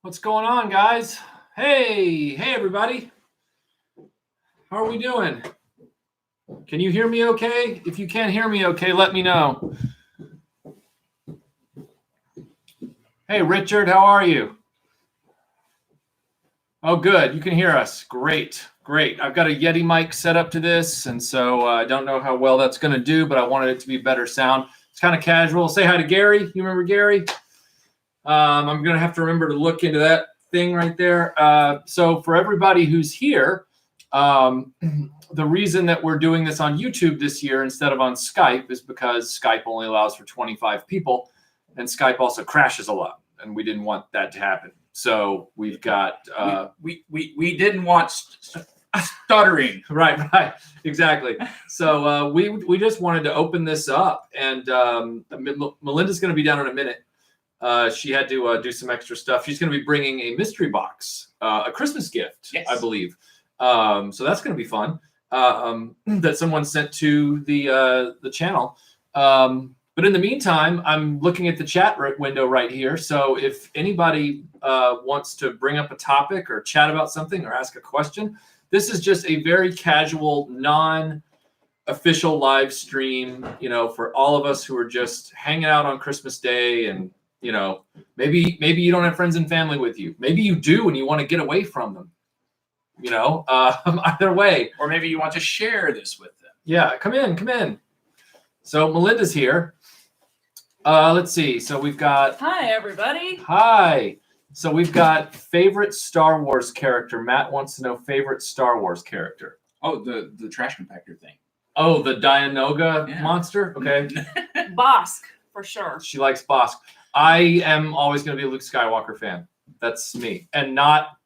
What's going on, guys? Hey, everybody. How are we doing? Can you hear me okay? If you can't hear me okay, let me know. Hey, Richard, how are you? Oh, good. You can hear us. Great. I've got a Yeti mic set up to this, and so I don't know how well that's going to do, but I wanted it to be better sound. It's kind of casual. Say hi to Gary. You remember Gary? I'm going to have to remember to look into that thing right there. So for everybody who's here, the reason that we're doing this on YouTube this year instead of on Skype is because Skype only allows for 25 people, and Skype also crashes a lot, and we didn't want that to happen. So we've got we didn't want stuttering. Right, exactly. So we just wanted to open this up, and Melinda's going to be down in a minute. She had to do some extra stuff. She's going to be bringing a mystery box, a Christmas gift, yes. I believe. So that's going to be fun. That someone sent to the channel. But in the meantime, I'm looking at the chat window right here. So if anybody wants to bring up a topic or chat about something or ask a question, this is just a very casual, non-official live stream, for all of us who are just hanging out on Christmas Day. And, maybe you don't have friends and family with you. Maybe you do and you want to get away from them. Either way. Or maybe you want to share this with them. Yeah, come in. So Melinda's here. Let's see. So we've got... Hi, everybody. Hi. So we've got favorite Star Wars character. Matt wants to know favorite Star Wars character. Oh, the trash compactor thing. Oh, the Dianoga monster? Okay. Bossk, for sure. She likes Bossk. I am always going to be a Luke Skywalker fan. That's me. And not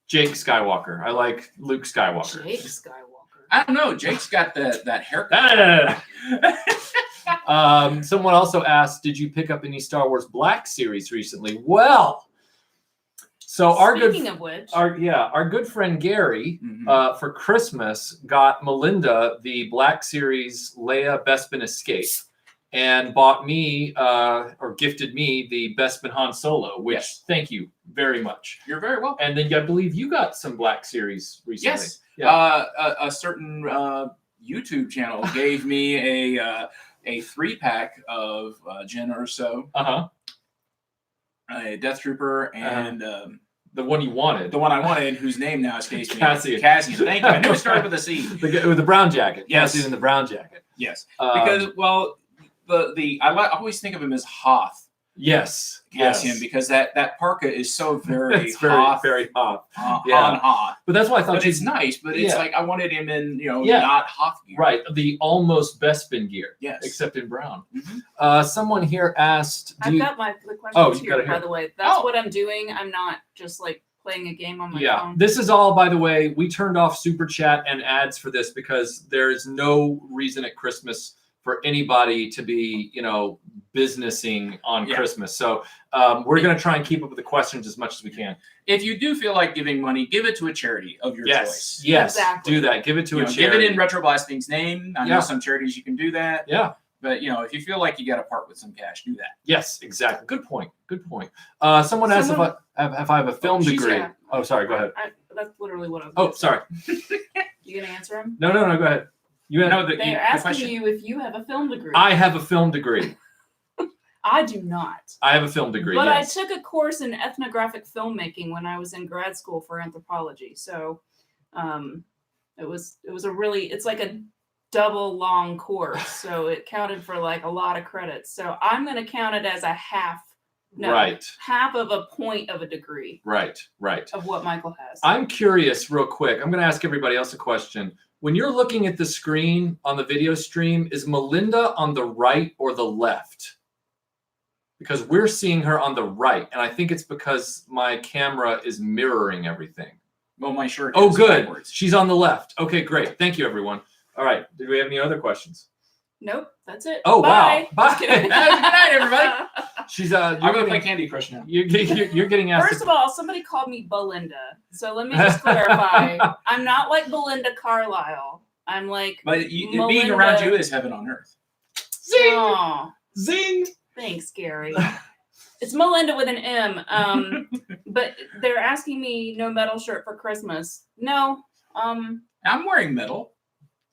Jake Skywalker. I like Luke Skywalker. Jake Skywalker. I don't know. Jake's got that haircut. Someone also asked, did you pick up any Star Wars Black series recently? Well, so Speaking of which, our good friend Gary, for Christmas got Melinda the Black series Leia Bespin Escape, and bought me or gifted me the Bespin Han Solo, which thank you very much. You're very welcome. And then I believe you got some Black series recently. Yes. Yeah. A certain YouTube channel gave me a 3-pack of Jyn Erso, a Death Trooper, and the one you wanted. The one I wanted, whose name now escapes me. Cassian. Thank you. I knew it started with a C. With the brown jacket. Yes. Cassian in the brown jacket. Yes. Because, I always think of him as Hoth. Yes. Cassian, because that parka is so very it's Hoth. very Hoth. On Hoth. But that's why I thought it's nice, but it's like I wanted him in, not Hoth gear. Right. The almost Bespin gear. Yes. Except in brown. Mm-hmm. Someone here asked... I've got the questions here, by the way. That's what I'm doing. I'm not just playing a game on my phone. This is all, by the way, we turned off Super Chat and ads for this because there is no reason at Christmas for anybody to be, businessing on Christmas. So we're going to try and keep up with the questions as much as we can. If you do feel like giving money, give it to a charity of your choice. Yes, exactly. Do that. Give it to a charity. Give it in Retro Blasting's name. I know some charities you can do that. Yeah. But, if you feel like you got to part with some cash, do that. Yes, exactly. Good point. Someone asked if I have a film degree. Yeah. Oh, sorry. Go ahead. That's literally what I was going to say. sorry. Sorry. You going to answer him? No. Go ahead. They're asking you if you have a film degree. I have a film degree. I do not. I have a film degree, But yes. I took a course in ethnographic filmmaking when I was in grad school for anthropology. So it was it's like a double long course. So it counted for a lot of credits. So I'm going to count it as a half of a point of a degree. Right. Of what Michael has. I'm curious real quick. I'm going to ask everybody else a question. When you're looking at the screen on the video stream, is Melinda on the right or the left? Because we're seeing her on the right, and I think it's because my camera is mirroring everything. Well, my shirt is good. Backwards. She's on the left. Okay, great. Thank you, everyone. All right. Did we have any other questions? Nope. That's it. Oh, Bye. Wow. Bye. Good night, everybody. She's I'm going to play Candy Crush now. You're getting asked. First of all, somebody called me Belinda. So let me just clarify. I'm not like Belinda Carlisle. I'm like But being around you is heaven on earth. Zing! Oh, Zing! thanks, Gary. It's Melinda with an M. But they're asking me no metal shirt for Christmas. No. I'm wearing metal.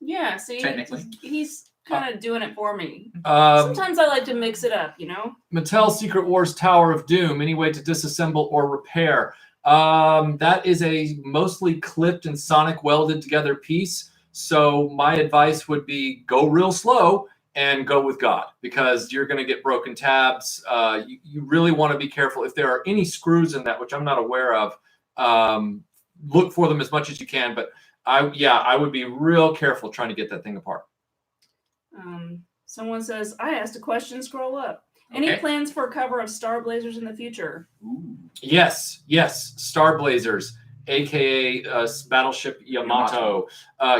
Yeah. See, Technically. he's kind of doing it for me. Um, Sometimes I like to mix it up, you know. Mattel Secret Wars Tower of Doom. Any way to disassemble or repair? That is a mostly clipped and sonic welded together piece. So my advice would be go real slow and go with God, because you're going to get broken tabs. You really want to be careful. If there are any screws in that, which I'm not aware of, look for them as much as you can. But I would be real careful trying to get that thing apart. Someone says, I asked a question, scroll up. Any Okay. plans for a cover of Star Blazers in the future? Ooh. Yes, Star Blazers, aka Battleship Yamato.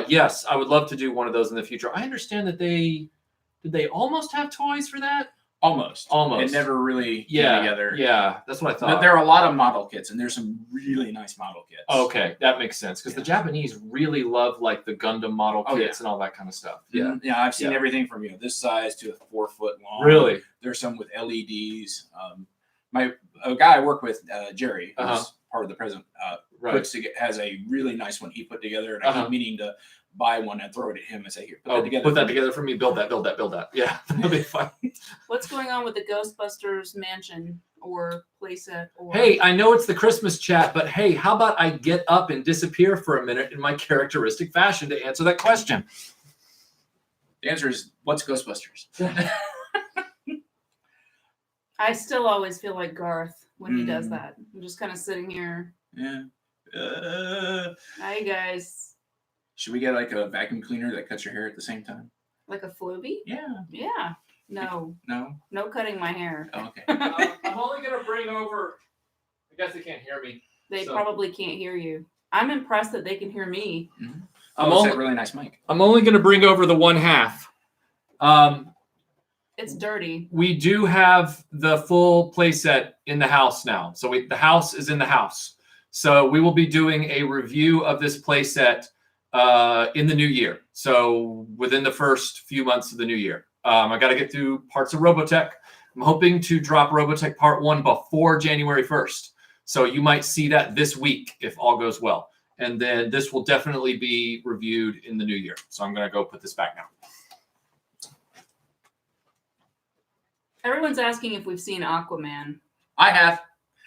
Yes, I would love to do one of those in the future. I understand that did they almost have toys for that? Almost. Almost. It never really Yeah, came together. yeah, that's what I But thought. there are a lot of model kits, and there's some really nice model kits. Okay, that makes sense, because the Yeah. Japanese really love like the Gundam model Oh, kits and all that kind of stuff. Yeah, Mhm. Yeah, I've seen Yeah. everything from this size to a 4 foot long. really. There's some with LEDs. A guy I work with, Jerry, who's Uh-huh. part of the present, Right. has a really nice one he put together, and I Uh-huh. keep meaning to buy one and throw it at him and say, "Here, put that Oh, together." put that for me." together for me. Build that. Yeah, that'll be fun. What's going on with the Ghostbusters mansion or playset? Or Hey, I know it's the Christmas chat, but hey, how about I get up and disappear for a minute in my characteristic fashion to answer that question? The answer is, what's Ghostbusters? I still always feel like Garth when he does Mm. that. I'm just kind of sitting here. Yeah. Hi guys, Should we get like a vacuum cleaner that cuts your hair at the same time? like a Floby? Yeah. Yeah. No, No. no cutting my hair. Oh, okay. I'm only gonna bring over. I guess they can't hear me. They So- probably can't hear you. I'm impressed that they can hear me. I'm It's a only, really nice mic. I'm only gonna bring over the one half. It's dirty. We do have the full playset in the house now. So the house is in the house. So we will be doing a review of this playset in the new year. So within the first few months of the new year. I got to get through parts of Robotech. I'm hoping to drop Robotech Part 1 before January 1st. So you might see that this week if all goes well. And then this will definitely be reviewed in the new year. So I'm going to go put this back now. Everyone's asking if we've seen Aquaman. I have.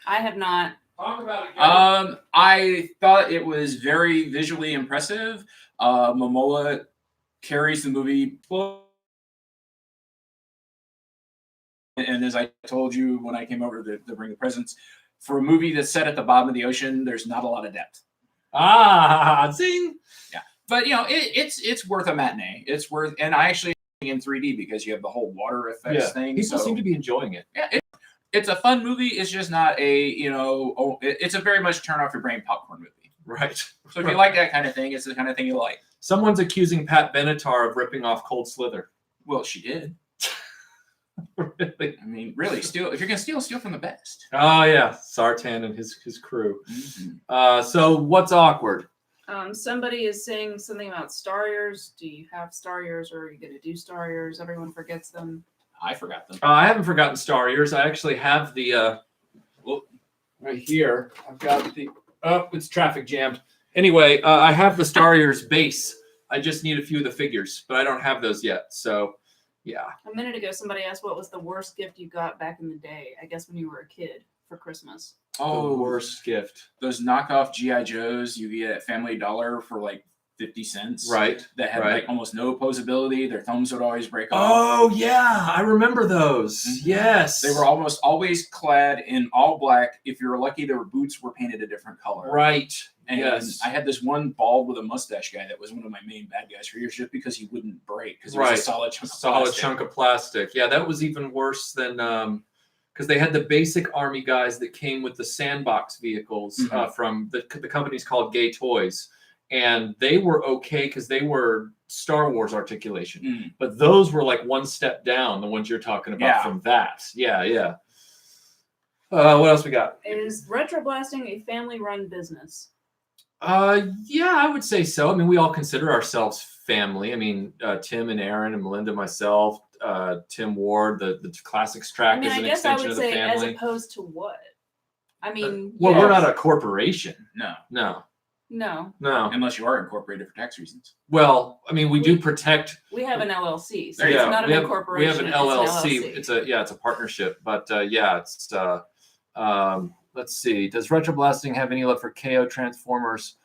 I have not. Talk about it. I thought it was very visually impressive. Momoa carries the movie. And as I told you when I came over to bring the presents, for a movie that's set at the bottom of the ocean, there's not a lot of depth. Zing. But it's worth a matinee. It's worth, and I actually in 3D because you have the whole water effects thing. People so seem to be enjoying it. yeah, it's a fun movie. It's just not it's a very much turn off your brain popcorn movie. Right. So if you like that kind of thing, it's the kind of thing you like. Someone's accusing Pat Benatar of ripping off Cold Slither. Well, she did. Really? I mean, really, steal. If you're gonna steal from the best. Oh yeah, Sartan and his crew. So what's awkward? Somebody is saying something about Starriers. Do you have Starriers, or are you going to do Starriers? Everyone forgets them. I forgot them. I haven't forgotten Star Ears. I actually have the right here. I've got the it's traffic jammed. Anyway, I have the Star Ears base. I just need a few of the figures, but I don't have those yet. So yeah. A minute ago, somebody asked what was the worst gift you got back in the day. I guess when you were a kid for Christmas. The worst gift. Those knockoff GI Joes you get at Family Dollar for like 50 cents. Right. That had right. like almost no posability. Their thumbs would always break off. Oh yeah, I remember those. Mhm. Yes. They were almost always clad in all black. If you were lucky, their boots were painted a different color. right. And yes. I had this one bald with a mustache guy that was one of my main bad guys for years, just because he wouldn't break because it was Right. a solid chunk. Of Solid plastic. chunk of plastic. Yeah, that was even worse than because they had the basic army guys that came with the sandbox vehicles Mhm. from the company's called Gay Toys, and they were okay because they were Star Wars articulation, Mm. but those were like one step down. The ones you're talking about Yeah. from that. Yeah, yeah. What else we got? Is Retro Blasting a family-run business? Yeah, I would say so. I mean, we all consider ourselves family. I mean, Tim and Aaron and Melinda, myself, Tim Ward, the classics track I mean, is I an guess I extension would of the say as family. opposed to what? I mean, Well, yes. we're not a corporation. No, No. No, unless you are incorporated for tax reasons. Well, I mean, we do protect. we have an LLC, so There you it's go. not we an have, incorporation. We have an it's LLC. It's a partnership. But yeah, it's let's see. Does Retroblasting have any love for KO Transformers?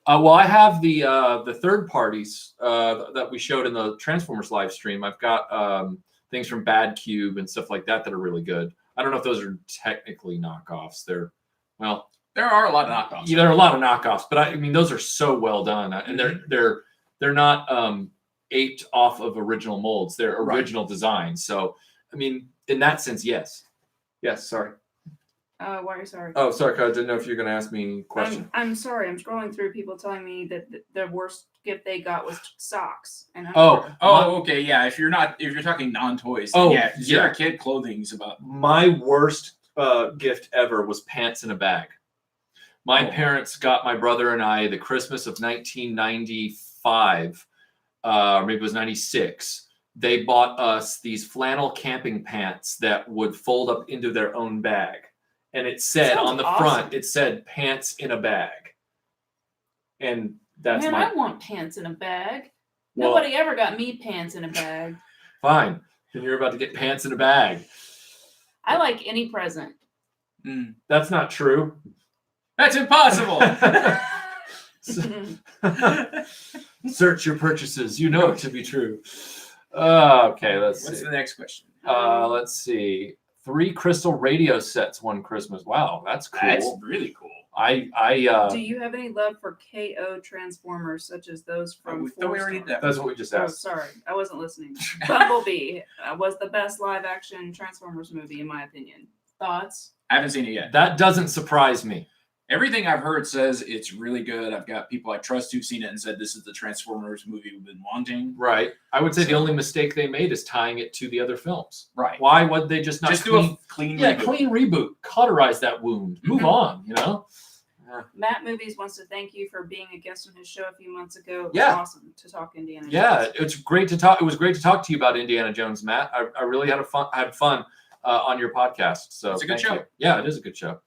Well, I have the third parties that we showed in the Transformers live stream. I've got things from Bad Cube and stuff like that that are really good. I don't know if those are technically knockoffs. They're well. There are a lot of knockoffs. Yeah, there are a lot of knockoffs, but I mean those are so well done, and they're not aped off of original molds. They're original designs. So I mean, in that sense, yes. Sorry. Why are you sorry? Oh, sorry, I didn't know if you're going to ask me a question. I'm sorry. I'm scrolling through people telling me that the worst gift they got was socks. And Oh, okay, yeah. If you're talking non-toys, then yeah. If you're a kid, clothing's about. My worst gift ever was pants in a bag. My parents got my brother and I the Christmas of 1995, or maybe it was 96. They bought us these flannel camping pants that would fold up into their own bag. And it said on the front, it said pants in a bag. And that's I want pants in a bag. Well, Nobody ever got me pants in a bag. Fine. Then you're about to get pants in a bag. I like any present. That's not true. That's impossible. Search your purchases. You know it to be true. Okay, let's see. What's the next question? Let's see. 3 crystal radio sets one Christmas. Wow, that's cool. That's really cool. Do you have any love for KO Transformers, such as those from we already did that. That's what we just Oh, asked. sorry, I wasn't listening. Bumblebee was the best live-action Transformers movie, in my opinion. Thoughts? I haven't seen it yet. That doesn't surprise me. Everything I've heard says it's really good. I've got people I trust who've seen it and said this is the Transformers movie we've been wanting. Right. I would say the only mistake they made is tying it to the other films. Right. Why would they just not do a clean reboot? clean reboot. Cauterize that wound. Move on, you know? Matt Movies wants to thank you for being a guest on his show a few months ago. It was awesome to talk Indiana Jones. Yeah, it's great to talk. It was great to talk to you about Indiana Jones, Matt. I really had fun on your podcast. So it's a good show. You. Yeah, it is a good show.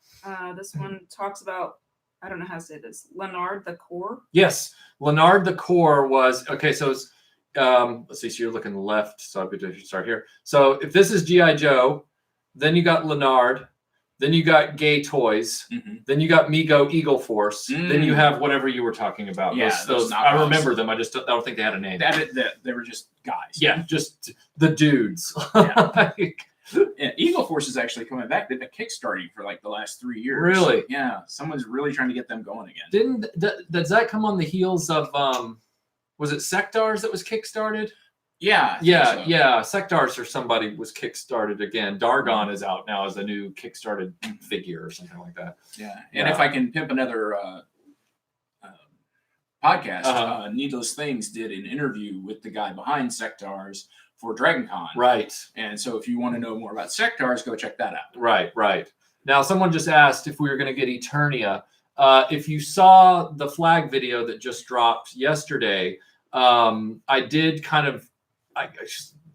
This one talks about, I don't know how to say this, Leonard the Core. Yes, Leonard the Core was okay. So it's let's see. So you're looking left. So I'm going to start here. So if this is GI Joe, then you got Leonard. Then you got Gay Toys. Mm-hmm. Then you got Mego Eagle Force. Then you have whatever you were talking about. Yeah, those I remember them. I don't think they had a name. They were just guys. Yeah, just the dudes. Yeah. Yeah, Eagle Force is actually coming back. They've been kickstarting for like the last 3 years. Really? Yeah. Someone's really trying to get them going again. Does that come on the heels of was it Sectars that was kickstarted? Yeah. Yeah. Sectars or somebody was kickstarted again. Dargon is out now as a new kickstarted figure or something like that. Yeah. And if I can pimp another podcast, Needless Things did an interview with the guy behind Sectars for DragonCon. Right. And so if you want to know more about Sectars, go check that out. Right. Now, someone just asked if we were going to get Eternia. If you saw the flag video that just dropped yesterday, I did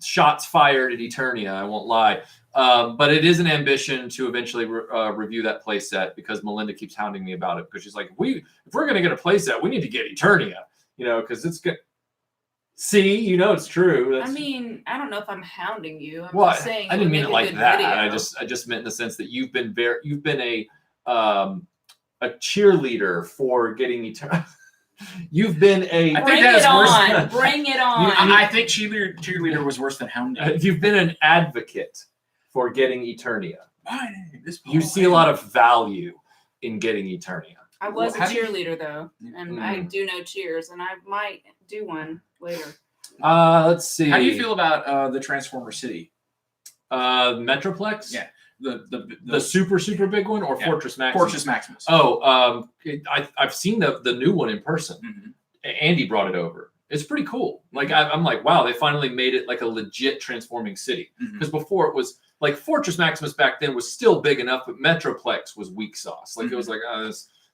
shots fired at Eternia, I won't lie. But it is an ambition to eventually review that playset because Melinda keeps hounding me about it because she's like, if we're going to get a playset, we need to get Eternia, because it's good. See, it's true. I mean, I don't know if I'm hounding you. I'm Well, just saying I didn't mean it like that. Video. I just meant in the sense that you've been a cheerleader for getting Eternia. You've been a. I think Bring that it is worse on. than- Bring it on. I think cheerleader was worse than hounding. You've been an advocate for getting Eternia. My name is Paul You see a lot of value in getting Eternia. I was a How do you- cheerleader though, and I do know cheers, and I might do one later. Let's see. How do you feel about the Transformer City? Metroplex? Yeah. The super big one or Yeah. Fortress Maximus? Fortress Maximus. Oh, I've seen the new one in person. Mhm. Andy brought it over. It's pretty cool. Like I'm like, wow, they finally made it like a legit transforming city. Mhm. Because before it was like Fortress Maximus back then was still big enough, but Metroplex was weak sauce. Like it was like,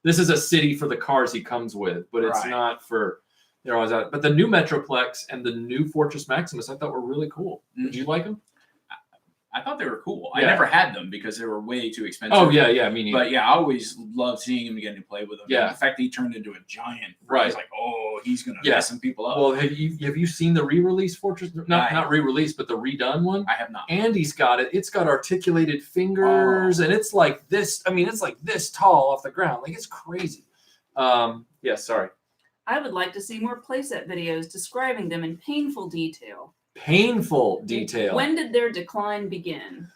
this is a city for the cars he comes with, but it's Right. not for They're always out. But the new Metroplex and the new Fortress Maximus, I thought were really cool. Did you like them? I thought they were cool. I Yeah. never had them because they were way too expensive. Oh yeah, me neither. But yeah, I always loved seeing him getting to play with them. Yeah. The fact that he turned into a giant. Right. I was like, oh, he's gonna Yeah. mess some people up. Well, have you seen the re-release Fortress? Not re-release, but the redone one. I have not. Andy's got it. It's got articulated fingers, and it's like this. I mean, it's like this tall off the ground. Like it's crazy. Yeah, sorry. I would like to see more playset videos describing them in painful detail. Painful detail. When did their decline begin?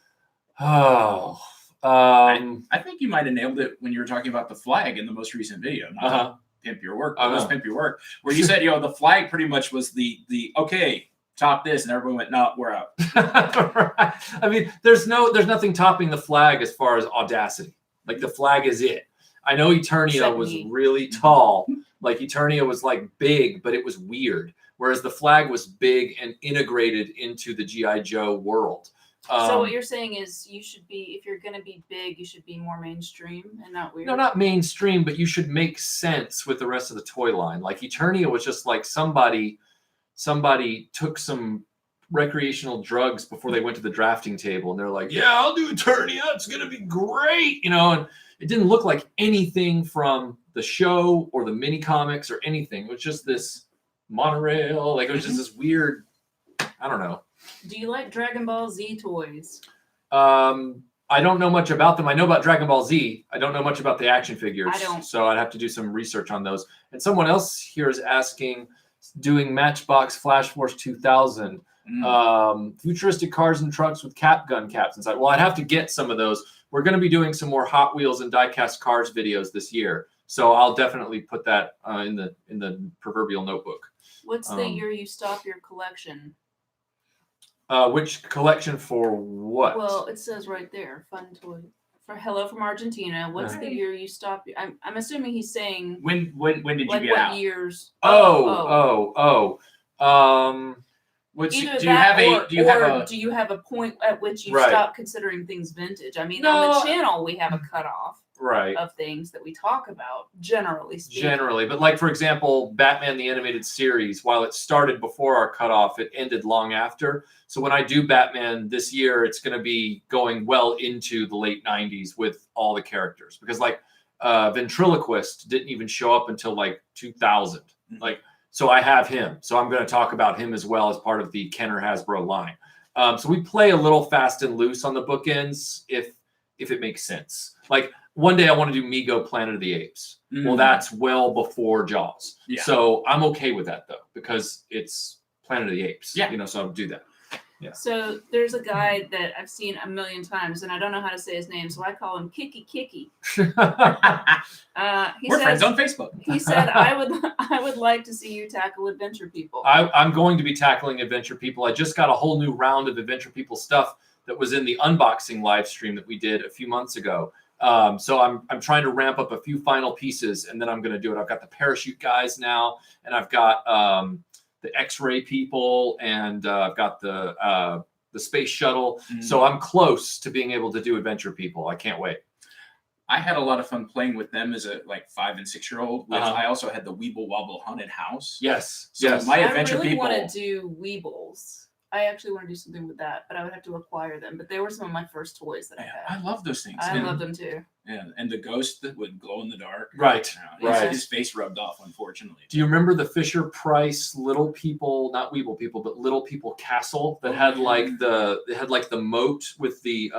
Oh. I think you might have nailed it when you were talking about the flag in the most recent video. Not Uh-huh. Pimp Your Work, Uh-huh. Pimp Your Work, where you said, the flag pretty much was the okay, top this, and everyone went, no, we're out. Right. I mean, there's nothing topping the flag as far as audacity. Like the flag is it. I know Eternia Except was me. really tall. Like Eternia was like big, but it was weird. Whereas the flag was big and integrated into the G.I. Joe world. So what you're saying is you should be, if you're going to be big, you should be more mainstream and not weird. No, not mainstream, but you should make sense with the rest of the toy line. Like Eternia was just like somebody took some recreational drugs before they went to the drafting table, and they're like, "Yeah, I'll do Eternia. It's gonna be great," And it didn't look like anything from the show or the mini comics or anything. It was just this monorail. Like it was just this weird. I don't know. Do you like Dragon Ball Z toys? I don't know much about them. I know about Dragon Ball Z. I don't know much about the action figures. I don't. So I'd have to do some research on those. And someone else here is asking, doing Matchbox Flash Force 2000, futuristic cars and trucks with cap gun caps inside. Well, I'd have to get some of those. We're going to be doing some more Hot Wheels and diecast cars videos this year. So I'll definitely put that in the proverbial notebook. What's the year you stop your collection? Which collection for what? Well, it says right there, fun toy. For Hello from Argentina. What's the year you stop? I'm assuming he's saying When did you like get what out? years? Which, Either do you that have do you have a point at which you Right. stop considering things vintage? I mean, No. on the channel we have a cutoff Right. of things that we talk about, generally speaking. Generally, but like for example, Batman the Animated Series, while it started before our cutoff, it ended long after. So when I do Batman this year, it's going to be going well into the late 90s with all the characters, because like Ventriloquist didn't even show up until like 2000. Like, so I have him. So I'm going to talk about him as well as part of the Kenner Hasbro line. So we play a little fast and loose on the bookends if it makes sense. Like one day I want to do Mego Planet of the Apes. Well, that's well before Jaws. Yeah. So I'm okay with that though, because it's Planet of the Apes. Yeah. So I'll do that. Yeah. So there's a guy that I've seen a million times, and I don't know how to say his name, so I call him Kiki Kiki. He We're friends says, on Facebook. he said, I would like to see you tackle Adventure People. I'm going to be tackling Adventure People. I just got a whole new round of Adventure People stuff that was in the unboxing live stream that we did a few months ago. So I'm trying to ramp up a few final pieces, and then I'm going to do it. I've got the parachute guys now, and I've got the X-ray people, and I've got the space shuttle. So I'm close to being able to do Adventure People. I can't wait. I had a lot of fun playing with them as a 5 and 6 year old. Uh-huh. I also had the Weeble Wobble Haunted House. Yes. So yes. my I Adventure really People. want to do Weebles. I actually want to do something with that, but I would have to acquire them. But they were some of my first toys that I Yeah, had. I love those things. I and, love them too. and the ghost that would glow in the dark. Right. Right. His face rubbed off, unfortunately. Do you remember the Fisher Price Little People, not Weeble People, but Little People Castle that had like the moat with the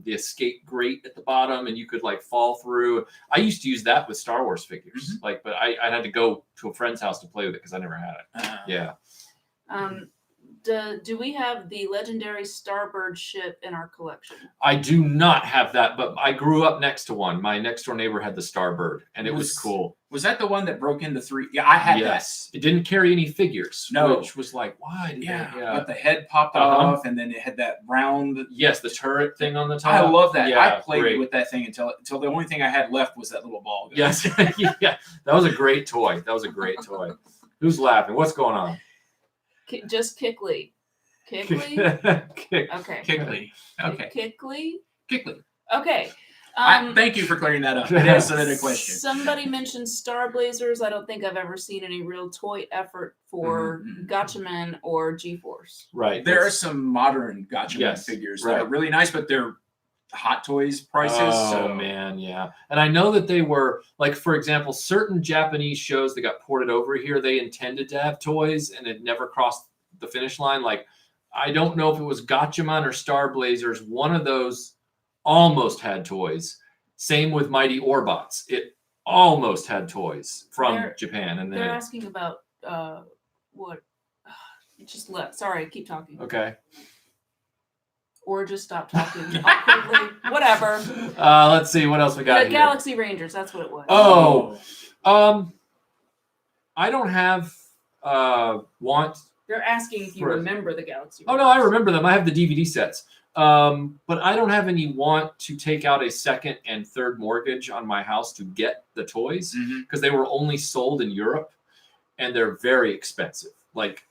escape grate at the bottom, and you could like fall through. I used to use that with Star Wars figures, but I had to go to a friend's house to play with it because I never had it. Yeah. Do we have the legendary Starbird ship in our collection? I do not have that, but I grew up next to one. My next door neighbor had the Starbird, and it was cool. Was that the one that broke into 3? Yeah, I had Yes. It didn't carry any figures, No. which was like, why did that. they? But the head popped off, and then it had that round. Yes, the turret thing on the top. I love that. Yeah, I played great. with that thing until the only thing I had left was that little ball gun. Yes, yeah, that was a great toy. Who's laughing? What's going on? Just Kickley. Kickley? Kick. Okay. Kickley. Okay. Kickley? Kickley. Okay. Thank you for clearing that up. It answered a question. Somebody mentioned Star Blazers. I don't think I've ever seen any real toy effort for Mhm. Gotchaman or G-Force. Right. There are some modern Gotcha Yes, figures right. that are really nice, but they're Hot Toys prices. Oh so man, yeah. And I know that they were like, for example, certain Japanese shows that got ported over here, they intended to have toys and it never crossed the finish line. Like, I don't know if it was Gatchaman or Star Blazers. One of those almost had toys. Same with Mighty Orbots. It almost had toys from They're- Japan, and They're then asking about what? Just let. Sorry, keep talking. okay. Or just stop talking awkwardly. Whatever. Let's see what else we got The here. Galaxy Rangers. That's what it was. Oh. I don't have want. They're asking if you Right. remember the Galaxy Oh Rangers. no, I remember them. I have the DVD sets. But I don't have any want to take out a second and third mortgage on my house to get the toys Mhm. because they were only sold in Europe and they're very expensive, like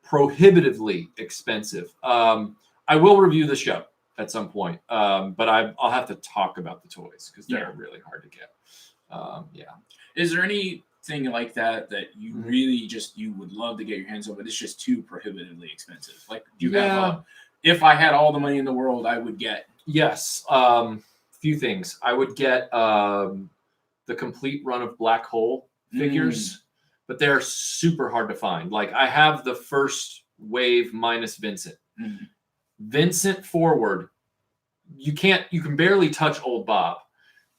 prohibitively expensive. I will review the show at some point, but I'll have to talk about the toys because they're really hard to get. Yeah. Is there anything like that you Mhm. really you would love to get your hands on, but it's just too prohibitively expensive? Like, do you Yeah. have if I had all the money in the world, I would get. Yes. Few things. I would get the complete run of Black Hole figures, but they're super hard to find. Like, I have the first wave minus Vincent. Mhm. Vincent forward, you can barely touch old Bob.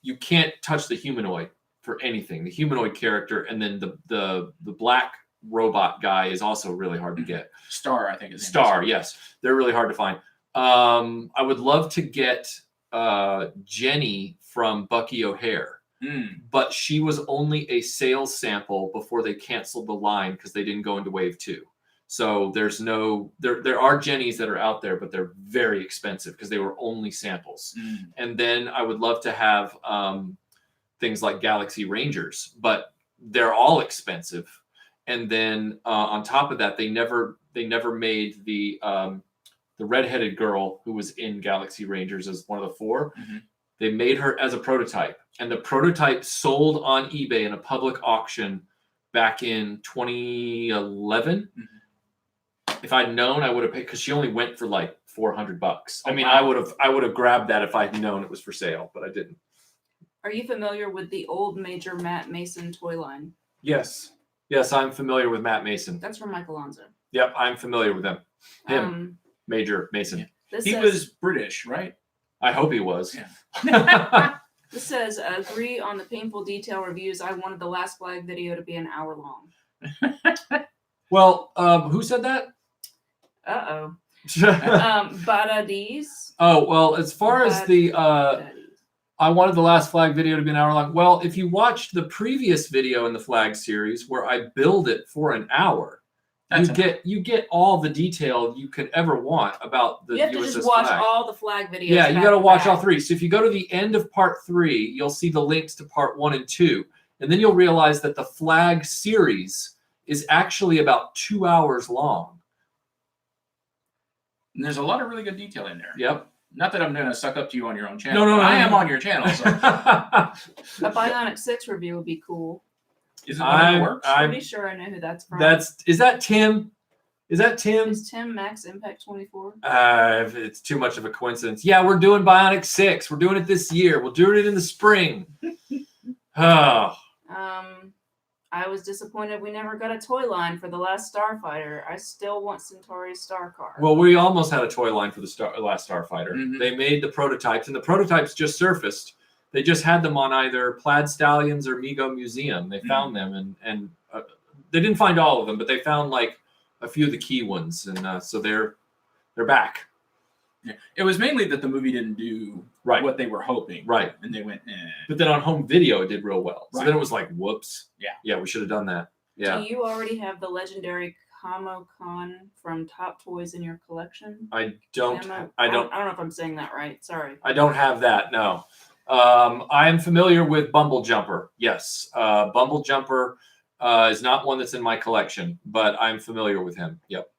You can't touch the humanoid for anything. The humanoid character, and then the black robot guy is also really hard to get. Star, I think. His name Star, is. yes, they're really hard to find. I would love to get Jenny from Bucky O'Hare, but she was only a sales sample before they canceled the line because they didn't go into wave 2. So there are Jennies that are out there, but they're very expensive because they were only samples. And then I would love to have things like Galaxy Rangers, but they're all expensive. And then on top of that, they never made the redheaded girl who was in Galaxy Rangers as one of the 4. Mhm. They made her as a prototype, and the prototype sold on eBay in a public auction back in 2011. Mhm. If I'd known, I would have paid, because she only went for like $400. I Oh, mean, wow. I would have grabbed that if I'd known it was for sale, but I didn't. Are you familiar with the old Major Matt Mason toy line? Yes, I'm familiar with Matt Mason. That's from Mike Alonso. Yep, I'm familiar with him. Major Mason. Yeah. This He says, was British, right? I hope he was. Yeah. This says, agree on the painful detail reviews. I wanted the Last Flag video to be an hour long. Well, who said that? Uh-oh. Badadis. Oh, well, as far as the Badadis. I wanted the Last Flag video to be an hour long. Well, if you watched the previous video in the Flag series where I build it for an hour, you get all the detail you could ever want about the You have to USS just watch Flag. all the Flag videos. Yeah, you back got to to watch all back. 3. So if you go to the end of part 3, you'll see the links to part 1 and 2. And then you'll realize that the Flag series is actually about 2 hours long. And there's a lot of really good detail in there. Yep. Not that I'm going to suck up to you on your own channel. No, but I am no. on your channel. So A Bionic 6 review would be cool. is it one that works? Pretty sure I know who that's from. Is that Tim? Is that Tim? Is Tim Max Impact 24? It's too much of a coincidence. Yeah, we're doing Bionic 6. We're doing it this year. We'll do it in the spring. Oh, I was disappointed we never got a toy line for the last Starfighter. I still want Centauri's Star Car. well, we almost had a toy line for the last Starfighter. Mhm. They made the prototypes, and the prototypes just surfaced. They just had them on either Plaid Stallions or Mego Museum. They found them, and they didn't find all of them, but they found like a few of the key ones, and so they're back. Yeah. It was mainly that the movie didn't do Right. what they were hoping. Right. And they went, But then on home video, it did real well. So Right. then it was like, whoops. Yeah. We should have done that. Yeah. Do you already have the legendary Kamokon from Top Toys in your collection? I don't Camo- I I don't don't know if I'm saying that right. Sorry. I don't have that. No. I am familiar with Bumble Jumper. Yes. Bumble Jumper is not one that's in my collection, but I'm familiar with him. Yep.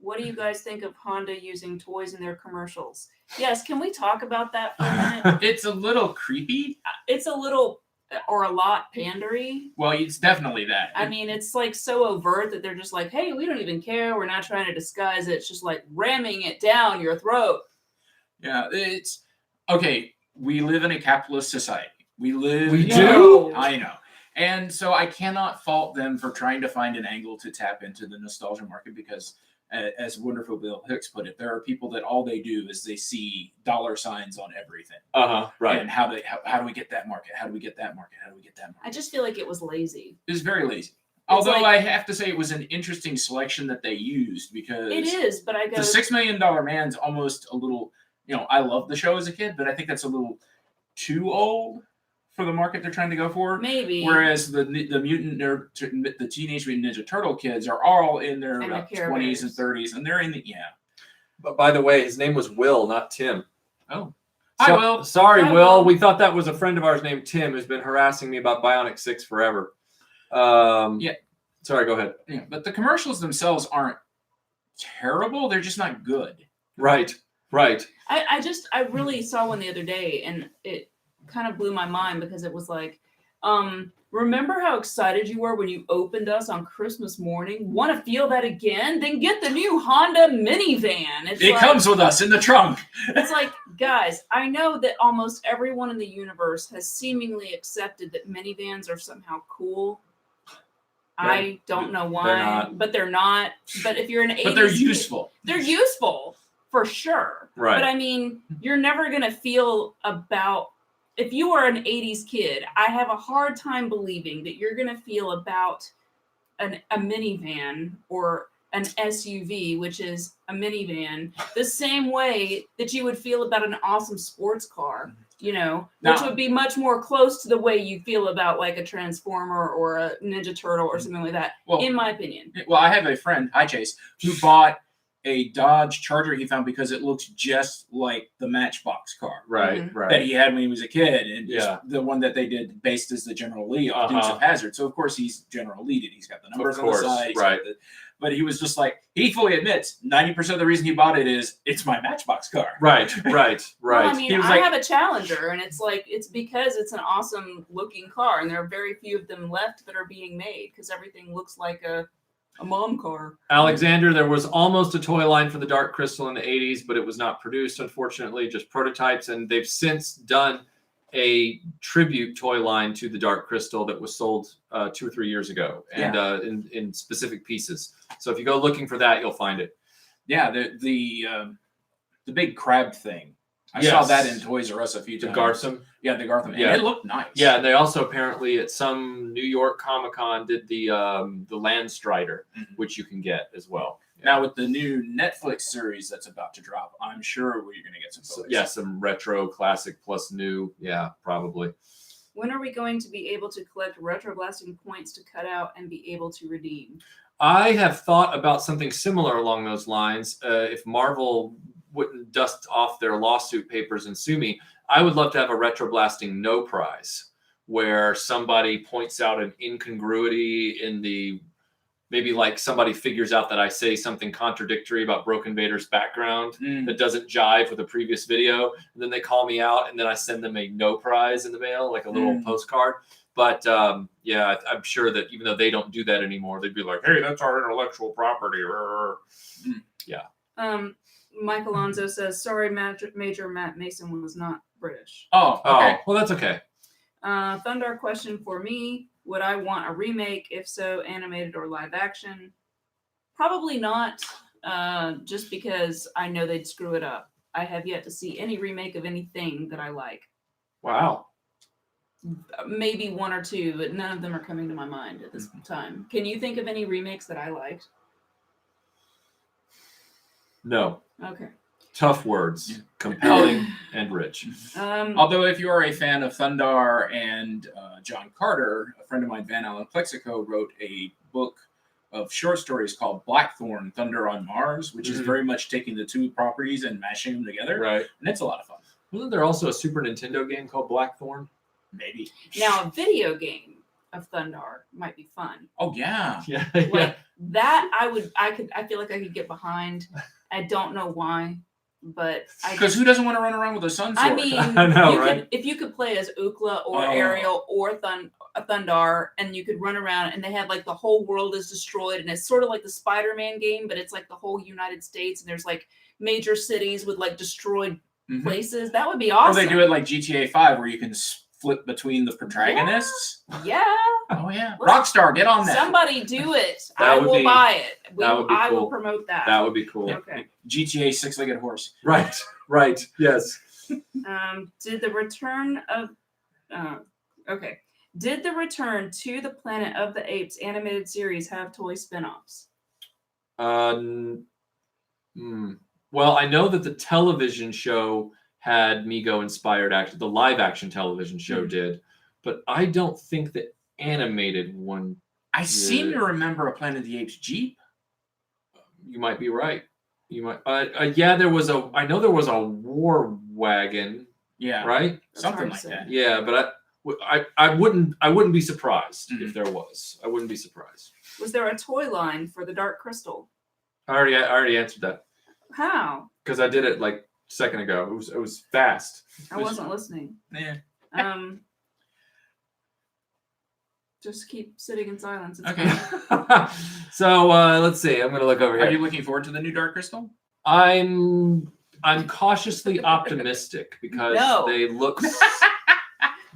what do you guys think of Honda using toys in their commercials? Yes, can we talk about that for a minute? It's a little creepy. It's a little or a lot pandery. Well, it's definitely that. I mean, it's like so overt that they're just like, hey, we don't even care. We're not trying to disguise it. It's just like ramming it down your throat. Yeah, it's okay. We live in a capitalist society. We We do. do? I know. And so I cannot fault them for trying to find an angle to tap into the nostalgia market because, as wonderful Bill Hicks put it, there are people that all they do is they see dollar signs on everything. Right. And how do we get that market? How do we get that market? How do we get that market? I just feel like it was lazy. It was very lazy. Although like- I have to say it was an interesting selection that they used because It is, but I go, the $6 Million Man's almost a little, I loved the show as a kid, but I think that's a little too old for the market they're trying to go for. maybe. Whereas the Teenage Mutant Ninja Turtle kids are all in their And the about Care 20s and Bears. 30s, and they're in the But by the way, his name was Will, not Tim. Oh. Hi, Will. Sorry, Hi, Will. Will. We thought that was a friend of ours named Tim who's been harassing me about Bionic 6 forever. Yeah. Sorry, go ahead. Yeah, but the commercials themselves aren't terrible. They're just not good. Right. I really saw one the other day and it kind of blew my mind because it was like, remember how excited you were when you opened us on Christmas morning? Want to feel that again? Then get the new Honda minivan. It comes with us in the trunk. It's like, guys, I know that almost everyone in the universe has seemingly accepted that minivans are somehow cool. I don't know why, not. but they're not. But if you're an 80s But they're kid- useful. they're useful for sure. Right. But I mean, you're never going to feel about, if you are an 80s kid, I have a hard time believing that you're going to feel about a minivan or an SUV, which is a minivan, the same way that you would feel about an awesome sports car, which Now- would be much more close to the way you feel about like a Transformer or a Ninja Turtle or something like that, Well, in my opinion. Well, I have a friend, hi Chase, who bought a Dodge Charger he found because it looks just like the Matchbox car Right. that he had when he was a kid, and just Yeah. the one that they did based as the General Lee of Dukes Uh-huh. of Hazzard. So of course he's General Lee'd it. He's got the numbers on the course, side. he's got right. but he was just like, he fully admits 90% of the reason he bought it is it's my Matchbox car. Right. Well, I mean, He was I like- have a Challenger, and it's like it's because it's an awesome looking car, and there are very few of them left that are being made because everything looks like a mom car. Alexander, there was almost a toy line for the Dark Crystal in the 80s, but it was not produced, unfortunately, just prototypes. And they've since done a tribute toy line to the Dark Crystal that was sold 2 or 3 years ago, and in specific pieces. So if you go looking for that, you'll find it. Yeah, the big crab thing. I Yes. saw that in Toys R Us a few The times. Gartham. Yeah, the Gartham. Yeah. And it looked nice. Yeah, and they also apparently at some New York Comic-Con did the Landstrider, Mhm. which you can get as well. Now with the new Netflix series that's about to drop, I'm sure we're going to get some So, toys. yeah, some retro, classic plus new. Yeah, probably. When are we going to be able to collect retro blasting points to cut out and be able to redeem? I have thought about something similar along those lines. If Marvel wouldn't dust off their lawsuit papers and sue me, I would love to have a retro blasting no prize where somebody points out an incongruity in the, maybe like somebody figures out that I say something contradictory about Broken Vader's background Mm. that doesn't jive with the previous video. And then they call me out and then I send them a no prize in the mail, like a little postcard. But yeah, I'm sure that even though they don't do that anymore, they'd be like, hey, that's our intellectual property. Mike Alonso says, sorry, Major Matt Mason was not British. Oh, okay. Oh, well, that's okay. Thundar question for me. Would I want a remake? If so, animated or live action? Probably not, just because I know they'd screw it up. I have yet to see any remake of anything that I like. Wow. Maybe one or two, but none of them are coming to my mind at this time. Can you think of any remakes that I liked? No. Okay. Tough words. Yeah. Compelling and rich. Although if you are a fan of Thundar and John Carter, a friend of mine, Van Allen Plexico, wrote a book of short stories called Blackthorn, Thunder on Mars, which is Mhm. very much taking the two properties and mashing them together. Right. And it's a lot of fun. Wasn't there also a Super Nintendo game called Blackthorn? Maybe. Now, a video game of Thundar might be fun. Oh yeah. Yeah. Like that, I feel like I could get behind. I don't know why, but Because who doesn't want to run around with a sun sword? I mean, I know, right? if you could play as Ukla or Oh. Ariel or Thundar, and you could run around, and they had like the whole world is destroyed, and it's sort of like the Spider-Man game, but it's like the whole United States, and there's like major cities with like destroyed Mhm. places. That would be Or awesome. they do it like GTA 5 where you can flip between the protagonists. Yeah, Oh yeah. Let's- Rockstar, get on that. somebody do it. That I would will be- buy it. that would be I will cool. promote that. That would be cool. Okay. GTA six-legged horse. Right. Right. Yes. Did the return of okay. Did the Return to the Planet of the Apes animated series have toy spin-offs? Well, I know that the television show had Mego inspired action. The live action television show did, but I don't think the animated one. I seem to remember a Planet of the Apes Jeep. You might be right. You might. Yeah, there was a. I know there was a war wagon, Yeah. right? That's Something hard to like say. that. Yeah, but I wouldn't be surprised Mhm. if there was. I wouldn't be surprised. Was there a toy line for the Dark Crystal? I already answered that How? because I did it like a second ago. It was fast. I wasn't listening. Yeah. Just keep sitting in silence. It's Okay. fine. So let's see. I'm gonna look over Are here. you looking forward to the new Dark Crystal? I'm cautiously optimistic because No. they look.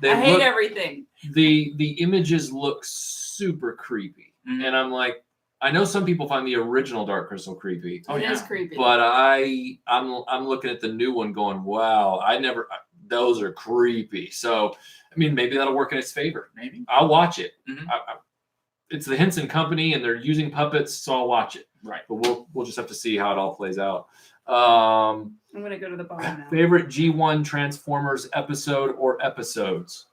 I hate everything. the images look super creepy, Mhm. and I'm like, I know some people find the original Dark Crystal creepy, Oh, It is yeah. creepy. but I'm looking at the new one going, wow, those are creepy. So I mean, maybe that'll work in its favor. Maybe. I'll watch it. Mhm. It's the Henson Company, and they're using puppets, so I'll watch it. Right. But we'll just have to see how it all plays out. I'm gonna go to the bottom now. Favorite G1 Transformers episode or episodes?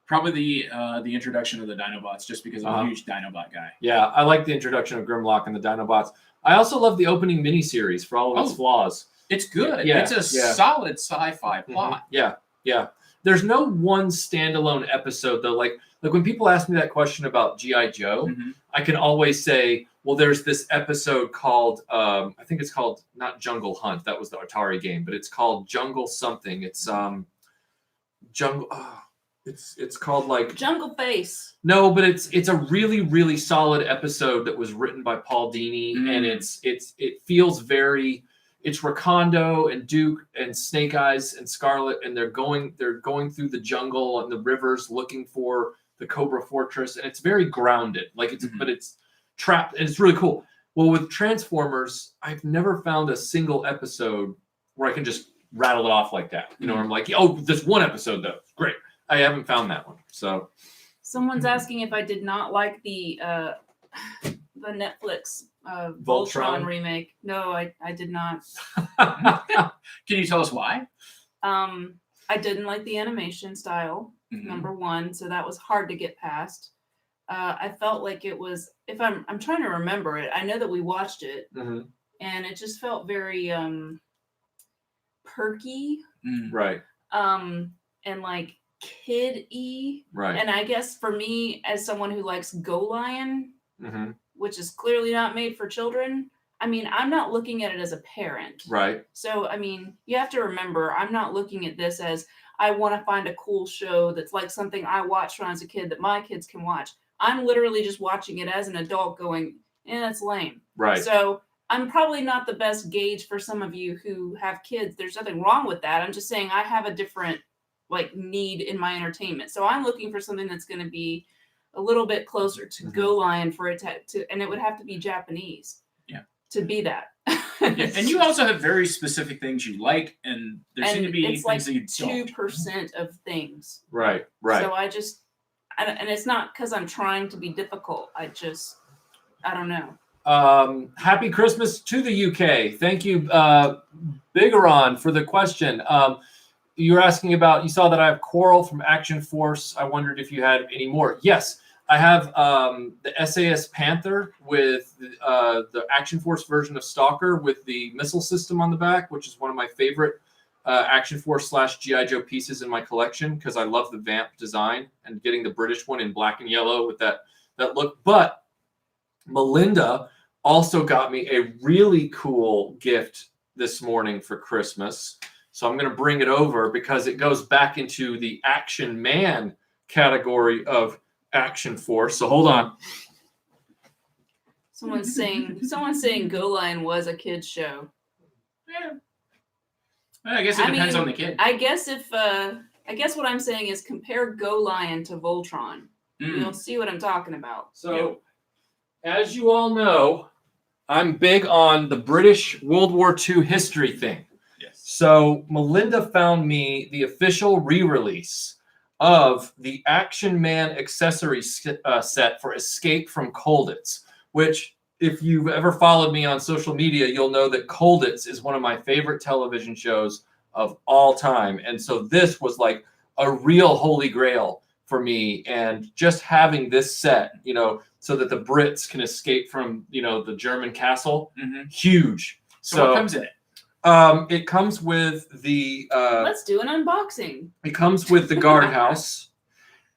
Probably the introduction of the Dinobots, just because I'm Uh-huh. a huge Dinobot guy. Yeah, I like the introduction of Grimlock and the Dinobots. I also love the opening miniseries for all of its Oh. flaws. It's good. Yeah, It's a yeah. solid sci-fi plot. Yeah, yeah. There's no one standalone episode though. Like when people ask me that question about G.I. Joe, Mhm. I can always say, well, there's this episode called I think it's called not Jungle Hunt. That was the Atari game, but it's called Jungle something. It's Jungle. It's called like Jungle Face. no, but it's a really really solid episode that was written by Paul Dini, and it feels very. It's Rakondo and Duke and Snake Eyes and Scarlet, and they're going through the jungle and the rivers looking for the Cobra Fortress, and it's very grounded. Like but it's trapped, and it's really cool. Well, with Transformers, I've never found a single episode where I can just rattle it off like that. You know, I'm like, oh, this one episode though, great. I haven't found that one. So Someone's asking if I did not like the Netflix Voltron? Voltron remake. No, I did not. Can you tell us why? I didn't like the animation style. Mhm. Number one, so that was hard to get past. I felt like it was. If I'm trying to remember it. I know that we watched it, Mhm. and it just felt very perky, Mm. right, and like kid-y. right. And I guess for me, as someone who likes Go Lion, Hmm. which is clearly not made for children, I mean, I'm not looking at it as a parent. Right. So, I mean, you have to remember, I'm not looking at this as I want to find a cool show that's like something I watched when I was a kid that my kids can watch. I'm literally just watching it as an adult going, that's lame. Right. So I'm probably not the best gauge for some of you who have kids. There's nothing wrong with that. I'm just saying I have a different need in my entertainment. So I'm looking for something that's going to be a little bit closer to Mhm. Go Lion for it to, and it would have to be Japanese. Yeah. To be that. Yeah, and you also have very specific things you like, and there seem to be it's things like that you don't. 2% of things. Right. Right. So and it's not because I'm trying to be difficult. I don't know. Happy Christmas to the UK. Thank you, Bigaron, for the question. You're asking about, you saw that I have Coral from Action Force. I wondered if you had any more. Yes, I have the SAS Panther with the Action Force version of Stalker with the missile system on the back, which is one of my favorite Action Force / GI Joe pieces in my collection because I love the Vamp design and getting the British one in black and yellow with that look. But Melinda also got me a really cool gift this morning for Christmas. So I'm going to bring it over because it goes back into the Action Man category of Action Force. So hold on. Someone's saying Go Lion was a kid's show. Yeah. Well, I guess it depends on the kid. I guess what I'm saying is compare Go Lion to Voltron. You'll see what I'm talking about. So, as you all know, I'm big on the British World War II history thing. Yes. So Melinda found me the official re-release of the Action Man accessory set for Escape from Colditz, which, if you've ever followed me on social media, you'll know that Colditz is one of my favorite television shows of all time. And so this was like a real holy grail for me. And just having this set, so that the Brits can escape from, the German castle, huge. So what comes in it? It comes with the... Let's do an unboxing. It comes with the guardhouse.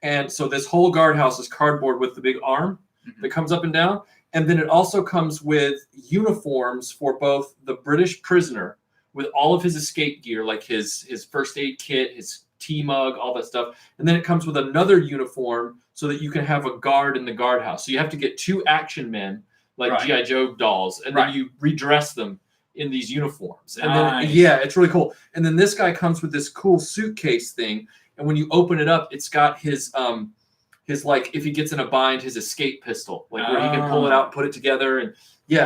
And so this whole guardhouse is cardboard with the big arm that comes up and down. And then it also comes with uniforms for both the British prisoner with all of his escape gear, like his first aid kit, his tea mug, all that stuff. And then it comes with another uniform so that you can have a guard in the guardhouse. So you have to get 2 action men, like G.I. Joe dolls, and then you redress them in these uniforms. And then, it's really cool. And then this guy comes with this cool suitcase thing. And when you open it up, it's got his like, if he gets in a bind, his escape pistol, like where he can pull it out and put it together. And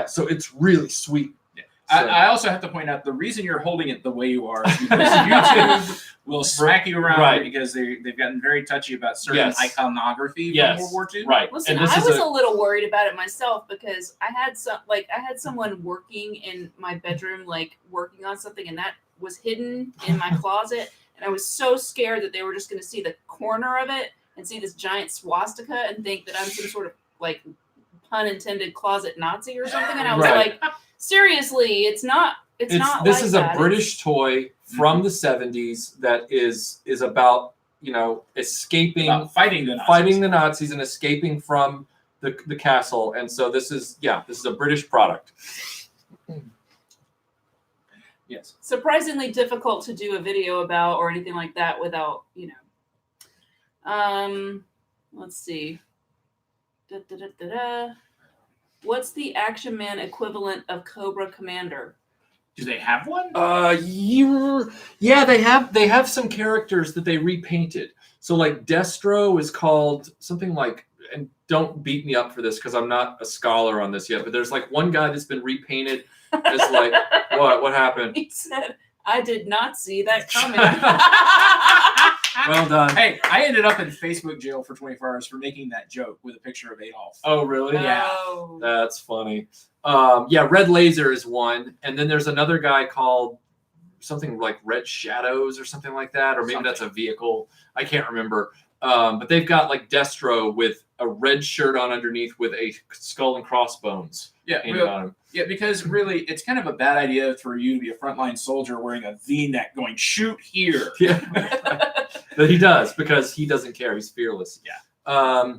so it's really sweet. Yeah. So. I also have to point out the reason you're holding it the way you are is because YouTube will smack you around because they've gotten very touchy about certain iconography from World War II. Right. Listen, I was a little worried about it myself because I had someone working in my bedroom, like working on something, and that was hidden in my closet, and I was so scared that they were just going to see the corner of it and see this giant swastika and think that I'm some sort of, like, pun intended, closet Nazi or something. And I was like, seriously, it's not. This like is a British toy from the 70s that is about, escaping, about fighting the Nazis and escaping from the castle. And so this is a British product. Yes. Surprisingly difficult to do a video about or anything like that without, let's see. What's the Action Man equivalent of Cobra Commander? Do they have one? Yeah, they have some characters that they repainted. So like Destro is called something like, and don't beat me up for this because I'm not a scholar on this yet, but there's like one guy that's been repainted as like, what happened? He said, I did not see that coming. Well done. Hey, I ended up in Facebook jail for 24 hours for making that joke with a picture of Adolf. Oh, really? Yeah. Oh. That's funny. Red Laser is one. And then there's another guy called something like Red Shadows or something like that. Or maybe that's a vehicle. I can't remember. But they've got like Destro with a red shirt on underneath with a skull and crossbones painted on him. Yeah, because really, it's kind of a bad idea for you to be a frontline soldier wearing a V-neck going, shoot here. Yeah. But he does, because he doesn't care. He's fearless. Yeah.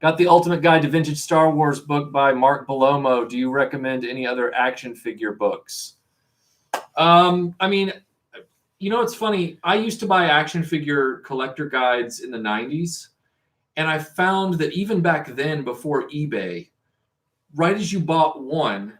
Got the Ultimate Guide to Vintage Star Wars book by Mark Belomo. Do you recommend any other action figure books? I mean, it's funny. I used to buy action figure collector guides in the 90s. And I found that even back then, before eBay, right as you bought one,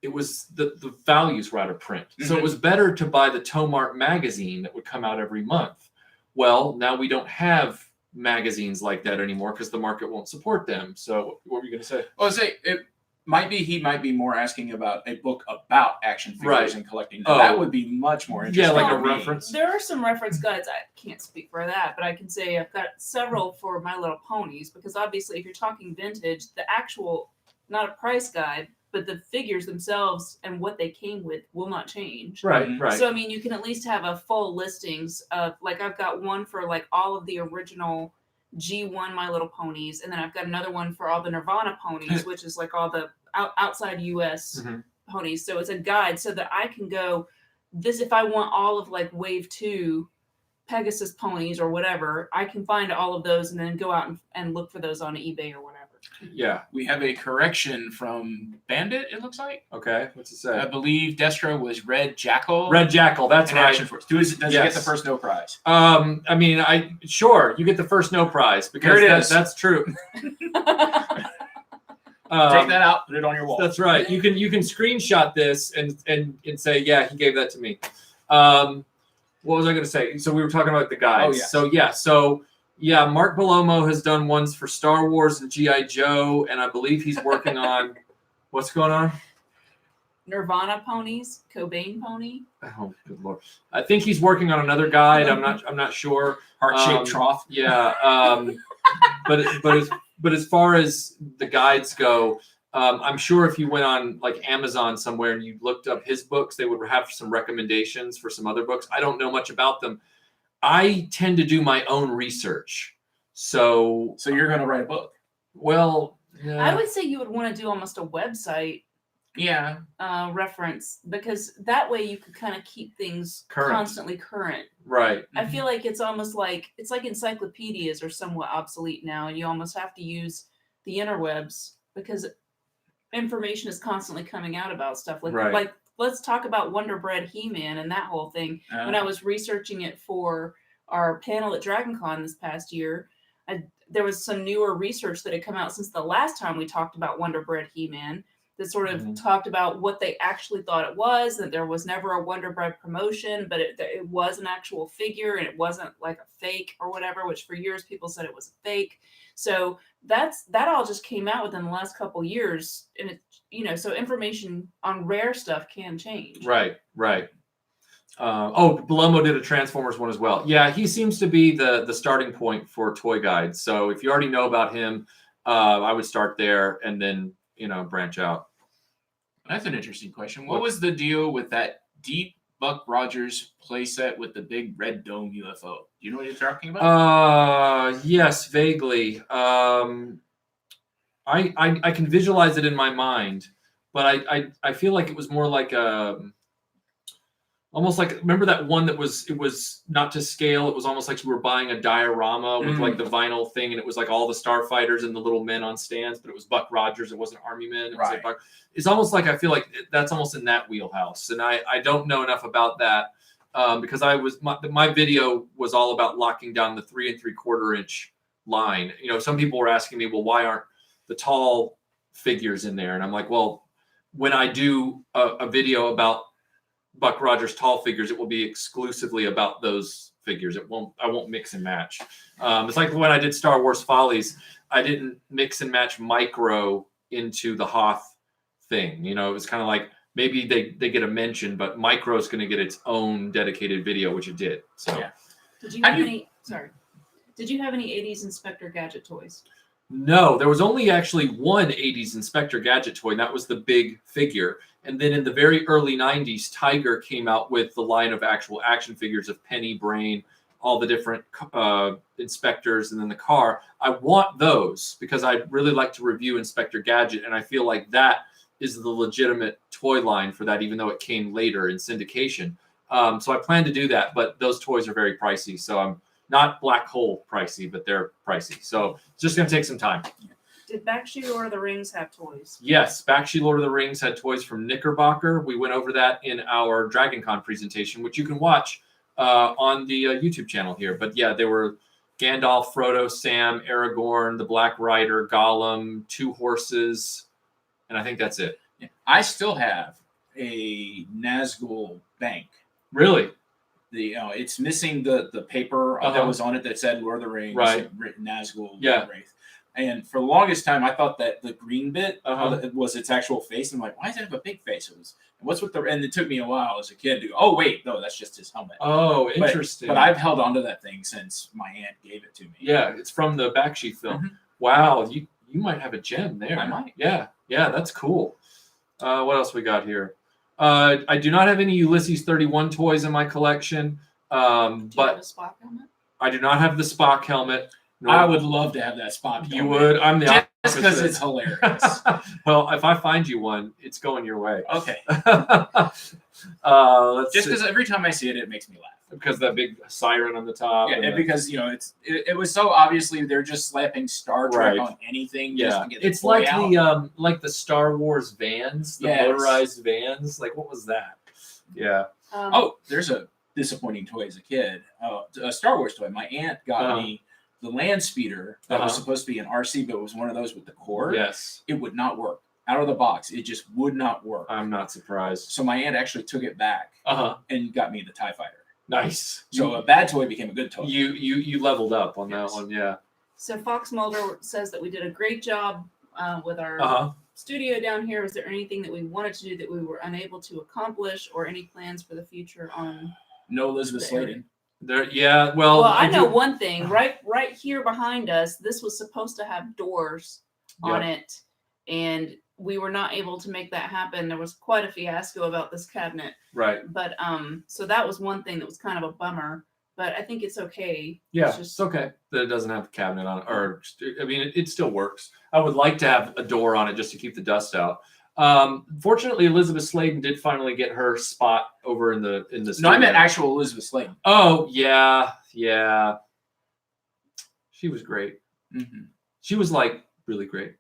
it was the values were out of print. So it was better to buy the Tomart magazine that would come out every month. Well, now we don't have magazines like that anymore because the market won't support them. So what were you going to say? Well, he might be more asking about a book about action figures and collecting. That would be much more interesting. Yeah, like a reference. There are some reference guides. I can't speak for that, but I can say I've got several for My Little Ponies because obviously if you're talking vintage, the actual, not a price guide, but the figures themselves and what they came with will not change. Right. So, I mean, you can at least have a full listings of, like, I've got one for, like, all of the original G1 My Little Ponies, and then I've got another one for all the Nirvana ponies, which is, like, all the outside U.S. ponies. So it's a guide so that I can go, this, if I want all of like Wave 2 Pegasus ponies or whatever, I can find all of those and then go out and look for those on eBay or whatever. Yeah. We have a correction from Bandit, it looks like. Okay. What's it I say? believe Destro was Red Jackal. Red Jackal. That's in right. Action Force. Does he get Yes. the first no prize? I mean, sure you get the first no prize because Here it is. that's true. Take that out, put it on your wall. That's right. You can screenshot this and say, yeah, he gave that to me. What was I going to say? So we were talking about the guides. Oh, yeah. So Mark Bellomo has done ones for Star Wars and G.I. Joe, and I believe he's working on what's going on. Nirvana ponies, Cobain pony. Oh, good lord! I think he's working on another guide. I'm not sure. Heart-shaped trough. Yeah. But as far as the guides go, I'm sure if you went on like Amazon somewhere and you looked up his books, they would have some recommendations for some other books. I don't know much about them. I tend to do my own research. So you're going to write a book. Well, yeah. I would say you would want to do almost a website Yeah. reference, because that way you could kind of keep things Current. constantly current. Right. I feel like it's almost like encyclopedias are somewhat obsolete now, and you almost have to use the interwebs because information is constantly coming out about stuff. Right. Like let's talk about Wonder Bread He-Man and that whole thing. When I was researching it for our panel at DragonCon this past year, there was some newer research that had come out since the last time we talked about Wonder Bread He-Man that sort of talked about what they actually thought it was, that there was never a Wonder Bread promotion, but it was an actual figure and it wasn't like a fake or whatever, which for years people said it was a fake. So that all just came out within the last couple years, and it, so information on rare stuff can change. Right. Bellomo did a Transformers one as well. Yeah, he seems to be the starting point for toy guides. So if you already know about him, I would start there and then branch out. That's an interesting question. What was the deal with that deep Buck Rogers playset with the big red dome UFO? Do you know what you're talking about? Yes, vaguely. I can visualize it in my mind, but I feel like it was more like almost like, remember that one that it was not to scale. It was almost like you were buying a diorama with like the vinyl thing, and it was like all the starfighters and the little men on stands, but it was Buck Rogers. It wasn't Army Men. It was like Buck. It's almost like, I feel like that's almost in that wheelhouse. And I don't know enough about that because my video was all about locking down the 3 3/4 inch line. Some people were asking me, well, why aren't the tall figures in there? And I'm like, well, when I do a video about Buck Rogers tall figures, it will be exclusively about those figures. I won't mix and match. It's like when I did Star Wars Follies, I didn't mix and match Micro into the Hoth thing. It was kind of like maybe they get a mention, but Micro is going to get its own dedicated video, which it did. So yeah. Did you have any 80s Inspector Gadget toys? No, there was only actually one 80s Inspector Gadget toy, and that was the big figure. And then in the very early 90s, Tiger came out with the line of actual action figures of Penny, Brain, all the different inspectors, and then the car. I want those because I really like to review Inspector Gadget, and I feel like that is the legitimate toy line for that, even though it came later in syndication. So I plan to do that, but those toys are very pricey. So I'm not Black Hole pricey, but they're pricey. So it's just going to take some time. Did Bakshi Lord of the Rings have toys? Yes, Bakshi Lord of the Rings had toys from Knickerbocker. We went over that in our DragonCon presentation, which you can watch on the YouTube channel here. But yeah, there were Gandalf, Frodo, Sam, Aragorn, the Black Rider, Gollum, 2 horses, and I think that's it. Yeah. I still have a Nazgul bank. Really? It's missing the paper that was on it that said Lord of the Rings, right? Written Nazgul, yeah. Wraith. And for the longest time, I thought that the green bit was its actual face. I'm like, why does it have a big face? And it took me a while as a kid to go, oh wait, no, that's just his helmet. Oh, interesting. But I've held onto that thing since my aunt gave it to me. Yeah, it's from the Bakshi film. Mm-hmm. Wow, you might have a gem there. I might. Yeah, that's cool. What else we got here? I do not have any Ulysses 31 toys in my collection, Do you have a Spock helmet? I do not have the Spock helmet. I would love to have that Spock. You would? I'm the just because it's hilarious. Well, if I find you one, it's going your way. Okay. Let's Just see. because every time I see it, it makes me laugh. Because that big siren on the top. Yeah, and and the- because it was so obviously they're just slapping Star Trek Right. on anything just yeah, to get the it's boy like out. the Star Wars vans, the Yes. motorized vans. Like, what was that? Yeah. Oh, there's a disappointing toy as a kid. A Star Wars toy. My aunt got Uh-huh. me the Land Speeder that was Uh-huh. supposed to be an RC, but it was one of those with the cord. Yes. It would not work out of the box. It just would not work. I'm not surprised. So my aunt actually took it back Uh huh. and got me the TIE Fighter. Nice. So a bad toy became a good toy. You leveled up on Yes. that one. Yeah. So Fox Mulder says that we did a great job with our Uh huh. studio down here. Was there anything that we wanted to do that we were unable to accomplish, or any plans for the future on? No Elizabeth The area. Sladen. There. Yeah. Well. Well, I know do- one thing. Right here behind us, this was supposed to have doors on it, and we were not able to make that happen. There was quite a fiasco about this cabinet, Right. but so that was one thing that was kind of a bummer. But I think it's okay. Yeah, It's it's just okay that it doesn't have a cabinet on it. Or, I mean, it still works. I would like to have a door on it just to keep the dust out. Fortunately, Elizabeth Sladen did finally get her spot over in the No, I studio. meant actual Elizabeth Sladen. Oh yeah. She was great. Mm-hmm. She was like really great.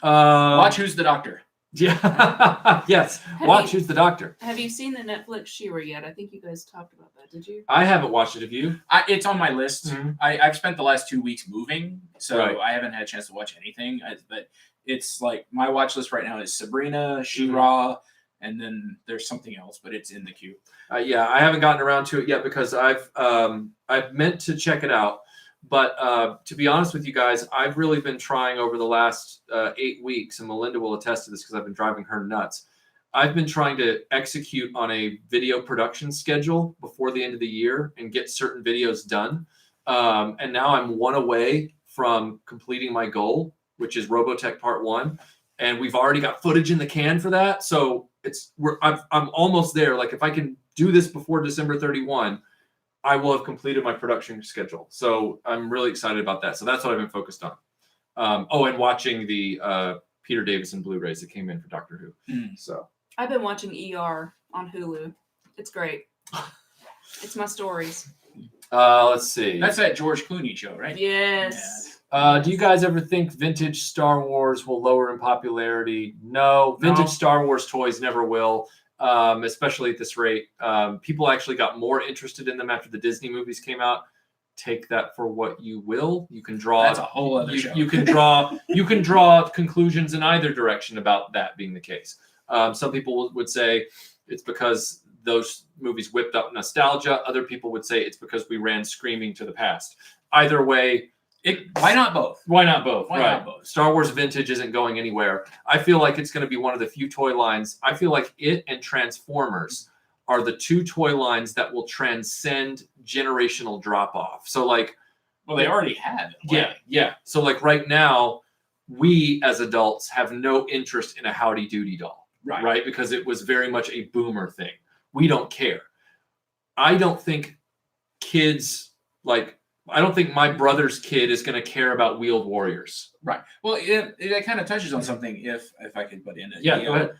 Watch Who's the Doctor. Yeah. Yes. Have Watch you- Who's the Doctor. Have you seen the Netflix She-Ra yet? I think you guys talked about that. Did you? I haven't watched it. Have you? It's on my list. Mhm. I've spent the last 2 weeks moving, so Right. I haven't had a chance to watch anything. But it's like my watch list right now is Sabrina, She-Ra, and then there's something else, but it's in the queue. Yeah, I haven't gotten around to it yet because I've meant to check it out, but to be honest with you guys, I've really been trying over the last 8 weeks, and Melinda will attest to this because I've been driving her nuts. I've been trying to execute on a video production schedule before the end of the year and get certain videos done, and now I'm one away from completing my goal, which is Robotech Part 1, and we've already got footage in the can for that, so I'm almost there. Like, if I can do this before December 31, I will have completed my production schedule. So I'm really excited about that. So that's what I've been focused on. And watching the Peter Davison Blu-rays that came in for Doctor Who. Mm. So I've been watching ER on Hulu. It's great. It's my stories. let's see. That's that George Clooney show, right? Yes. Do you guys ever think vintage Star Wars will lower in popularity? No, vintage No. Star Wars toys never will, especially at this rate. People actually got more interested in them after the Disney movies came out. Take that for what you will. You can draw. That's a whole other show. You can draw conclusions in either direction about that being the case. Some people would say it's because those movies whipped up nostalgia. Other people would say it's because we ran screaming to the past. Either way, Why not both? why not both? Why right. not both? Star Wars Vintage isn't going anywhere. I feel like it's going to be one of the few toy lines. I feel like it and Transformers are the two toy lines that will transcend generational drop off. So like, Well, they already have. in a way. yeah. So like right now, we as adults have no interest in a Howdy Doody doll, right? Because it was very much a boomer thing. We don't care. I don't think I don't think my brother's kid is going to care about Wheeled Warriors. Right. Well, it kind of touches on something. If I could put in it. Yeah, go ahead.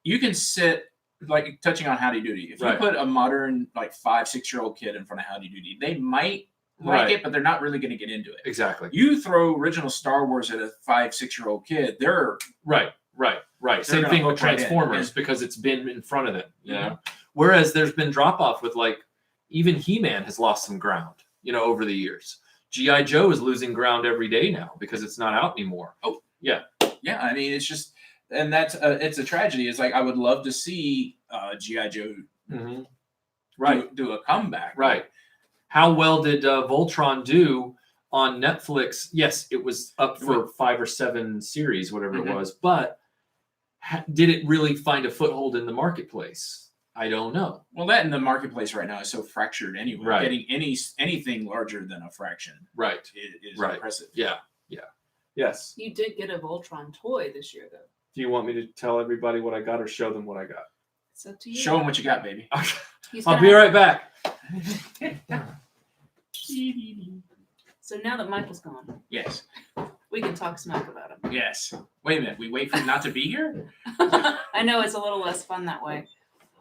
You can sit like touching on Howdy Doody. If Right. you put a modern 5-6-year-old kid in front of Howdy Doody, they might like Right. it, but they're not really going to get into it. Exactly. You throw original Star Wars at a 5-6-year-old kid, they're Right. Same gonna thing with hook right in, Transformers yeah. because it's been in front of them. You Mhm. know? Whereas there's been drop off with even He-Man has lost some ground, over the years. G.I. Joe is losing ground every day now because it's not out anymore. yeah. I mean, it's just, and that's it's a tragedy. It's like I would love to see G.I. Joe Mm-hmm. Right. do a comeback. Right. How well did Voltron do on Netflix? Yes, it was up for 5 or 7 series, whatever Mhm. it was, but did it really find a foothold in the marketplace? I don't know. Well, that in the marketplace right now is so fractured anyway. Right. Getting anything larger than a fraction Right. is Right. impressive. Yeah. Yes. You did get a Voltron toy this year, though. Do you want me to tell everybody what I got or show them what I got? It's up to you. Show them what you got, baby. He's I'll gonna be have- right back. So now that Michael's gone, Yes. we can talk smack about him. Yes. Wait a minute. We wait for him not to be here? I know it's a little less fun that way.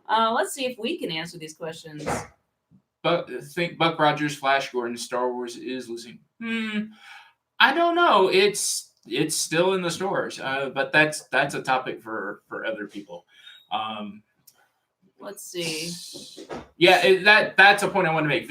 Let's see if we can answer these questions. But think Buck Rogers, Flash Gordon, Star Wars is losing. Hmm. I don't know. It's still in the stores, but that's a topic for other people. Let's see. Yeah, that's a point I want to make.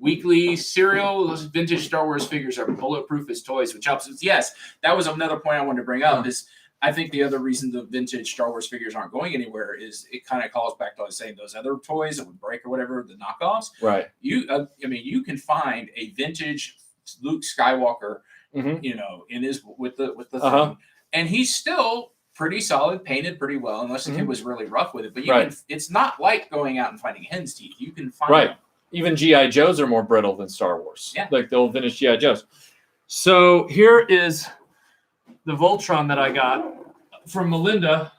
Weekly cereal, those vintage Star Wars figures are bulletproof as toys, which helps. Yes, that was another point I wanted to bring up. Is I think the other reason the vintage Star Wars figures aren't going anywhere is it kind of calls back to what I was saying, those other toys that would break or whatever, the knockoffs. Right. You can find a vintage Luke Skywalker, Mhm. in his with the Uh-huh. thing, and he's still pretty solid, painted pretty well, unless the kid was really rough with it. But Right. it's not like going out and finding hen's teeth. You can find Right. them. Even GI Joes are more brittle than Star Wars. Yeah. Like the old vintage GI Joes. So here is the Voltron that I got from Melinda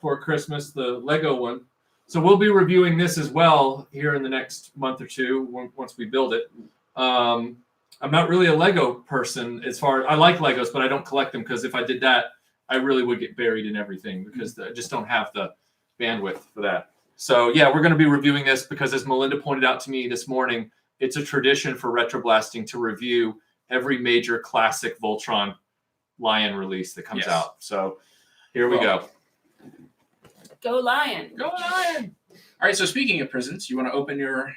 for Christmas, the Lego one. So we'll be reviewing this as well here in the next month or two once we build it. I'm not really a Lego person I like Legos, but I don't collect them because if I did that, I really would get buried in everything because I just don't have the bandwidth for that. So yeah, we're going to be reviewing this because as Melinda pointed out to me this morning, it's a tradition for Retroblasting to review every major classic Voltron Lion release that comes Yes. out. So here we go. Go Lion. Go Lion! All right. So speaking of presents, you want to open your?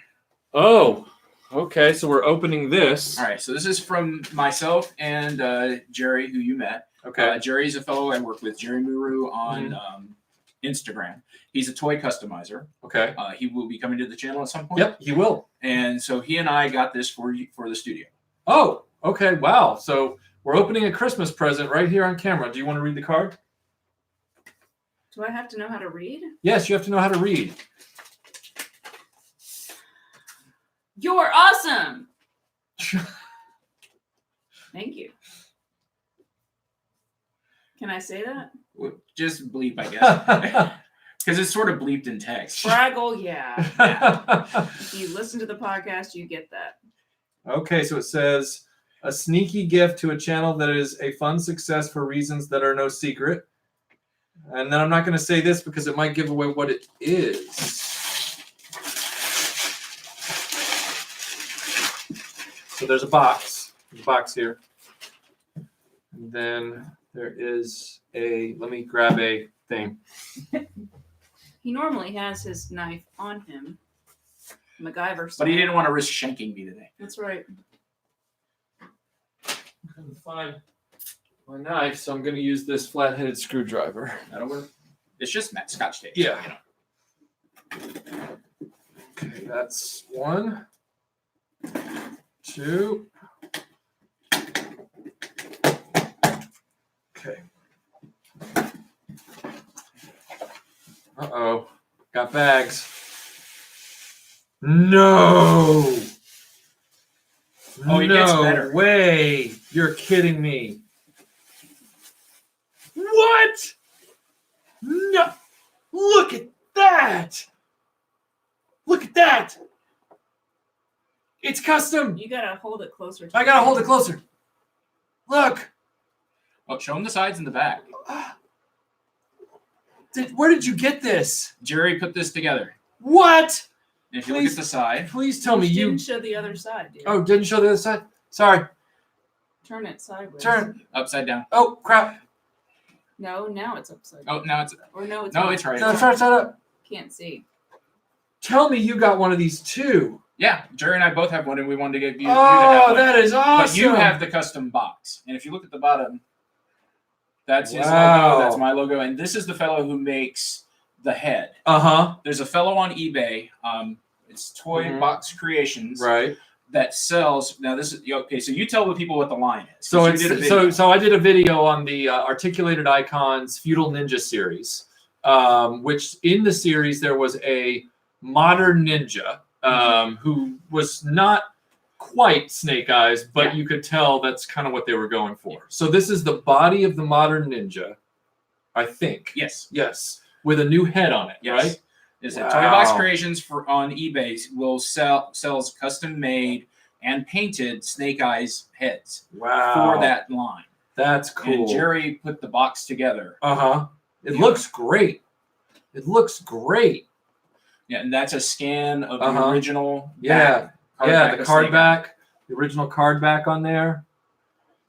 Oh, okay. So we're opening this. All right. So this is from myself and Jerry, who you met. Okay. Jerry's a fellow I work with, Jerry Muru on Instagram. He's a toy customizer. Okay. He will be coming to the channel at some point. Yep, he will. And so he and I got this for the studio. Oh, okay. Wow. So we're opening a Christmas present right here on camera. Do you want to read the card? Do I have to know how to read? Yes, you have to know how to read. You're awesome. Thank you. Can I say that? Well, just bleep, I guess. Because it's sort of bleeped in text. Fraggle, yeah. If you listen to the podcast, you get that. Okay, so it says a sneaky gift to a channel that is a fun success for reasons that are no secret. And then I'm not going to say this because it might give away what it is. So there's a box. There's a box here. And then there is let me grab a thing. He normally has his knife on him. MacGyver style. But he didn't want to risk shanking me today. That's right. I couldn't find my knife, so I'm going to use this flat-headed screwdriver. That'll work. It's just matte Scotch tape. Yeah. Okay, that's 1, 2. Okay. Uh-oh. Got bags. No! Oh, he gets better. Way! You're kidding me. What? No! Look at that! Look at that! It's custom! You gotta hold it closer. To I gotta hold it closer. Look! Oh, show him the sides and the back. Where did you get this? Jerry put this together. What? And if you look Please. at the side, Please tell me You you. didn't show the other side, dude. Oh, didn't show the other side? Sorry. Turn it sideways. Turn. upside down. Oh, crap. No, now it's upside down. Oh, now it's Or no, it's no, not. it's right. No, try side up. Can't see. Tell me you got one of these too. Yeah, Jerry and I both have one, and we wanted to give you. Oh, you to have one. that is awesome. But you have the custom box, and if you look at the bottom, that's his Wow. logo. That's my logo, and this is the fellow who makes the head. Uh-huh. There's a fellow on eBay. It's Toy Mhm. Box Creations Right. that sells. Now this is okay. So you tell the people what the line is. So You it's did a video. so I did a video on the Articulated Icons Feudal Ninja series, which in the series there was a modern ninja who was not quite Snake Eyes, but Yeah. you could tell that's kind of what they were going for. So this is the body of the modern ninja, I think. Yes. Yes, with a new head on it, Yes. right? Is Wow. that Toy Box Creations on eBay will sells custom made and painted Snake Eyes heads Wow. for that line. That's cool. And Jerry put the box together. Uh-huh. It looks great. It looks great. Yeah, and that's a scan of the Uh-huh. original. Yeah. back The of card Snake Eyes. back, the original card back on there.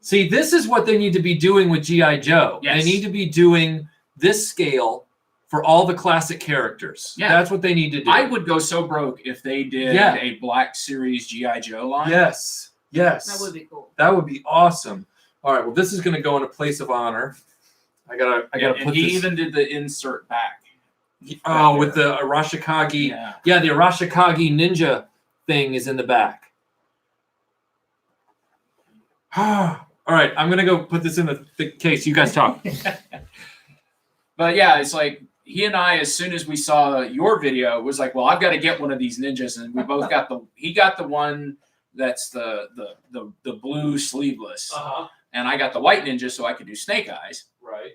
See, this is what they need to be doing with G.I. Joe. Yes. They need to be doing this scale for all the classic characters. Yeah. That's what they need to do. I would go so broke if they did Yeah. a Black Series G.I. Joe line. Yes. That would be cool. That would be awesome. All right. Well, this is going to go in a place of honor. I gotta And put he this. even did the insert back. Oh, with the Arashikage. Yeah. Yeah, the Arashikage ninja thing is in the back. All right, I'm gonna go put this in the case. You guys talk. But yeah, it's like he and I, as soon as we saw your video, was like, well, I've got to get one of these ninjas, and we both got he got the one that's the blue sleeveless, and I got the white ninja so I could do Snake Eyes. Right.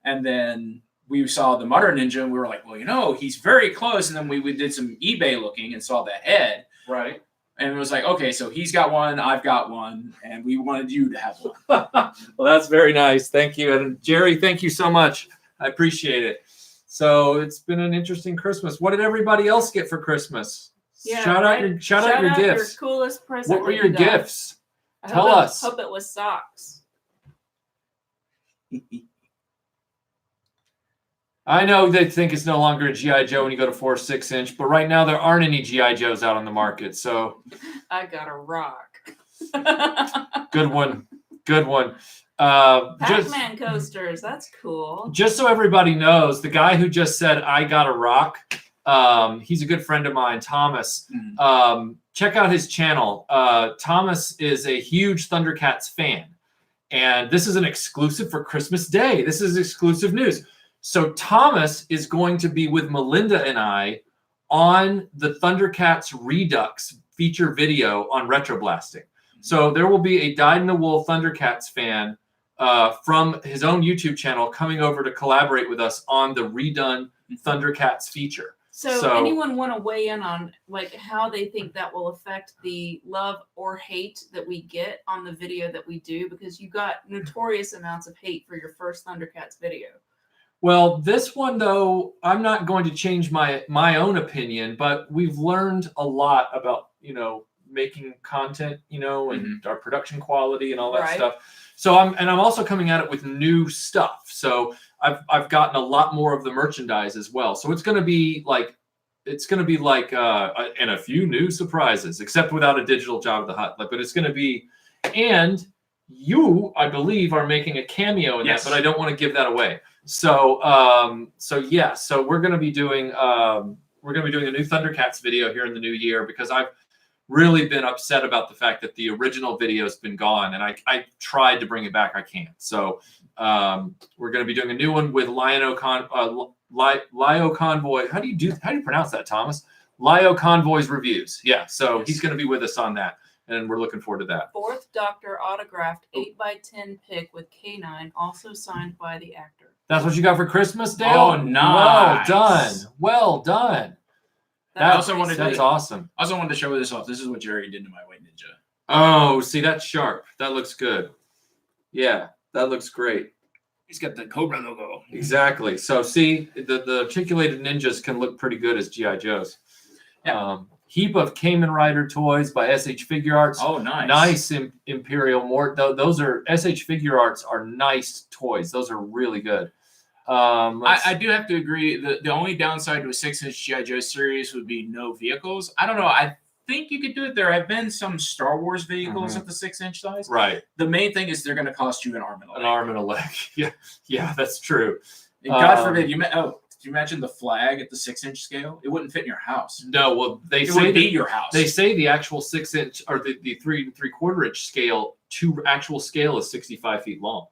And then we saw the Mutter Ninja, and we were like, well, he's very close. And then we did some eBay looking and saw the head, Right. and it was like, okay, so he's got one, I've got one, and we wanted you to have one. Well, that's very nice. Thank you, and Jerry, thank you so much. I appreciate it. So it's been an interesting Christmas. What did everybody else get for Christmas? Yeah, shout out right? your gifts. Your coolest present. What were that your you got. gifts? I Tell hope us. Hope it was socks. I know they think it's no longer a G.I. Joe when you go to 4 6-inch, but right now there aren't any G.I. Joes out on the market. So I got a rock. good one. Good one. Pac-Man coasters. That's cool. Just so everybody knows, the guy who just said, I got a rock, he's a good friend of mine, Thomas. Check out his channel. Thomas is a huge Thundercats fan. And this is an exclusive for Christmas Day. This is exclusive news. So Thomas is going to be with Melinda and I on the Thundercats Redux feature video on Retroblasting. So there will be a dyed-in-the-wool Thundercats fan from his own YouTube channel coming over to collaborate with us on the redone Thundercats feature. So anyone want to weigh in on like how they think that will affect the love or hate that we get on the video that we do? Because you got notorious amounts of hate for your first Thundercats video. Well, this one though, I'm not going to change my own opinion, but we've learned a lot about, making content, and our production quality and all that Right. stuff. So I'm also coming at it with new stuff. So I've gotten a lot more of the merchandise as well. So it's going to be like and a few new surprises, except without a digital Jabba the Hutt. But it's going to be, and you, I believe, are making a cameo in Yes. that, but I don't want to give that away. So we're going to be doing a new Thundercats video here in the new year because I've really been upset about the fact that the original video has been gone, and I tried to bring it back. I can't. So we're going to be doing a new one with Lio Convoy. How do you pronounce that, Thomas? Lio Convoy's reviews. Yeah. So Yes. he's going to be with us on that, and we're looking forward to that. Fourth Doctor autographed 8x10 pic with K9, also signed by the actor. That's what you got for Christmas, Dale? Oh, nice. Well done. Well done. That's That's awesome. I also wanted to show this off. This is what Jerry did to my white ninja. Oh, see, that's sharp. That looks good. Yeah, that looks great. He's got the Cobra logo. Exactly. So see, the articulated ninjas can look pretty good as G.I. Joes. Yeah. Heap of Kamen Rider toys by SH Figure Arts. Oh, nice. Nice Imperial Mort. Those are SH Figure Arts are nice toys. Those are really good. I do have to agree. The only downside to a 6-inch G.I. Joe series would be no vehicles. I don't know. I think you could do it. There have been some Star Wars vehicles at the 6-inch size. Right. The main thing is they're going to cost you an arm and a leg. An arm and a leg. Yeah, that's true. And God forbid did you imagine the flag at the 6-inch scale? It wouldn't fit in your house. No, well, It would be your house. They say the actual 6-inch or the 3 3/4 inch scale to actual scale is 65 feet long.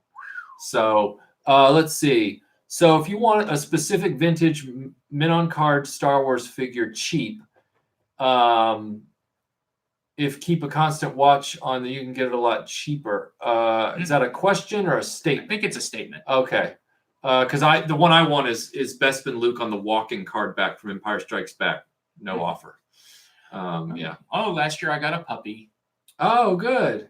So let's see. So if you want a specific vintage mint on card Star Wars figure cheap, if keep a constant watch on you can get it a lot cheaper. Is that a question or a I statement? think it's a statement. Okay. Because the one I want is Bespin Luke on the walking card back from Empire Strikes Back. No offer. Yeah. Oh, last year I got a puppy. Oh, good.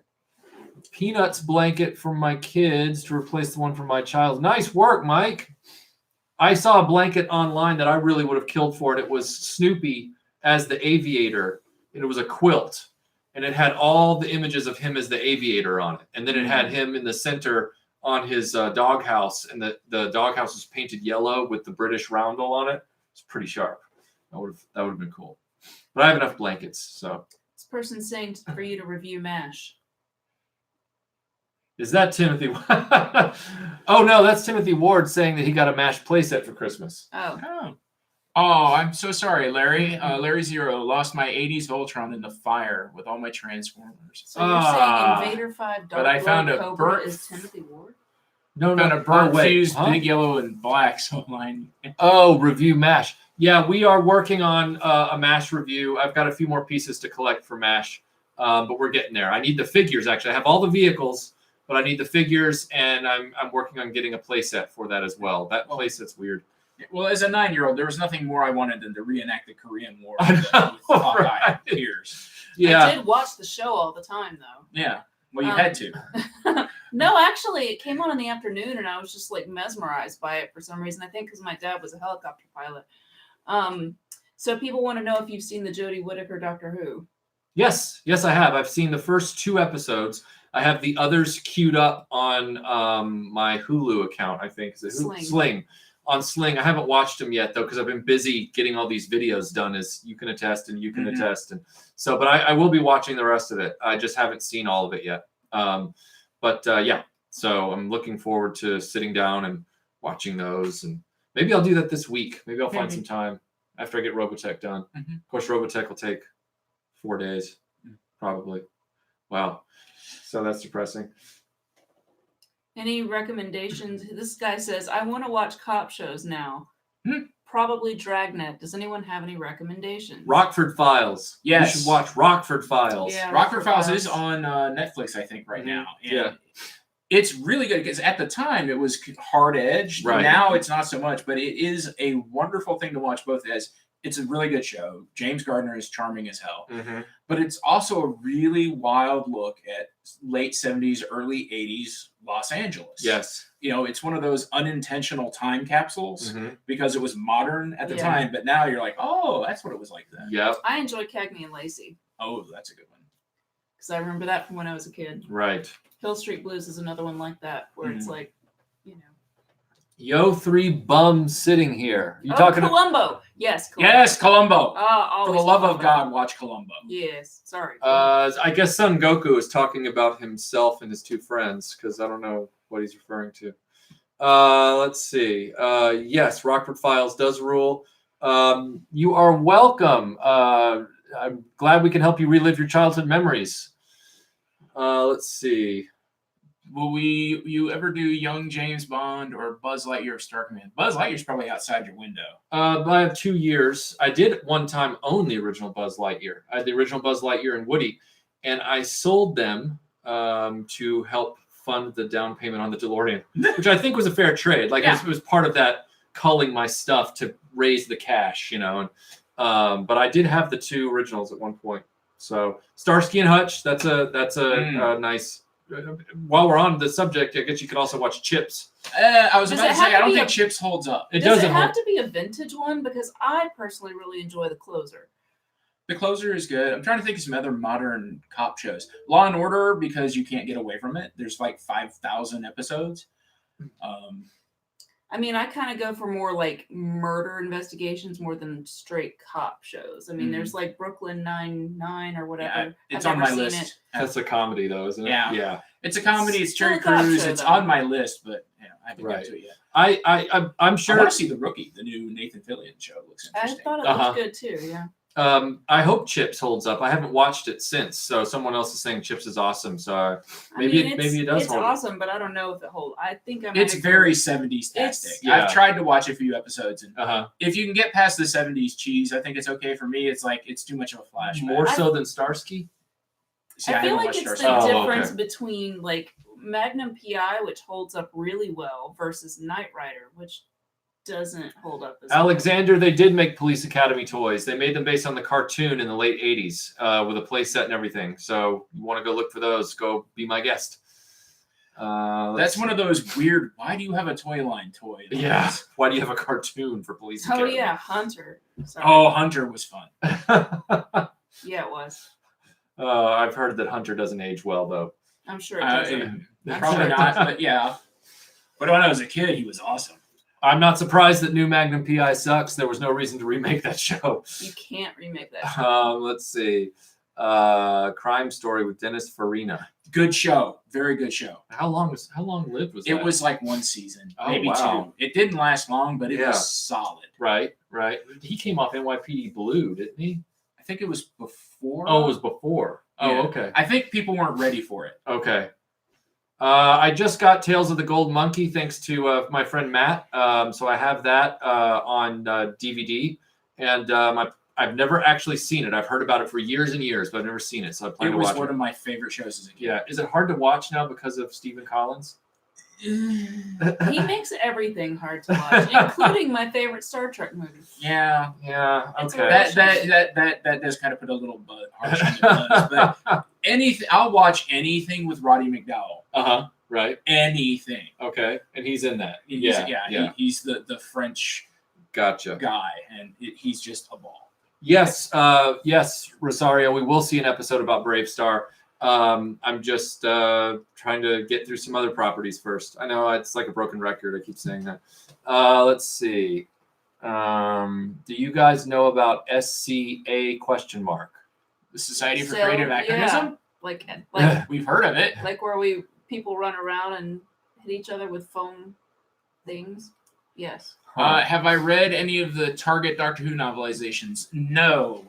Peanuts blanket for my kids to replace the one for my child. Nice work, Mike. I saw a blanket online that I really would have killed for it. It was Snoopy as the aviator, and it was a quilt, and it had all the images of him as the aviator on it, and then it had him in the center on his doghouse, and the doghouse was painted yellow with the British roundel on it. It's pretty sharp. That would have been cool. But I have enough blankets, so. This person's saying for you to review MASH. Is that Timothy? Oh no, that's Timothy Ward saying that he got a MASH playset for Christmas. Oh, Oh, I'm so sorry, Larry. Larry Zero lost my 80s Voltron in the fire with all my Transformers. so you're saying Invader 5 Dark but I found Lord a Cobra burnt- is Timothy Ward? No, Found a no. burnt Oh, wait. fused Huh? big yellow and black so line. Oh, review MASH. Yeah, we are working on a MASH review. I've got a few more pieces to collect for MASH, but we're getting there. I need the figures, actually. I have all the vehicles, but I need the figures, and I'm working on getting a playset for that as well. That playset's weird. Well, as a 9-year-old, there was nothing more I wanted than to reenact the Korean War I with know, Hawkeye right? and Pierce. Yeah. I did watch the show all the time, though. Yeah. Well, you Um, had to. No, actually, it came on in the afternoon, and I was just like mesmerized by it for some reason. I think because my dad was a helicopter pilot. So people want to know if you've seen the Jodie Whittaker Doctor Who. Yes, I have. I've seen the first 2 episodes. I have the others queued up on my Hulu account, I think. Is it Sling. Sling. On Sling. I haven't watched them yet, though, because I've been busy getting all these videos done, as you can attest, and you can attest. And so, but I will be watching the rest of it. I just haven't seen all of it yet. Yeah, so I'm looking forward to sitting down and watching those. And maybe I'll do that this week. Maybe I'll find Maybe. some time after I get Robotech done. Mhm. Of course, Robotech will take 4 days, probably. Wow. So that's depressing. Any recommendations? This guy says, I want to watch cop shows now. Hmm. Probably Dragnet. Does anyone have any recommendations? Rockford Files. Yes. You should watch Rockford Files. Yeah. Rockford Files is on Netflix, I think, right Mhm. now. And Yeah. it's really good because at the time it was hard edged. Right. Now it's not so much, but it is a wonderful thing to watch both as it's a really good show. James Gardner is charming as hell, Mhm. but it's also a really wild look at late 70s, early 80s Los Angeles. Yes. You know, it's one of those unintentional time capsules Mhm. because it was modern at the Yeah. time, but now you're like, oh, that's what it was like then. Yep. I enjoy Cagney and Lacey Oh, that's a good one. because I remember that from when I was a kid. Right. Hill Street Blues is another one like that where it's Mhm. like, you know. Yo, 3 bums sitting here. You Oh, talking? Columbo. Yes. Columbo. Yes, Columbo. For Always the love of Columbo. God, watch Columbo. Yes. Sorry. I guess Son Goku is talking about himself and his 2 friends, because I don't know what he's referring to. Let's see. Yes, Rockford Files does rule. You are welcome. I'm glad we can help you relive your childhood memories. Let's see. Will you ever do Young James Bond or Buzz Lightyear of Star Command? Buzz Lightyear's probably outside your window. I have 2 years. I did at one time own the original Buzz Lightyear. I had the original Buzz Lightyear and Woody, and I sold them to help fund the down payment on the DeLorean, which I think was a fair trade. Like it was part of that culling my stuff to raise the cash, you know. And but I did have the 2 originals at one point. So Starsky and Hutch, that's a nice. While we're on the subject, I guess you could also watch Chips. I was Does about it to have say, to I don't be think a- Chips holds up. It Does it doesn't. have to be a vintage one? Because I personally really enjoy The Closer. The Closer is good. I'm trying to think of some other modern cop shows. Law and Order, because you can't get away from it. There's like 5,000 episodes. I mean, I kind of go for more like murder investigations more than straight cop shows. I mean, Mhm. there's like Brooklyn Nine-Nine or whatever. Yeah, it's I've on never my seen list. That's a comedy, though, isn't it? Yeah. Yeah. It's a comedy. It's Still Terry a cop Crews. show, It's though. on my list, but I haven't Right. got to it yet. I'm I sure. want to see The Rookie, the new Nathan Fillion show. Looks I interesting. thought it Uh-huh. looked good too. Yeah. I hope Chips holds up. I haven't watched it since, so someone else is saying Chips is awesome. So I maybe mean, maybe it does It's hold up. awesome, but I don't know if it holds. I think I might It's agree. very 70s tastic. yeah. I've tried to watch a few episodes, and Uh-huh. if you can get past the 70s cheese, I think it's okay. For me, it's like it's too much of a flashback. More so than Starsky. See, I feel haven't like watched it's the Starsky. Oh, difference okay. between like Magnum PI, which holds up really well, versus Knight Rider, which doesn't hold up as well. Alexander, they did make Police Academy toys. They made them based on the cartoon in the late 80s with a play set and everything. So you want to go look for those, go be my guest. That's one of those weird. Why do you have a toy line toy? Yeah. Why do you have a cartoon for Police Oh Academy? yeah, Hunter. Sorry. Oh, Hunter was fun. Yeah, it was. I've heard that Hunter doesn't age well, though. I'm sure it doesn't. Probably sure. not, but yeah. But when I was a kid, he was awesome. I'm not surprised that New Magnum PI sucks. There was no reason to remake that show. You can't remake that. Let's see. Crime Story with Dennis Farina. Good show, very good show. How long lived was that? It was like one season, Oh, maybe wow. 2. It didn't last long, but it Yeah. was solid. right. He came off NYPD Blue, didn't he? I think it was before. Oh, it was before. Oh, Yeah. okay. I think people weren't ready for it. Okay. I just got Tales of the Gold Monkey thanks to my friend Matt. So I have that on DVD, and I've never actually seen it. I've heard about it for years and years, but I've never seen it. So I plan It to was watch one it. of my favorite shows as a kid. Yeah. Is it hard to watch now because of Stephen Collins? He makes everything hard to watch, including my favorite Star Trek movie. Yeah, Yeah. It's Okay. that does kind of put a little harsh on the buzz, but anything, I'll watch anything with Roddy McDowell. Right. Anything. Okay. And he's in that. He's, Yeah. he's the French Gotcha. guy, and he's just a ball. Yes. Yes, Rosario. We will see an episode about Brave Star. I'm just trying to get through some other properties first. I know it's like a broken record. I keep saying that. Let's see. Do you guys know about SCA ? The Society for So, Creative Activism. Like We've heard of it. like where people run around and hit each other with foam things. Yes. Have I read any of the Target Doctor Who novelizations? No.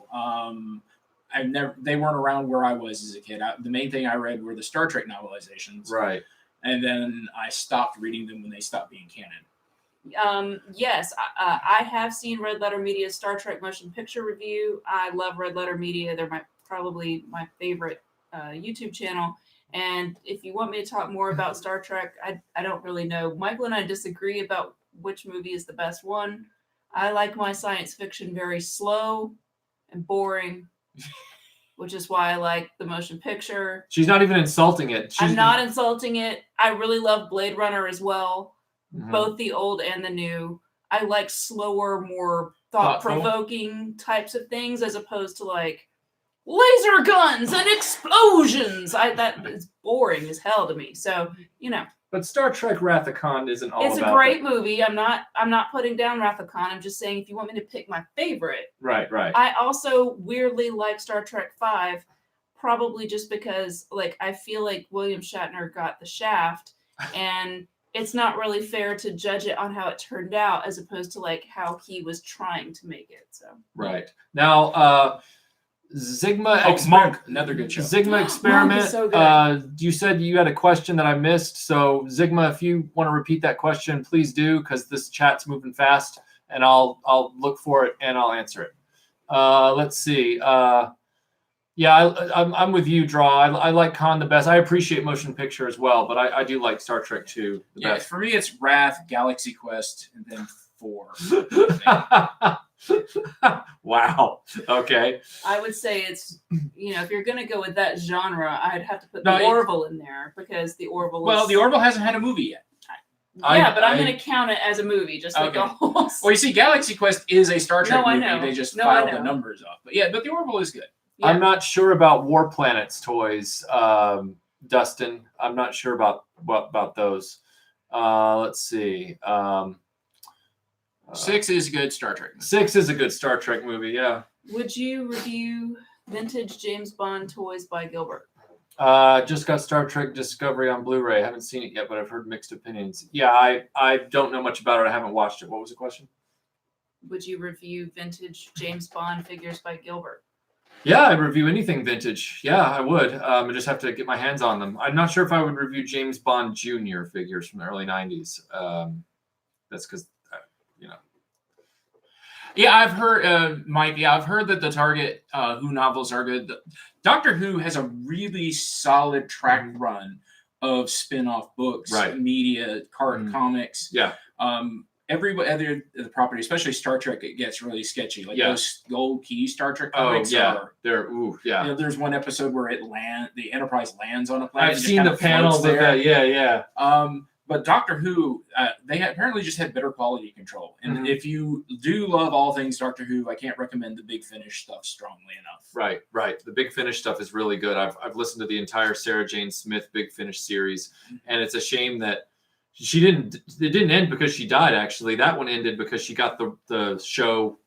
I've never. They weren't around where I was as a kid. The main thing I read were the Star Trek novelizations, Right. and then I stopped reading them when they stopped being canon. Yes, I have seen Red Letter Media's Star Trek motion picture review. I love Red Letter Media. They're probably my favorite YouTube channel. And if you want me to talk more about Star Trek, I don't really know. Michael and I disagree about which movie is the best one. I like my science fiction very slow and boring, which is why I like the motion picture. She's not even insulting it. I'm not insulting it. I really love Blade Runner as well. Mhm. Both the old and the new. I like slower, more Thoughtful. thought-provoking types of things as opposed to like laser guns and explosions. That is boring as hell to me. So, But Star Trek Wrath of Khan isn't all it's about a great movie. I'm not putting down Wrath of Khan. I'm just saying if you want me to pick my favorite. Right. I also weirdly like Star Trek 5, probably just because like I feel like William Shatner got the shaft and it's not really fair to judge it on how it turned out as opposed to like how he was trying to make it. So Right. Now, Zigma Monk, another good show. Zigma Monk Experiment. is so good. You said you had a question that I missed. So Zigma, if you want to repeat that question, please do, because this chat's moving fast, and I'll look for it and I'll answer it. Let's see. I'm with you, Draw. I like Khan the best. I appreciate motion picture as well, but I do like Star Trek 2 the Yeah, best. for me it's Wrath, Galaxy Quest, and then 4. Wow. Okay. I would say it's, if you're going to go with that genre, I'd have to put No, the Orville in there because the Orville Well, is... the Orville hasn't had a movie yet. Yeah, but I'm I- going to count it as a movie, just like Okay. the whole... Well, you see, Galaxy Quest is a Star Trek No, I movie. know. They just No, I filed the know. numbers off. But the Orville is good. Yeah. I'm not sure about War Planet's toys, Dustin. I'm not sure about those. Let's see. 6 is good Star Trek. 6 is a good Star Trek movie. Yeah. Would you review vintage James Bond toys by Gilbert? Just got Star Trek Discovery on Blu-ray. Haven't seen it yet, but I've heard mixed opinions. Yeah, I don't know much about it. I haven't watched it. What was the question? Would you review vintage James Bond figures by Gilbert? Yeah, I'd review anything vintage. Yeah, I would. I just have to get my hands on them. I'm not sure if I would review James Bond Jr. figures from the early 90s. That's because, Yeah, I've heard, Mike. Yeah, I've heard that the Target Who novels are good. Doctor Who has a really solid track run of spin-off books, Right. media, Mhm. comics. Yeah. every other the property, especially Star Trek, it gets really sketchy. Like Yeah. those gold key Star Trek Oh comics yeah, are. they're ooh yeah. You know, there's one episode where the Enterprise lands on a planet. I've and just seen kind the of panels floats of there. that. Yeah. But Doctor Who, apparently just had better quality control. And Mhm. if you do love all things Doctor Who, I can't recommend the Big Finish stuff strongly enough. Right. The Big Finish stuff is really good. I've listened to the entire Sarah Jane Smith Big Finish series, and it's a shame that it didn't end because she died. Actually, that one ended because she got the show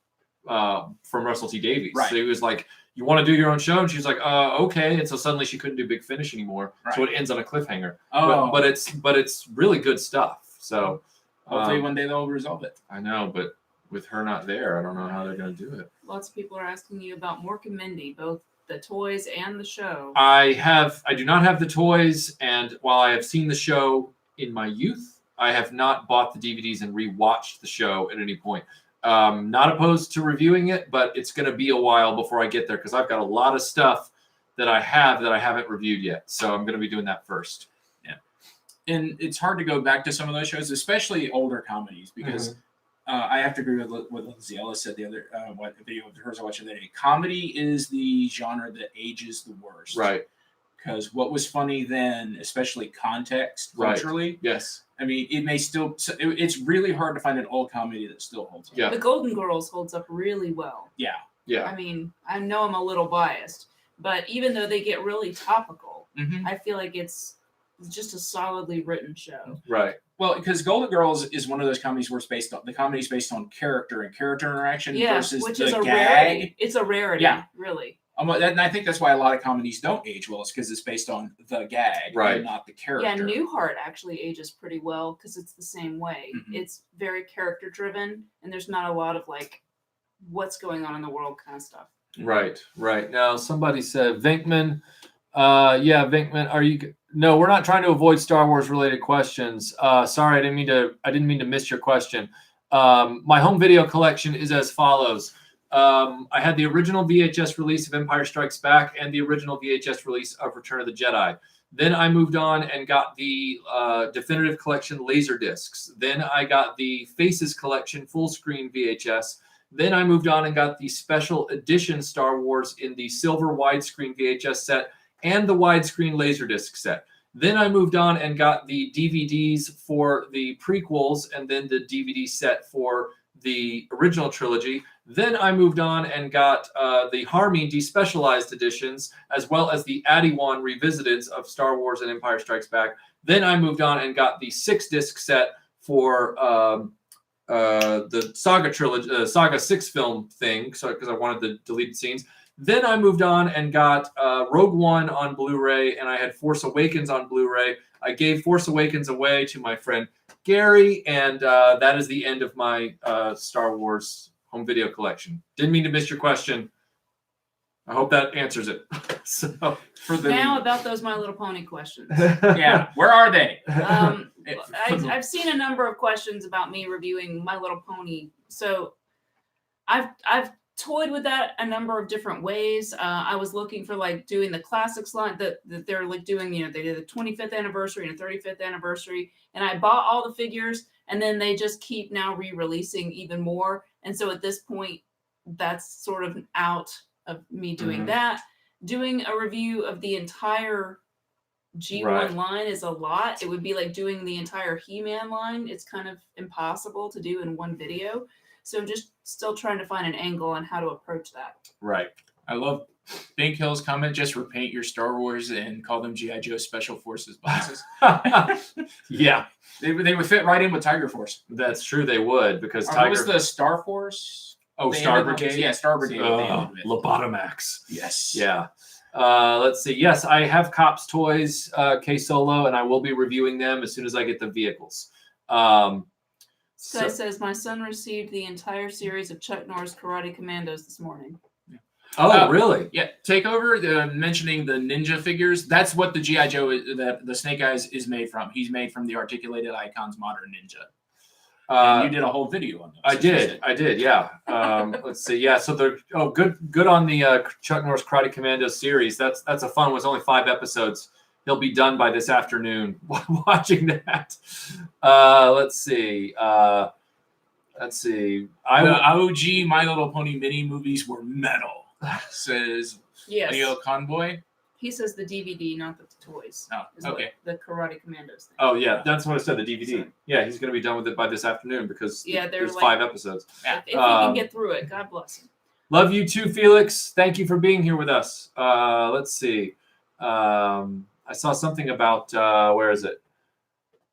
from Russell T Davies. Right. So he was like, "You want to do your own show?" And she was like, "Okay." And so suddenly she couldn't do Big Finish anymore. So Right. it ends on a cliffhanger. Oh, But it's really good stuff. So hopefully one day they'll resolve it. I know, but with her not there, I don't know how they're going to do it. Lots of people are asking you about Mork and Mindy, both the toys and the show. I do not have the toys, and while I have seen the show in my youth, I have not bought the DVDs and rewatched the show at any point. Not opposed to reviewing it, but it's going to be a while before I get there because I've got a lot of stuff that I haven't reviewed yet. So I'm going to be doing that first. And it's hard to go back to some of those shows, especially older comedies, because I have to agree with what Lindsay Ellis said the other what video of hers I watched the other day. Comedy is the genre that ages the worst. Right. Because what was funny then, especially context Right. culturally, Yes. I mean, it may still. It's really hard to find an old comedy that still holds up. Yeah. The Golden Girls holds up really well. Yeah. Yeah. I mean, I know I'm a little biased, but even though they get really topical, Mm-hmm. I feel like it's just a solidly written show. Right. Well, because Golden Girls is one of those comedies where the comedy's based on character and character interaction Yeah, versus which the is a gag. rarity. It's a rarity, Yeah. really. And I think that's why a lot of comedies don't age well. Is because it's based on the gag, Right. and not the character. Yeah, Newhart actually ages pretty well because it's the same way. Mhm. It's very character driven, and there's not a lot of like what's going on in the world kind of stuff. Right. Now, somebody said, Vinkman, Vinkman, are you? No, we're not trying to avoid Star Wars related questions. Sorry, I didn't mean to miss your question. My home video collection is as follows. I had the original VHS release of Empire Strikes Back and the original VHS release of Return of the Jedi. Then I moved on and got the definitive collection laser discs. Then I got the Faces collection full screen VHS. Then I moved on and got the special edition Star Wars in the silver widescreen VHS set and the widescreen Laserdisc set. Then I moved on and got the DVDs for the prequels and then the DVD set for the original trilogy. Then I moved on and got the Harmy despecialized editions as well as the Adiwan revisiteds of Star Wars and Empire Strikes Back. Then I moved on and got the 6-disc set for the Saga trilogy, Saga 6 film thing, so because I wanted the deleted scenes. Then I moved on and got Rogue One on Blu-ray, and I had Force Awakens on Blu-ray. I gave Force Awakens away to my friend Gary, and that is the end of my Star Wars home video collection. Didn't mean to miss your question. I hope that answers it. So For the Now about those My Little Pony questions. yeah, where are they? I've seen a number of questions about me reviewing My Little Pony. So I've toyed with that a number of different ways. I was looking for like doing the classics line that they're like doing, they did the 25th anniversary and 35th anniversary. And I bought all the figures and then they just keep now re-releasing even more. And so at this point, that's sort of out of me doing Mhm. that. Doing a review of the entire G1 Right. line is a lot. It would be like doing the entire He-Man line. It's kind of impossible to do in one video. So just still trying to find an angle on how to approach that. Right. I love Bink Hill's comment. Just repaint your Star Wars and call them GI Joe Special Forces boxes. Yeah, they would fit right in with Tiger Force. that's true. They would because What Tiger. was the Star Force? They Star ended up- Brigade? Yeah, Star Brigade. they ended with. Lobotomax. Yes. Yeah. Let's see. Yes, I have Cops Toys K Solo, and I will be reviewing them as soon as I get the vehicles. Guy So, says, my son received the entire series of Chuck Norris Karate Commandos this morning. really? Yeah, Takeover, mentioning the ninja figures. That's what the GI Joe, the Snake Eyes, is made from. He's made from the Articulated Icons Modern Ninja. And you did a whole video on those. I did. Yeah. Let's see. Yeah. So they're good on the Chuck Norris Karate Commando series. That's a fun one. It's only 5 episodes. He'll be done by this afternoon watching that. Let's see. Let's see. The I OG My Little Pony mini movies were metal, says Yes. Leo Convoy. He says the DVD, not the toys. Oh, is what okay. The Karate Commandos thing. Oh yeah, that's what I said. The DVD. Sorry. Yeah, he's going to be done with it by this afternoon because Yeah, they're there's like- 5 episodes. If he can get through it, God bless him. Love you too, Felix. Thank you for being here with us. Let's see. I saw something about where is it?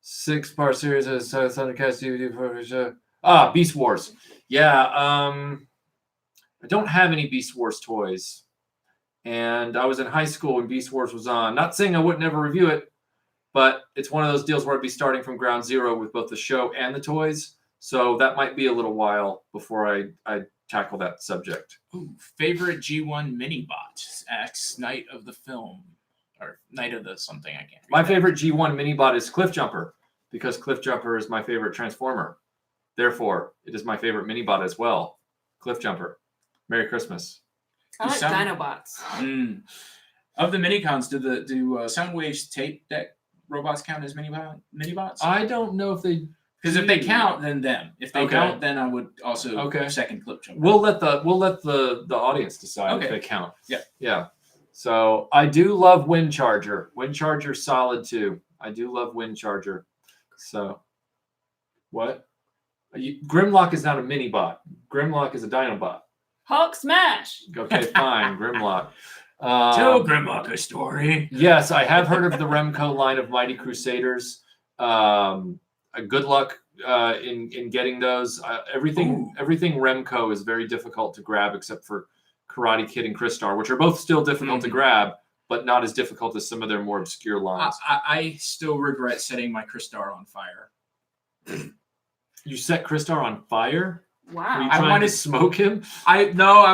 6-part series of Thundercats DVD for Beast Wars. Yeah. I don't have any Beast Wars toys. And I was in high school when Beast Wars was on. Not saying I would never review it, but it's one of those deals where I'd be starting from ground zero with both the show and the toys. So that might be a little while before I tackle that subject. Ooh, favorite G1 mini bot? X Night of the Film. Or Night of the something, I can't read My that. favorite G1 mini bot is Cliff Jumper because Cliff Jumper is my favorite Transformer. Therefore, it is my favorite mini bot as well. Cliff Jumper. Merry Christmas. I like Sound- Dinobots. Of the Minicons, do Soundwave's tape deck robots count as mini bots? I don't know if they. Because if they count, then them. If they Okay. count, then I would also Okay. second Clip Jumper. We'll let the audience decide if Okay. they count. Yeah. Yeah. So I do love Wind Charger. Wind Charger's solid too. I do love Wind Charger. So what? Grimlock is not a mini bot. Grimlock is a Dinobot. Hulk smash. Okay, fine. Grimlock. Tell Grimlock a story. Yes, I have heard of the Remco line of Mighty Crusaders. Good luck in getting those. Everything Remco is very difficult to grab except for Karate Kid and Crystar, which are both still difficult to grab, but not as difficult as some of their more obscure lines. I still regret setting my Crystar on fire. You set Crystar on fire? Were you Wow. I trying wanted- to smoke him? I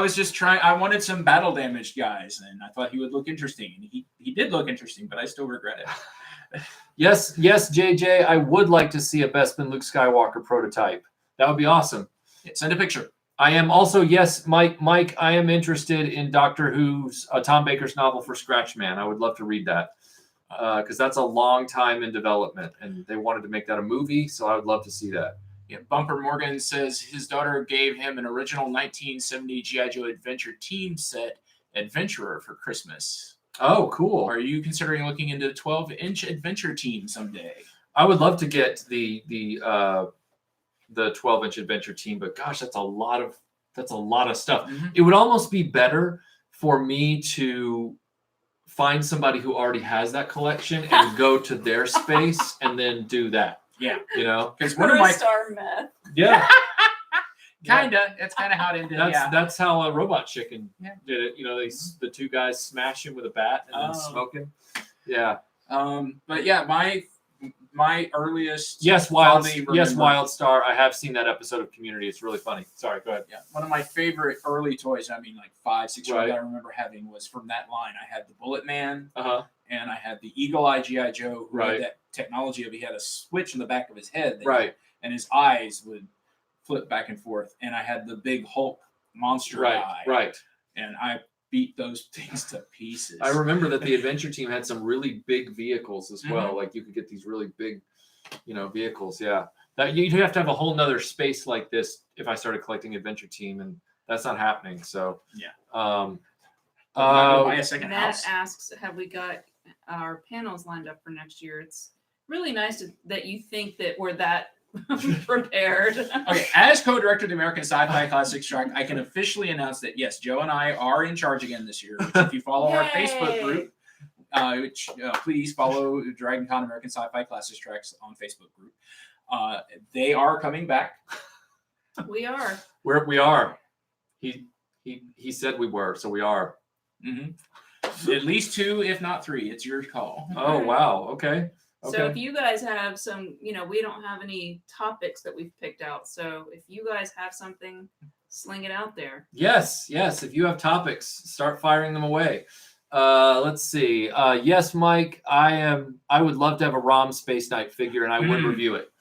was just trying. I wanted some battle damaged guys, and I thought he would look interesting, and he did look interesting, but I still regret it. Yes, JJ, I would like to see a Bespin Luke Skywalker prototype. That would be awesome. Yeah, send a picture. I am also, yes, Mike, I am interested in Doctor Who's Tom Baker's novel for Scratchman. I would love to read that because that's a long time in development, and they wanted to make that a movie, so I would love to see that. Yeah, Bumper Morgan says his daughter gave him an original 1970 G.I. Joe Adventure Team set Adventurer for Christmas. Oh, cool. Are you considering looking into 12-inch Adventure Team someday? I would love to get the 12-inch Adventure Team, but gosh, that's a lot of stuff. Mhm. It would almost be better for me to find somebody who already has that collection and go to their space and then do that. Yeah, You know? because one of my Star meth. Yeah. kinda. That's kind of how it ended. That's how a Robot Chicken Yeah. did it. You know, the two guys smash him with a bat and then Oh. smoke him. Yeah. But yeah, my earliest Yes, remember- Wild Star. I have seen that episode of Community. It's really funny. Sorry, go ahead. Yeah, one of my favorite early toys. I mean, like 5-6 years old. Right. I remember having was from that line. I had the Bullet Man, Uh-huh. and I had the Eagle Eye GI Joe. Who Right. had that technology of he had a switch in the back of his head. Right. And his eyes would flip back and forth. And I had the big Hulk monster eye. Right. And I beat those things to pieces. I remember that the Adventure Team had some really big vehicles as well. Mm-hmm. Like you could get these really big, vehicles. Yeah. That you'd have to have a whole nother space like this if I started collecting Adventure Team, and that's not happening. So Yeah. Um, I'm not gonna buy a second Matt house. asks, have we got our panels lined up for next year? It's really nice that you think that we're that prepared. Okay, as co-director of the American Sci-Fi Classics Track, I can officially announce that yes, Joe and I are in charge again this year. Which if you follow our Facebook Yay. group, please follow Dragon Con American Sci-Fi Classics Tracks on Facebook group. They are coming back. We are. we are. He said we were, so we are. At least 2, if not 3. It's your call. Oh wow. Okay. So if you guys have some, we don't have any topics that we've picked out. So if you guys have something, sling it out there. Yes. If you have topics, start firing them away. Let's see. Yes, Mike. I would love to have a ROM Space Knight figure, and I would review it.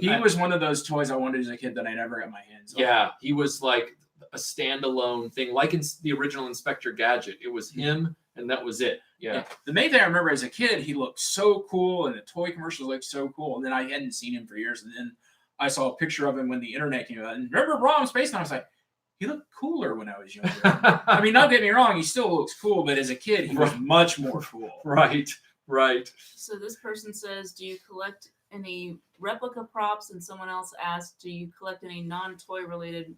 He was one of those toys I wanted as a kid that I never got my hands on. Yeah, he was like a standalone thing, like in the original Inspector Gadget. It was him, and that was it. Yeah. The main thing I remember as a kid, he looked so cool, and the toy commercials looked so cool. And then I hadn't seen him for years. And then I saw a picture of him when the internet came out. And remember Rom Space? And I was like, he looked cooler when I was younger. I mean, not get me wrong, he still looks cool, but as a kid, he was much more cool. Right. So this person says, do you collect any replica props? And someone else asked, do you collect any non-toy related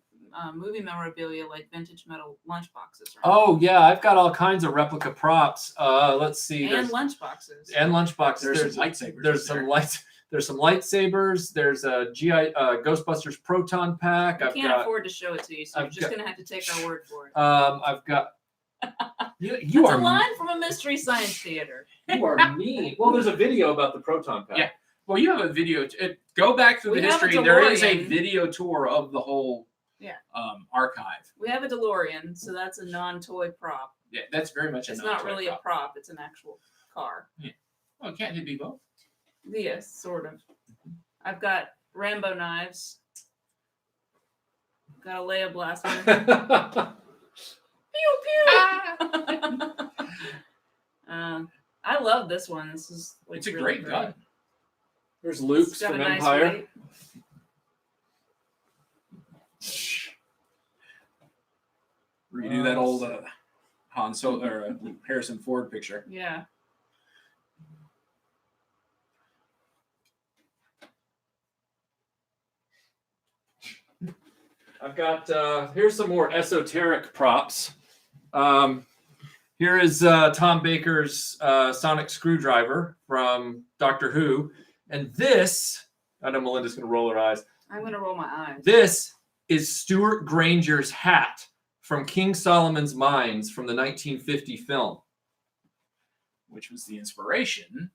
movie memorabilia like vintage metal lunchboxes? Oh yeah, I've got all kinds of replica props. Let's see. And lunchboxes. And lunchboxes. There's some lightsabers. There's some lights. There's some lightsabers. There's a GI Ghostbusters proton pack. We can't afford to show it to you, so you're just gonna have to take our word for it. I've got. You It's are a line from a Mystery Science Theater. you are mean. Well, there's a video about the proton pack. Yeah. Well, you have a video. Go back through We the have a history. There is a DeLorean. video tour of the whole archive. We have a DeLorean, so that's a non-toy prop. Yeah, that's very much. It's not really a prop; it's an actual car. Oh, can't it be both? Yes, sort of. I've got Rambo knives. Got a Leia blaster. Pew pew. I love this one. This is like, It's a really great gun. There's It's Luke's got from a nice Empire. weight. Redo that old Han Solo or Harrison Ford picture. Yeah. I've got here's some more esoteric props. Here is Tom Baker's sonic screwdriver from Doctor Who, and this I know Melinda's gonna roll her eyes. I'm gonna roll my eyes. This is Stuart Granger's hat from King Solomon's Mines from the 1950 film. Which was the inspiration.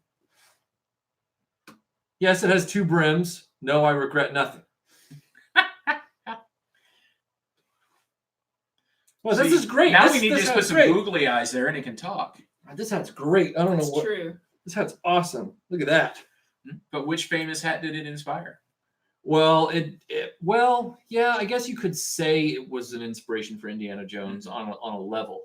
Yes, it has two brims. No, I regret nothing. Well, this See, is great. Now This- we need to this just put hat's some great. googly eyes there and it can talk. This hat's great. I don't know That's what. true. This hat's awesome. Look at that. But which famous hat did it inspire? Well, yeah, I guess you could say it was an inspiration for Indiana Jones on a level,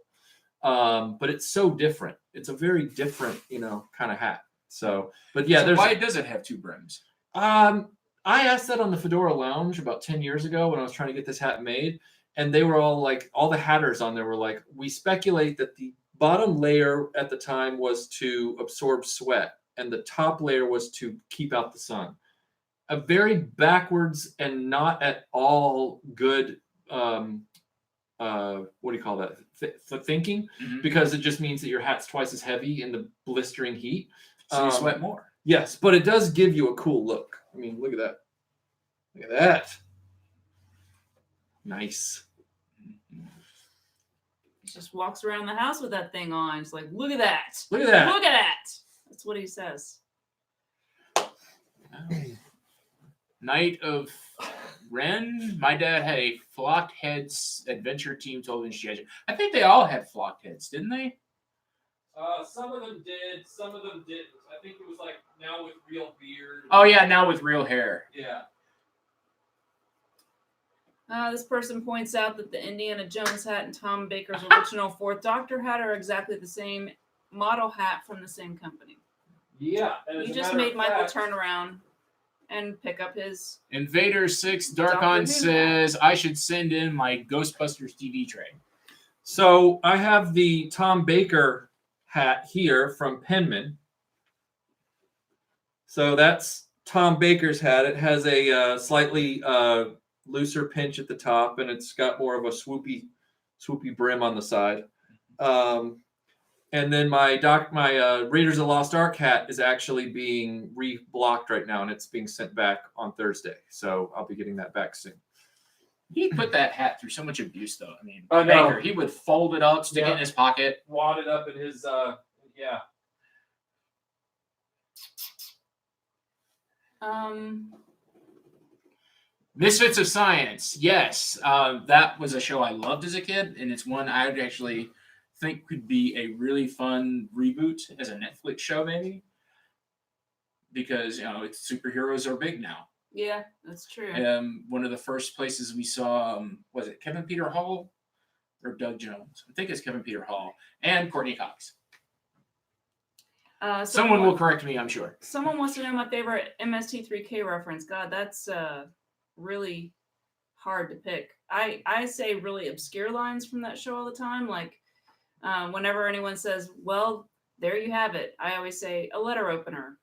but it's so different. It's a very different, kind of hat. So, but yeah, So why does it have two brims? I asked that on the Fedora Lounge about 10 years ago when I was trying to get this hat made, and they were all like, all the hatters on there were like, we speculate that the bottom layer at the time was to absorb sweat, and the top layer was to keep out the sun. A very backwards and not at all good what do you call that thinking, because it just means that your hat's twice as heavy in the blistering heat, So you sweat more. yes, but it does give you a cool look. I mean, look at that, nice. He just walks around the house with that thing on. It's like, look at that. Look at that. Look at that. That's what he says. Knight of Ren. My dad had a flocked heads adventure team television schedule. I think they all had flocked heads, didn't they? Some of them did, some of them didn't. I think it was like now with real beard. Oh yeah, now with real hair. Yeah. This person points out that the Indiana Jones hat and Tom Baker's original Fourth Doctor hat are exactly the same model hat from the same company. Yeah. and as You a just matter made of Michael fact- turn around and pick up his. Invader 6 Doctor Darkon Who says I should send in my Ghostbusters TV tray. So I have the Tom Baker hat here from Penman. So that's Tom Baker's hat. It has a slightly looser pinch at the top, and it's got more of a swoopy brim on the side. And then my Raiders of the Lost Ark hat is actually being reblocked right now, and it's being sent back on Thursday. So I'll be getting that back soon. He put that hat through so much abuse, though. I mean, I know. Baker, he would fold it up, stick it Yeah. in his pocket. Wadded up in his yeah. Misfits of Science. Yes, that was a show I loved as a kid, and it's one I would actually think could be a really fun reboot as a Netflix show, maybe. Because, it's superheroes are big now. Yeah, that's true. One of the first places we saw, was it Kevin Peter Hall or Doug Jones? I think it's Kevin Peter Hall and Courtney Cox. Someone will correct me, I'm sure. Someone wants to know my favorite MST3K reference. God, that's really hard to pick. I say really obscure lines from that show all the time. Like whenever anyone says, "Well, there you have it," I always say a letter opener.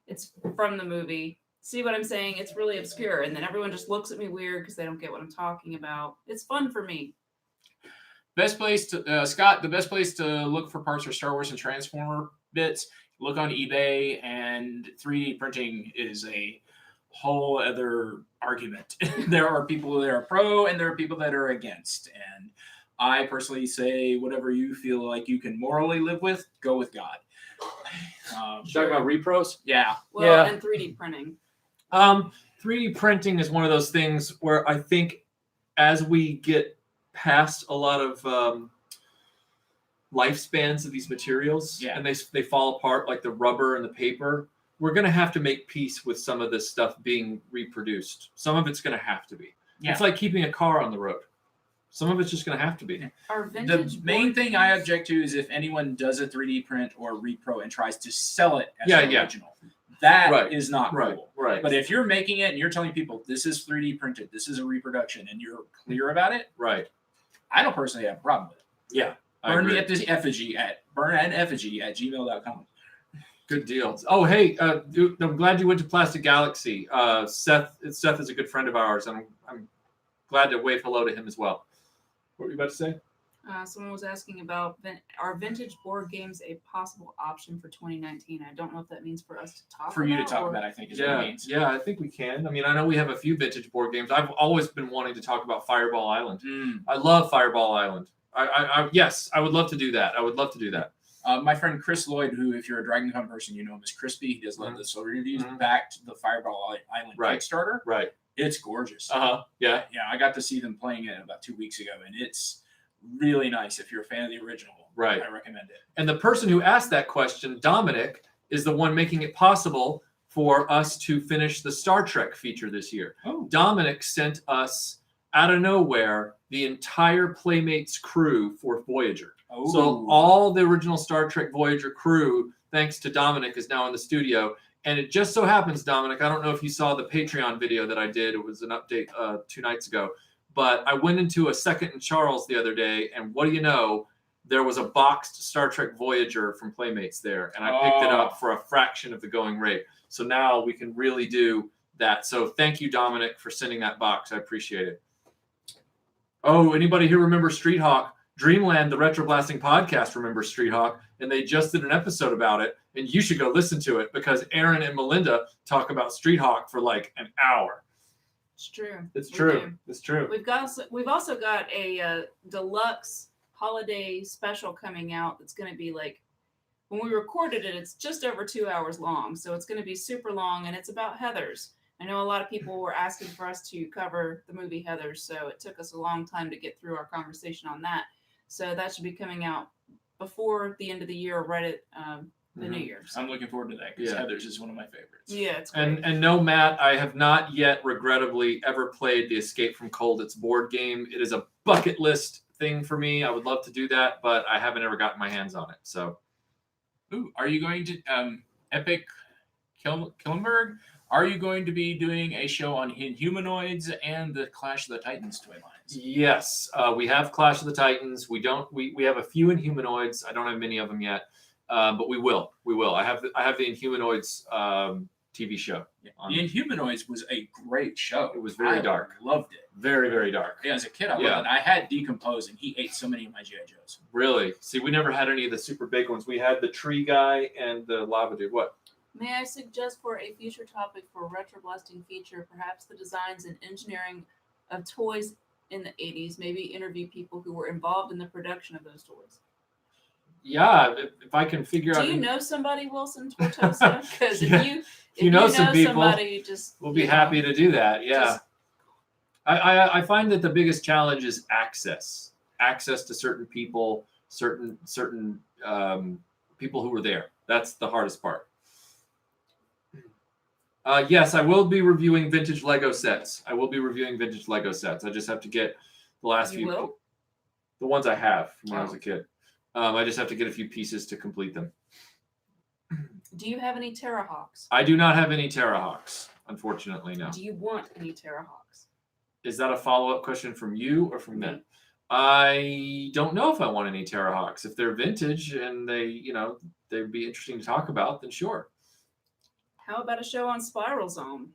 It's from the movie. See what I'm saying? It's really obscure, and then everyone just looks at me weird because they don't get what I'm talking about. It's fun for me. Best place to Scott. The best place to look for parts for Star Wars and Transformer bits. Look on eBay, and 3D printing is a whole other argument. There are people that are pro, and there are people that are against. And I personally say, whatever you feel like you can morally live with, go with God. You talking about repros? Yeah. Well, Yeah. and 3D printing. 3D printing is one of those things where I think as we get past a lot of lifespans of these materials, Yeah. and they fall apart like the rubber and the paper, we're going to have to make peace with some of this stuff being reproduced. Some of it's going to have to be. Yeah. It's like keeping a car on the road. Some of it's just going to have to be. Our The vintage main board thing I games- object to is if anyone does a 3D print or repro and tries to sell it as Yeah, an yeah. original. That Right. is not cool. Right. But if you're making it and you're telling people this is 3D printed, this is a reproduction, and you're clear about it, right. I don't personally have a problem with it. Yeah. I Burn agree. the effigy at burnaneffigy@gmail.com. Good deals. Oh, hey, dude, I'm glad you went to Plastic Galaxy. Seth is a good friend of ours, and I'm glad to wave hello to him as well. What were you about to say? Someone was asking about are vintage board games a possible option for 2019? I don't know if that means for us to talk For about. you to talk or- about, I think is what Yeah, it means. yeah, I think we can. I mean, I know we have a few vintage board games. I've always been wanting to talk about Fireball Island. Mm. I love Fireball Island. Yes, I would love to do that. I would love to do that. My friend Chris Lloyd, who, if you're a Dragon Con person, you know him as Crispy. He does love the solar reviews. Mhm. Backed the Fireball Island Right. Kickstarter. Right. It's gorgeous. Yeah. Yeah, I got to see them playing it about 2 weeks ago, and it's really nice. If you're a fan of the original, Right. I recommend it. And the person who asked that question, Dominic, is the one making it possible for us to finish the Star Trek feature this year. Oh, Dominic sent us out of nowhere the entire Playmates crew for Voyager. So all the original Star Trek Voyager crew, thanks to Dominic, is now in the studio. And it just so happens, Dominic, I don't know if you saw the Patreon video that I did. It was an update 2 nights ago. But I went into a Second and Charles the other day, and what do you know? There was a boxed Star Trek Voyager from Playmates there, and I picked it up for a fraction of the going rate. So now we can really do that. So thank you, Dominic, for sending that box. I appreciate it. Oh, anybody here remember Street Hawk? Dreamland, the Retro Blasting podcast, remembers Street Hawk, and they just did an episode about it, and you should go listen to it because Aaron and Melinda talk about Street Hawk for like an hour. It's true. It's We true. do. It's true. We've also got a deluxe holiday special coming out that's going to be like, when we recorded it, it's just over 2 hours long, so it's going to be super long, and it's about Heathers. I know a lot of people were asking for us to cover the movie Heathers, so it took us a long time to get through our conversation on that. So that should be coming out before the end of the year, right at the New Year's. I'm looking forward to that because Yeah. Heathers is one of my favorites. Yeah, it's great. And no, Matt, I have not yet regrettably ever played the Escape from Colditz board game. It is a bucket list thing for me. I would love to do that, but I haven't ever gotten my hands on it. So Ooh, are you going to Epic Killenberg? Are you going to be doing a show on Inhumanoids and the Clash of the Titans toy lines? yes, we have Clash of the Titans. We have a few Inhumanoids. I don't have many of them yet, but we will. I have the Inhumanoids TV show. Yeah. The Inhumanoids was a great show. It was very dark. Loved it. Very, very dark. Yeah, as a kid, I Yeah. loved it. I had Decompose, and he ate so many of my G.I. Joes. Really? See, we never had any of the super big ones. We had the tree guy and the lava dude. What? May I suggest for a future topic for a retro blasting feature, perhaps the designs and engineering of toys in the 80s? Maybe interview people who were involved in the production of those toys. Yeah, if I can figure out. Do you know somebody, Wilson Tortosa? Because Yeah. if you know some people, somebody, just we'll be happy to do that. Yeah. just- I find that the biggest challenge is access to certain people, certain people who were there. That's the hardest part. Yes, I will be reviewing vintage Lego sets. I just have to get the last You few, will? the ones I have from when I was Oh. a kid. I just have to get a few pieces to complete them. Do you have any Terrahawks? I do not have any Terrahawks, unfortunately. No. Do you want any Terrahawks? Is that a follow-up question from you or from Me. them? I don't know if I want any Terrahawks. If they're vintage and they'd be interesting to talk about, then sure. How about a show on Spiral Zone?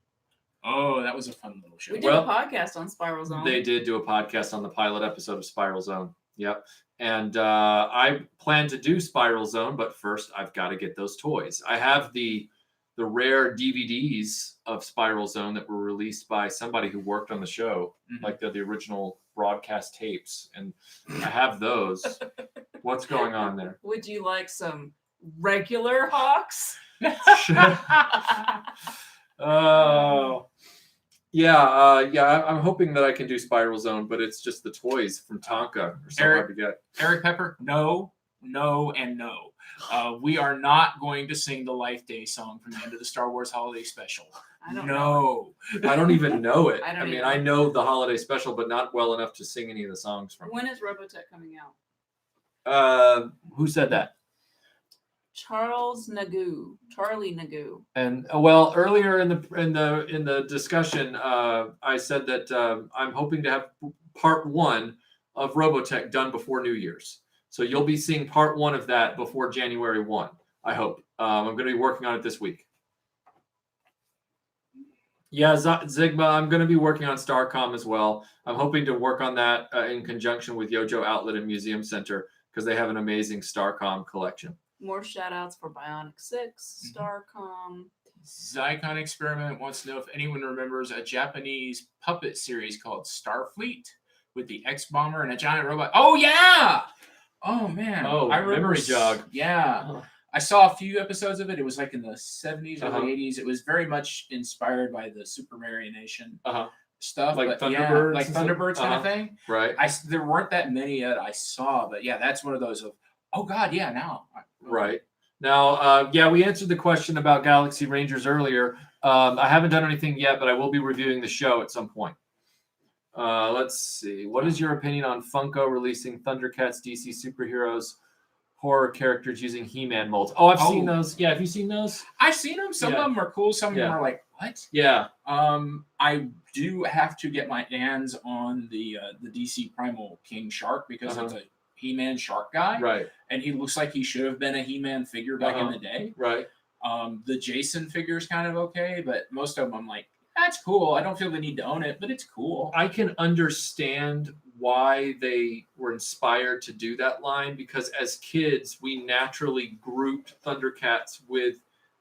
Oh, that was a fun little show. We did Well, a podcast on Spiral Zone. They did do a podcast on the pilot episode of Spiral Zone. Yep. And I plan to do Spiral Zone, but first I've got to get those toys. I have the rare DVDs of Spiral Zone that were released by somebody who worked on the show, Mhm. like the original broadcast tapes, and I have those. What's going on there? Would you like some regular Hawks? Oh, yeah, yeah. I'm hoping that I can do Spiral Zone, but it's just the toys from Tonka are so Eric- hard to get. Eric Pepper, no, and no. We are not going to sing the Life Day song from the end of the Star Wars Holiday Special. I don't know. No. I don't even know it. I don't mean, either. I know the holiday special, but not well enough to sing any of the songs from. When is Robotech coming out? Who said that? Charlie Nagu. And well, earlier in the discussion, I said that I'm hoping to have part 1 of Robotech done before New Year's. So you'll be seeing part 1 of that before January 1. I hope. I'm going to be working on it this week. Yeah, Zigma, I'm going to be working on Starcom as well. I'm hoping to work on that in conjunction with Yojo Outlet and Museum Center because they have an amazing Starcom collection. More shout outs for Bionic 6, Starcom. Zycon Experiment wants to know if anyone remembers a Japanese puppet series called Starfleet with the X-Bomber and a giant robot. Oh, yeah! Oh, man. Oh, I remember memory jog. Yeah. I saw a few episodes of it. It was like in the 70s, Uh-huh. early 80s. It was very much inspired by the Super Marionation Uh-huh. stuff. Like but yeah, Thunderbirds like and stuff? Thunderbirds kind of Uh-huh. thing. Right. There weren't that many that I saw, but yeah, that's one of those of, oh, God, yeah, now. Right. Now, yeah, we answered the question about Galaxy Rangers earlier. I haven't done anything yet, but I will be reviewing the show at some point. Let's see. What is your opinion on Funko releasing Thundercats DC superheroes horror characters using He-Man molds? Oh, I've seen Oh. those. Yeah, have you seen those? I've seen them. Some Yeah. of them are cool. Some of them Yeah. are like, what? Yeah. I do have to get my hands on the DC Primal King Shark because it's a He-Man shark guy, Right. and he looks like he should have been a He-Man figure back in the day. Right. The Jason figure is kind of okay, but most of them I'm like, that's cool. I don't feel the need to own it, but it's cool. I can understand why they were inspired to do that line because as kids, we naturally grouped Thundercats with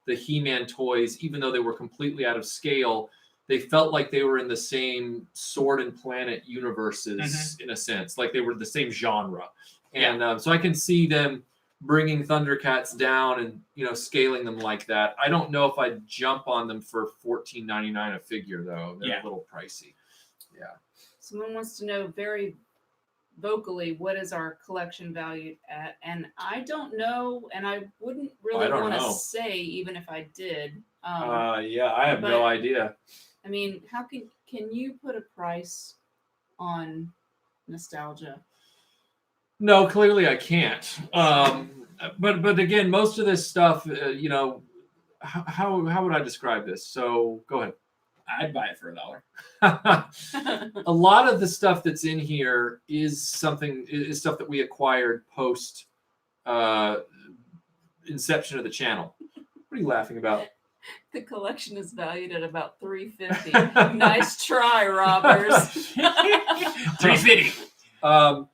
the He-Man toys, even though they were completely out of scale. They felt like they were in the same Sword and Planet universes in a sense, like they were the same genre. And so I can see them bringing Thundercats down and scaling them like that. I don't know if I'd jump on them for $14.99 a figure though. They're a little pricey. Yeah. Someone wants to know very vocally what is our collection valued at, and I don't know, and I wouldn't really don't want to know. say even if I did. Yeah, I have no but- idea. I mean, how can you put a price on nostalgia? No, clearly I can't. But again, most of this stuff, how would I describe this? So go ahead. I'd buy it for $1. A lot of the stuff that's in here is stuff that we acquired post inception of the channel. What are you laughing about? The collection is valued at about $350. Nice try, Robbers. $350.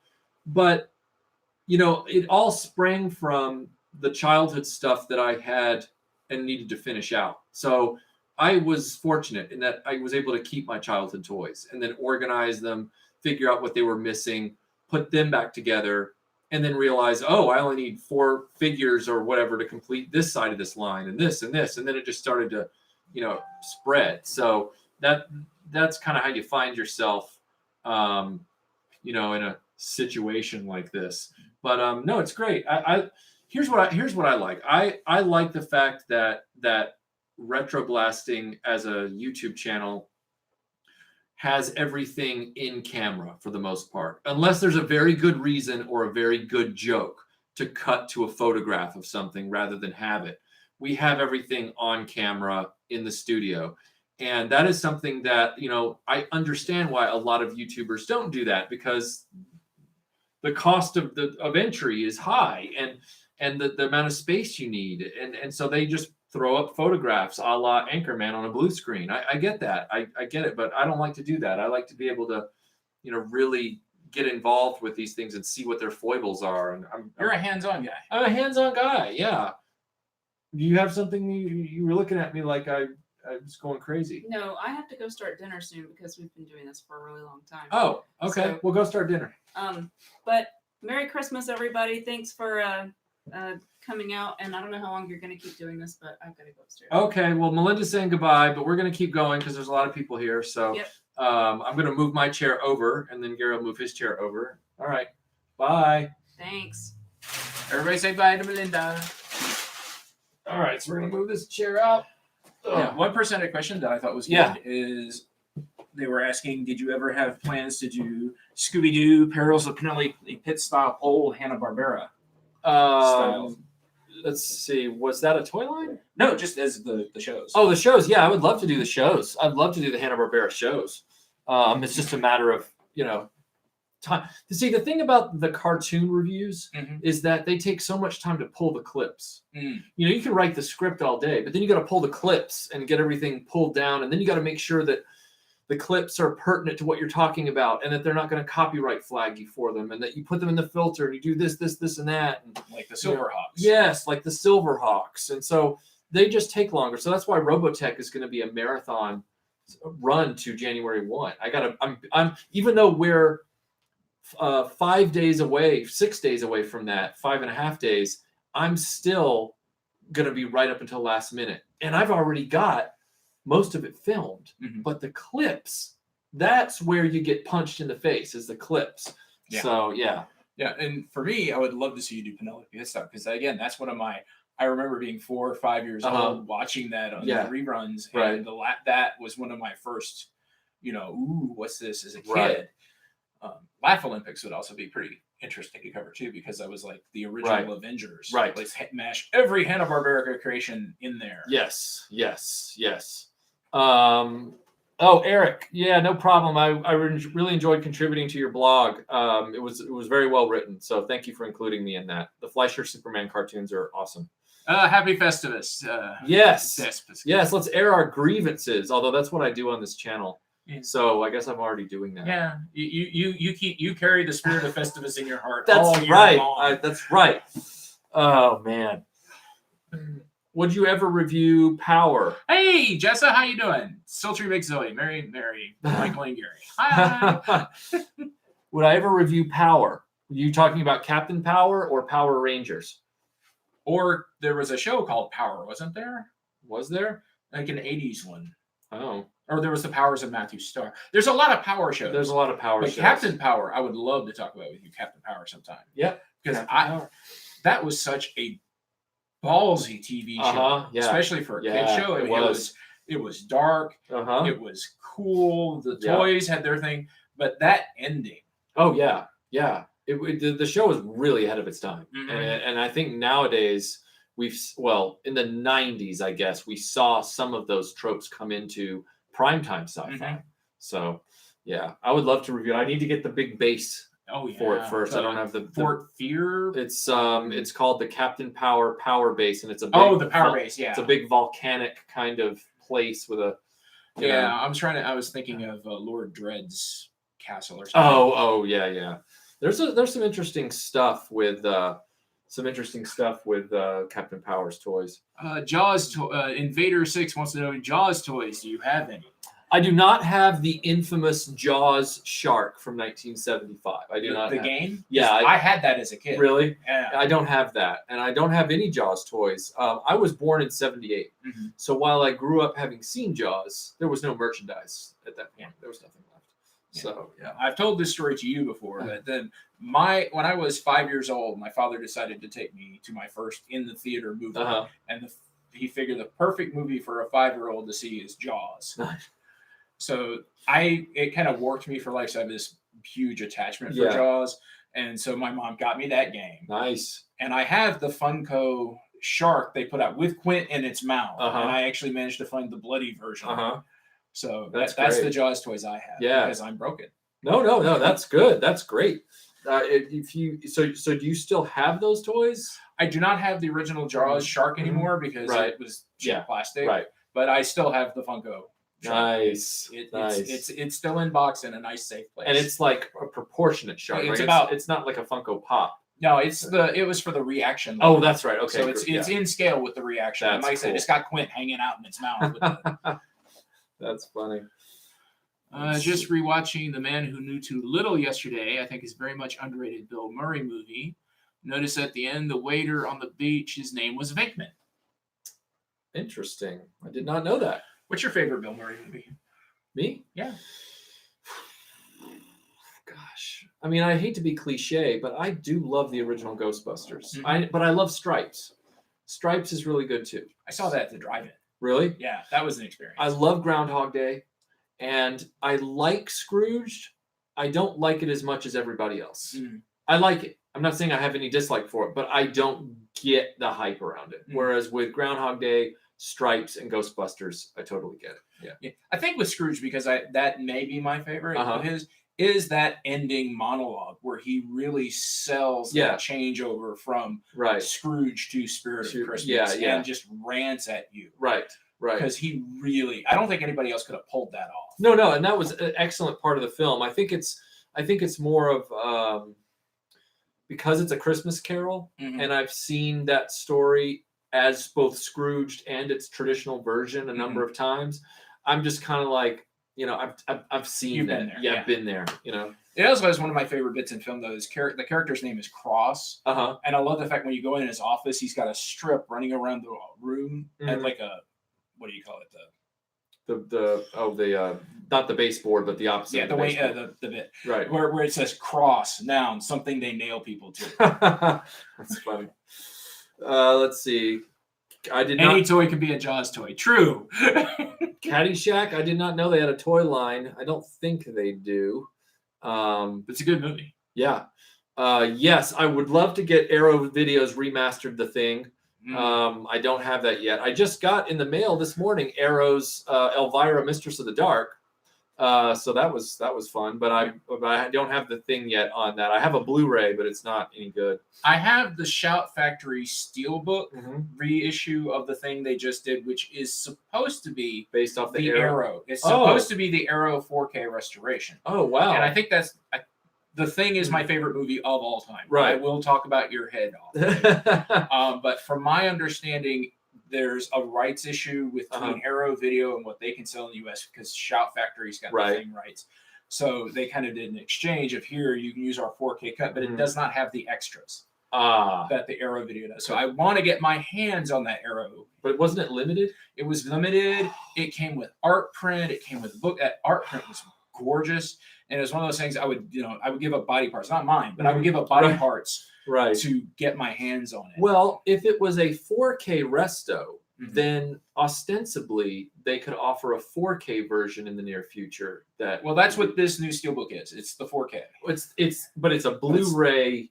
But it all sprang from the childhood stuff that I had and needed to finish out. So I was fortunate in that I was able to keep my childhood toys and then organize them, figure out what they were missing, put them back together, and then realize, oh, I only need 4 figures or whatever to complete this side of this line and this and this. And then it just started to, spread. So that's kind of how you find yourself, in a situation like this. But no, it's great. Here's what I like. I like the fact that Retroblasting as a YouTube channel has everything in camera for the most part, unless there's a very good reason or a very good joke to cut to a photograph of something rather than have it. we have everything on camera in the studio. And that is something that, I understand why a lot of YouTubers don't do that, because the cost of entry is high, and the amount of space you need. And so they just throw up photographs a la Anchorman on a blue screen. I get that. I get it, but I don't like to do that. I like to be able to, really get involved with these things and see what their foibles are. And You're a hands-on guy. I'm a hands-on guy. Yeah. You have something you were looking at me like I was going crazy. No, I have to go start dinner soon because we've been doing this for a really long time. Oh, okay. So- We'll go start dinner. But Merry Christmas, everybody. Thanks for coming out. And I don't know how long you're going to keep doing this, but I've got to go upstairs. Okay. Well, Melinda's saying goodbye, but we're going to keep going because there's a lot of people here. So Yep. I'm going to move my chair over, and then Gary will move his chair over. All right. Bye. Thanks. Everybody say bye to Melinda. All right. So we're going to move this chair out. Yeah, 1% question that I thought was good Yeah. is they were asking, did you ever have plans to do Scooby-Doo, Perils of Penelope Pit style old Hanna-Barbera? Style. Let's see. Was that a toy line? No, just as the shows. Oh, the shows. Yeah, I would love to do the shows. I'd love to do the Hanna-Barbera shows. It's just a matter of, time. See, the thing about the cartoon reviews Mhm. is that they take so much time to pull the clips. Mm. You can write the script all day, but then you got to pull the clips and get everything pulled down. And then you got to make sure that the clips are pertinent to what you're talking about, and that they're not going to copyright flag you for them, and that you put them in the filter and you do this, and that. And Like the Silverhawks. yes, like the Silverhawks. And so they just take longer. So that's why Robotech is going to be a marathon run to January 1. I'm even though we're 5 days away, 6 days away from that, 5.5 days, I'm still going to be right up until last minute. And I've already got most of it filmed, Mhm. but the clips, that's where you get punched in the face, is the clips. Yeah. So yeah. Yeah, and for me, I would love to see you do Penelope Pit stuff, because again, that's one of my. I remember being 4 or 5 years old watching that on Yeah. the reruns, Right. and that was one of my first. Ooh, what's this as a kid? Right. Laugh Olympics would also be pretty interesting to cover too, because that was like the original Right. Avengers. Right. Let's mash every Hanna-Barbera creation in there. Yes. Oh, Eric. Yeah, no problem. I really enjoyed contributing to your blog. It was very well written. So thank you for including me in that. The Fleischer Superman cartoons are awesome. Happy Festivus. Yes. Festivus. Yes. Let's air our grievances. Although that's what I do on this channel. Yeah. So I guess I'm already doing that. Yeah, you carry the spirit of Festivus in your heart. That's all year right. long. That's right. Oh man. Would you ever review Power? Hey, Jessa, how you doing? Sultry Big Zoe, Mary, Michael and Gary. Hi. Would I ever review Power? Were you talking about Captain Power or Power Rangers? Or there was a show called Power, wasn't there? Was there? Like an 80s one. Oh, Or there was the Powers of Matthew Starr. There's a lot of Power shows. there's a lot of Power But shows. Captain Power, I would love to talk about with you, Captain Power, sometime. Yep. Because Captain Power. that was such a ballsy TV show, Yeah. especially for a Yeah, kid show. it was. It was dark. Uh-huh. It was cool. The Yeah. toys had their thing, but that ending. Oh yeah. The show was really ahead of its time, Mhm. and I think nowadays in the 90s, I guess we saw some of those tropes come into primetime sci-fi. Mhm. So yeah, I would love to review it. I need to get the big base for it first. I don't have the Fort Fear. It's called the Captain Power Base, and it's a big, The Power Base. Yeah. It's a big volcanic kind of place with a you know- I was thinking of Lord Dread's castle or something. Oh yeah. There's some interesting stuff with Captain Power's toys. Jaws. Invader 6 wants to know, Jaws toys. Do you have any? I do not have the infamous Jaws shark from 1975. I do not The have. game. Yeah, I had that as a kid. Really? Yeah. I don't have that, and I don't have any Jaws toys. I was born in '78, Mhm. so while I grew up having seen Jaws, there was no merchandise at that point. Yeah. There was nothing left. Yeah. So yeah. I've told this story to you before, but then when I was 5 years old, my father decided to take me to my first in the theater movie, Uh-huh. and he figured the perfect movie for a 5-year-old to see is Jaws. Nice. So it kind of worked me for life. So I have this huge attachment for Yeah. Jaws, and so my mom got me that game, Nice. and I have the Funko shark they put out with Quint in its mouth, Uh-huh. and I actually managed to find the bloody version. of it. So That's that's the great. Jaws toys I have. Yeah. Because I'm broken. No, that's good. That's great. If you so do you still have those toys? I do not have the original Jaws shark Mhm. anymore because Right. it was cheap Yeah. plastic. Right. But I still have the Funko. shark. Nice. It's it's still in box in a nice safe place. And it's like a proportionate shark. It's right? about- it's not like a Funko Pop. no, it was for the reaction. Oh, line. that's right. Okay. so it's in scale with the reaction. And That's like I said, cool. it's got Quint hanging out in its mouth. With the, That's funny. just rewatching The Man Who Knew Too Little yesterday. I think is very much underrated Bill Murray movie. Notice at the end, the waiter on the beach, his name was Venkman. Interesting. I did not know that. What's your favorite Bill Murray movie? Me? Yeah. Gosh. I mean, I hate to be cliche, but I do love the original Ghostbusters. Mhm. But I love Stripes. Stripes is really good too. I saw that at the drive-in. Really? Yeah, that was an experience. I love Groundhog Day, and I like Scrooged. I don't like it as much as everybody else. Mm. I like it. I'm not saying I have any dislike for it, but I don't get the hype around it. Mm. Whereas with Groundhog Day, Stripes, and Ghostbusters, I totally get it. Yeah. Yeah. I think with Scrooge, because that may be my favorite Uh-huh. of his, is that ending monologue where he really sells Yeah. that changeover from Right. Scrooge to Spirit of To- Christmas yeah. and just rants at you. Right. Right. Because he really, I don't think anybody else could have pulled that off. No, and that was an excellent part of the film. I think it's more of because it's a Christmas Carol, Mhm. and I've seen that story as both Scrooged and its traditional version a number Mm-hmm. of times. I'm just kind of like, I've seen You've that. been there, Yeah, yeah. I've been there. It also has one of my favorite bits in film, though. Is the character's name is Cross. Uh-huh. And I love the fact when you go in his office, he's got a strip running around the room and Mhm. like what do you call it? Not the baseboard, but the opposite. Yeah, of the way baseboard. the bit Right. where it says cross noun, something they nail people to. That's funny. Let's see. I did Any not toy can be a Jaws toy. True. Caddyshack. I did not know they had a toy line. I don't think they do. It's a good movie. Yeah. Yes, I would love to get Arrow Videos remastered the thing. I don't have that yet. I just got in the mail this morning Arrow's Elvira, Mistress of the Dark. So that was fun, but I don't have the thing yet on that. I have a Blu-ray, but it's not any good. I have the Shout Factory Steelbook reissue of the thing they just did, which is supposed to be Based off the Arrow. Arrow. It's Oh. supposed to be the Arrow 4K restoration. Oh wow! And I think the thing is my favorite movie of all time. Right. I will talk about your head off. But from my understanding, there's a rights issue between Arrow Video and what they can sell in the U.S. because Shout Factory's got the same rights. So they kind of did an exchange of here you can use our 4K cut, but it does not have the extras that the Arrow Video does. So I want to get my hands on that Arrow. But wasn't it limited? It was limited. It came with art print. It came with a book. That art print was gorgeous. And it was one of those things I would give up body parts, not mine, but I would give up body parts to get my hands on it. Well, if it was a 4K resto, Mhm. then ostensibly they could offer a 4K version in the near future. That's what this new Steelbook is. It's the 4K. But it's a Blu-ray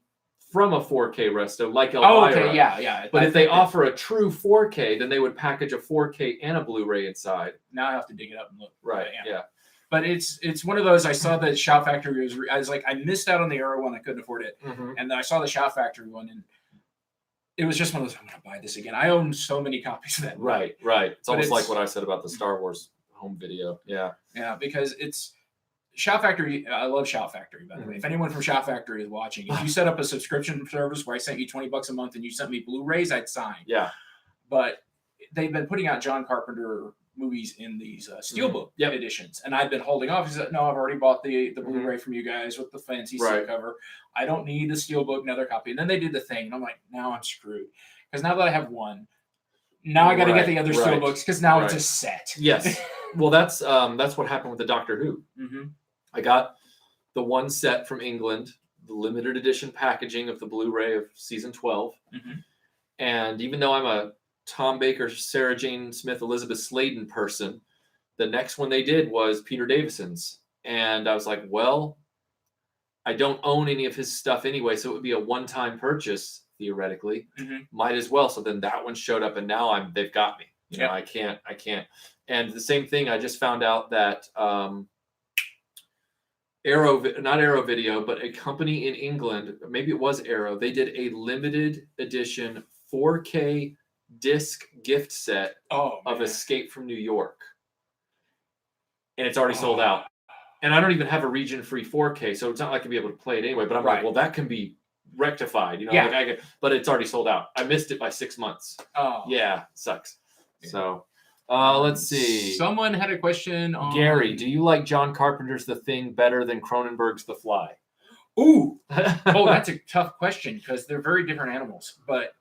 from a 4K resto, like Oh, Elvira. okay, yeah. But if they offer a true 4K, then they would package a 4K and a Blu-ray inside. Now I have to dig it up and look. Right. But Yeah. But it's one of those. I saw the Shout Factory I was like, I missed out on the Arrow one. I couldn't afford it, Mhm. and then I saw the Shout Factory one, and it was just one of those. I'm gonna buy this again. I own so many copies of that. Right. It's But almost like it's- what I said about the Star Wars home video. Yeah. Yeah, because it's Shout Factory. I love Shout Factory, by the way. Mhm. If anyone from Shout Factory is watching, if you set up a subscription service where I sent you $20 a month and you sent me Blu-rays, I'd sign. Yeah. But they've been putting out John Carpenter movies in these Steelbook Yep. editions, and I've been holding off. He said, "No, I've already bought the Blu-ray from you guys with the fancy Right. slipcover. I don't need the Steelbook, another copy." And then they did the thing, and I'm like, now I'm screwed because now that I have one, now I got to get the other Right. Steelbooks because now it's Right. a set. Yes. Well, that's what happened with the Doctor Who. Mm-hmm. I got the one set from England, the limited edition packaging of the Blu-ray of season 12. Mhm. And even though I'm a Tom Baker, Sarah Jane Smith, Elizabeth Sladen person, the next one they did was Peter Davison's. And I was like, well, I don't own any of his stuff anyway, so it would be a one-time purchase theoretically. Mhm. Might as well. So then that one showed up, and now they've got me. You know, Yep. I can't. And the same thing, I just found out that not Arrow Video, but a company in England, maybe it was Arrow, they did a limited edition 4K disc gift set Oh, of man. Escape from New York. And it's already sold Oh. out. And I don't even have a region-free 4K, so it's not like I can be able to play it anyway. But I'm like, Right. well, that can be rectified, you know? Yeah. Like but it's already sold out. I missed it by 6 months. Oh. Yeah, sucks. Yeah. So, let's see. Someone had a question on Gary, do you like John Carpenter's The Thing better than Cronenberg's The Fly? Ooh. Oh, that's a tough question because they're very different animals. But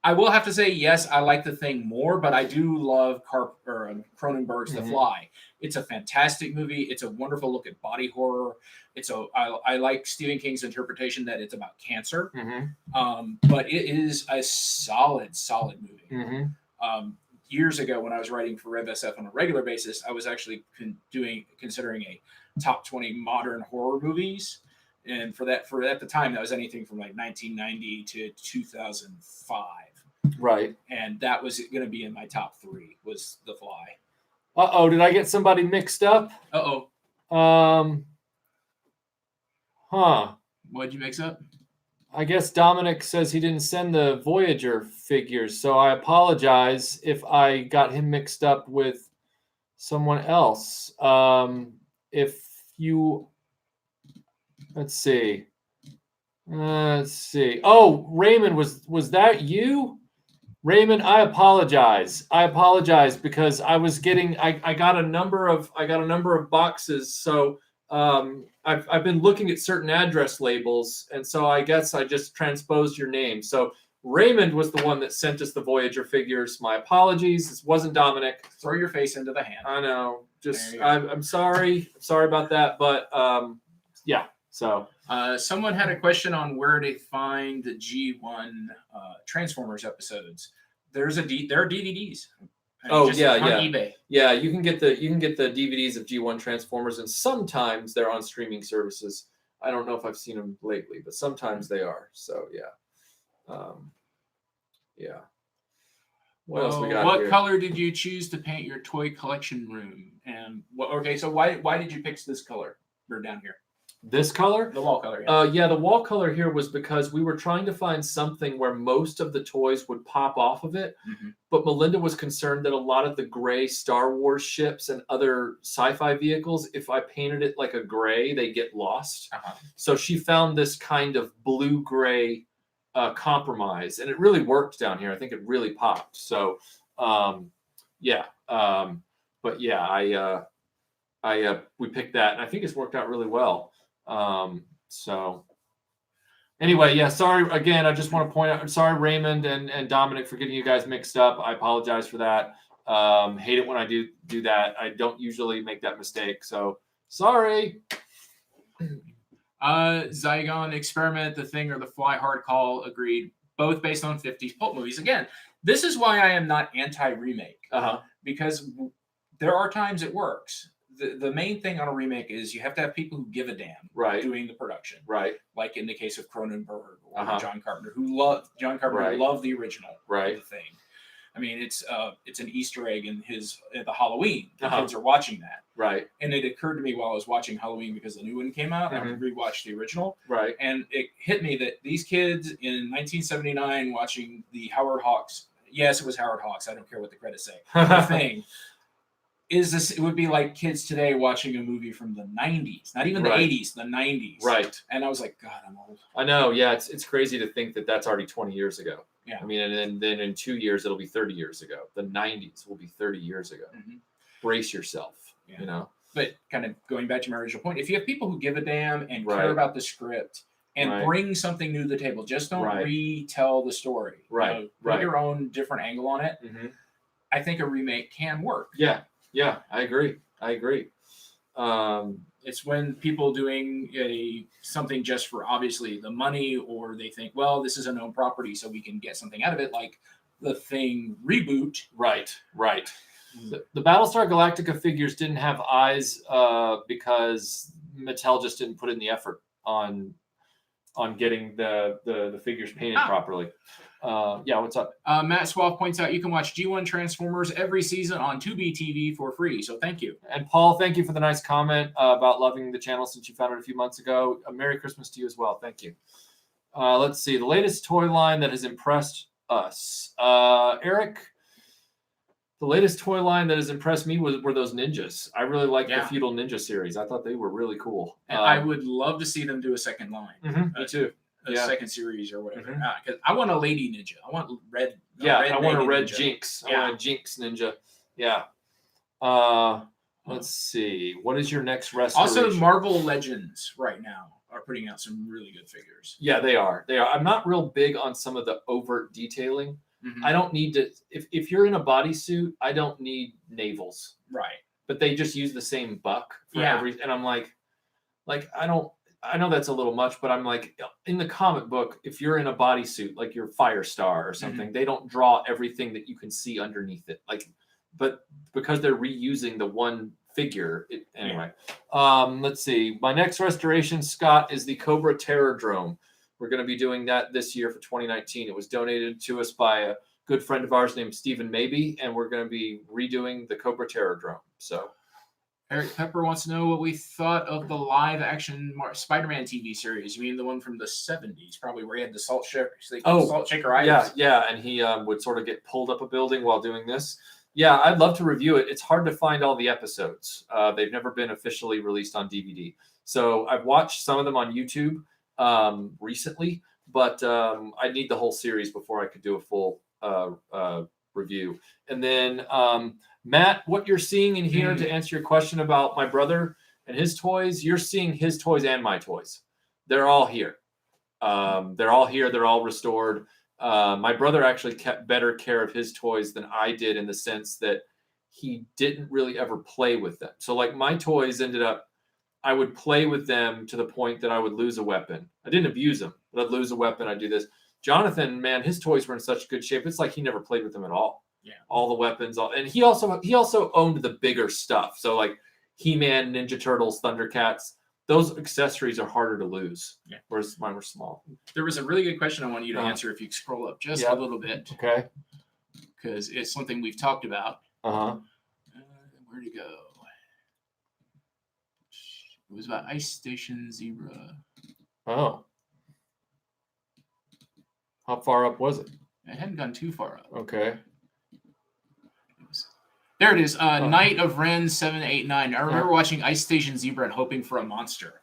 I will have to say, yes, I like The Thing more, but I do love Cronenberg's The Mhm. Fly. It's a fantastic movie. It's a wonderful look at body horror. I like Stephen King's interpretation that it's about cancer. Mm-hmm. But it is a solid movie. Mm-hmm. Years ago, when I was writing for RevSF on a regular basis, I was actually considering a top 20 modern horror movies. And for at the time, that was anything from like 1990 to 2005. Right. And that was going to be in my top 3 was The Fly. Uh-oh, did I get somebody mixed up? Uh-oh. What'd you mix up? I guess Dominic says he didn't send the Voyager figures, so I apologize if I got him mixed up with someone else. If you... Let's see. Oh, Raymond, was that you? Raymond, I apologize. Because I was getting I got a number of boxes. So I've been looking at certain address labels, and so I guess I just transposed your name. So Raymond was the one that sent us the Voyager figures. My apologies. This wasn't Dominic. Throw your face into the hand. I know. Just There you go. I'm sorry. Sorry about that. But yeah. So someone had a question on where to find the G1 Transformers episodes. There are DVDs. Oh, yeah, on yeah. eBay. yeah, you can get the DVDs of G1 Transformers, and sometimes they're on streaming services. I don't know if I've seen them lately, but sometimes they are. So yeah, yeah. What else we got What here? color did you choose to paint your toy collection room? And so why did you pick this color? We're down here. This color? The wall color. Yeah, the wall color here was because we were trying to find something where most of the toys would pop off of it. Mm-hmm. But Melinda was concerned that a lot of the gray Star Wars ships and other sci-fi vehicles, if I painted it like a gray, they get lost. Uh-huh. So she found this kind of blue-gray compromise, and it really worked down here. I think it really popped. So, yeah. But yeah, we picked that, and I think it's worked out really well. So anyway, yeah, sorry again. I just want to point out, I'm sorry, Raymond and Dominic, for getting you guys mixed up. I apologize for that. Hate it when I do that. I don't usually make that mistake. So sorry. Zygon Experiment, The Thing, or The Fly, Hard Call, agreed. Both based on 50s pulp movies. Again, this is why I am not anti-remake. Because there are times it works. The main thing on a remake is you have to have people who give a damn doing the production. Right. Like in the case of Cronenberg or John Carpenter, Right. loved the original. Right. The Thing. I mean, it's an Easter egg in the Halloween. The kids are watching that. Right. And it occurred to me while I was watching Halloween because the new one came out. Mm-hmm. I rewatched the original. Right. And it hit me that these kids in 1979 watching the Howard Hawks. Yes, it was Howard Hawks. I don't care what the credits say. The Thing. It would be like kids today watching a movie from the 90s, not even the 80s, the 90s. Right. And I was like, God, I'm old. I know. Yeah. It's crazy to think that that's already 20 years ago. Yeah. I mean, and then in 2 years, it'll be 30 years ago. The 90s will be 30 years ago. Mm-hmm. Brace yourself, you know? But kind of going back to my original point, if you have people who give a damn and care about the script and bring something new to the table, just don't retell the story. Right. Put your own different angle on it. Mm-hmm. I think a remake can work. Yeah. Yeah, I agree. It's when people doing something just for obviously the money, or they think, well, this is a known property, so we can get something out of it, like the Thing reboot. Right. The Battlestar Galactica figures didn't have eyes because Mattel just didn't put in the effort on on getting the figures painted Ah. properly. Yeah, what's up? Matt Swaff points out you can watch G1 Transformers every season on Tubi TV for free. So thank you. And Paul, thank you for the nice comment about loving the channel since you found it a few months ago. Merry Christmas to you as well. Thank you. Let's see. The latest toy line that has impressed us. Eric, the latest toy line that has impressed me were those ninjas. I really like the Yeah. Feudal Ninja series. I thought they were really cool. And I would love to see them do a second line, Me too. a Yeah. second series or whatever. Mhm. Because I want a lady ninja. I want red. Yeah, I want a lady red ninja. Jinx. I Yeah. want a Jinx ninja. Yeah. Let's see. What is your next restoration? Also, Marvel Legends right now are putting out some really good figures. Yeah, they are. They are. I'm not real big on some of the overt detailing. Mhm. I don't need to. If you're in a bodysuit, I don't need navels. Right. But they just use the same buck for Yeah. every. And I'm like I don't. I know that's a little much, but I'm like, in the comic book, if you're in a bodysuit, like you're Firestar or something, they don't draw everything that you can see underneath it. But because they're reusing the one figure, anyway. Let's see. My next restoration, Scott, is the Cobra Terrordrome. We're going to be doing that this year for 2019. It was donated to us by a good friend of ours named Stephen Maybe, and we're going to be redoing the Cobra Terrordrome. So. Eric Pepper wants to know what we thought of the live-action Spider-Man TV series. You mean the one from the 70s, probably where he had the salt shaker, salt shaker eyes? Yeah, and he would sort of get pulled up a building while doing this. Yeah, I'd love to review it. It's hard to find all the episodes. They've never been officially released on DVD. So I've watched some of them on YouTube recently, but I need the whole series before I could do a full review. And then Matt, what you're seeing in here, to answer your question about my brother and his toys, you're seeing his toys and my toys. They're all here. They're all here. They're all restored. My brother actually kept better care of his toys than I did, in the sense that he didn't really ever play with them. So like my toys ended up, I would play with them to the point that I would lose a weapon. I didn't abuse them, but I'd lose a weapon. I'd do this. Jonathan, man, his toys were in such good shape. It's like he never played with them at all. Yeah. All the weapons. And he also owned the bigger stuff. So like He-Man, Ninja Turtles, Thundercats, those accessories are harder to lose. Yeah. Whereas mine were small. There was a really good question I want you to answer if you scroll up just a little bit, Okay. because it's something we've talked about. Uh-huh. Where'd it go? It was about Ice Station Zebra. Oh. How far up was it? It hadn't gone too far up. Okay. There it is. Night of Ren 789. I remember watching Ice Station Zebra and hoping for a monster.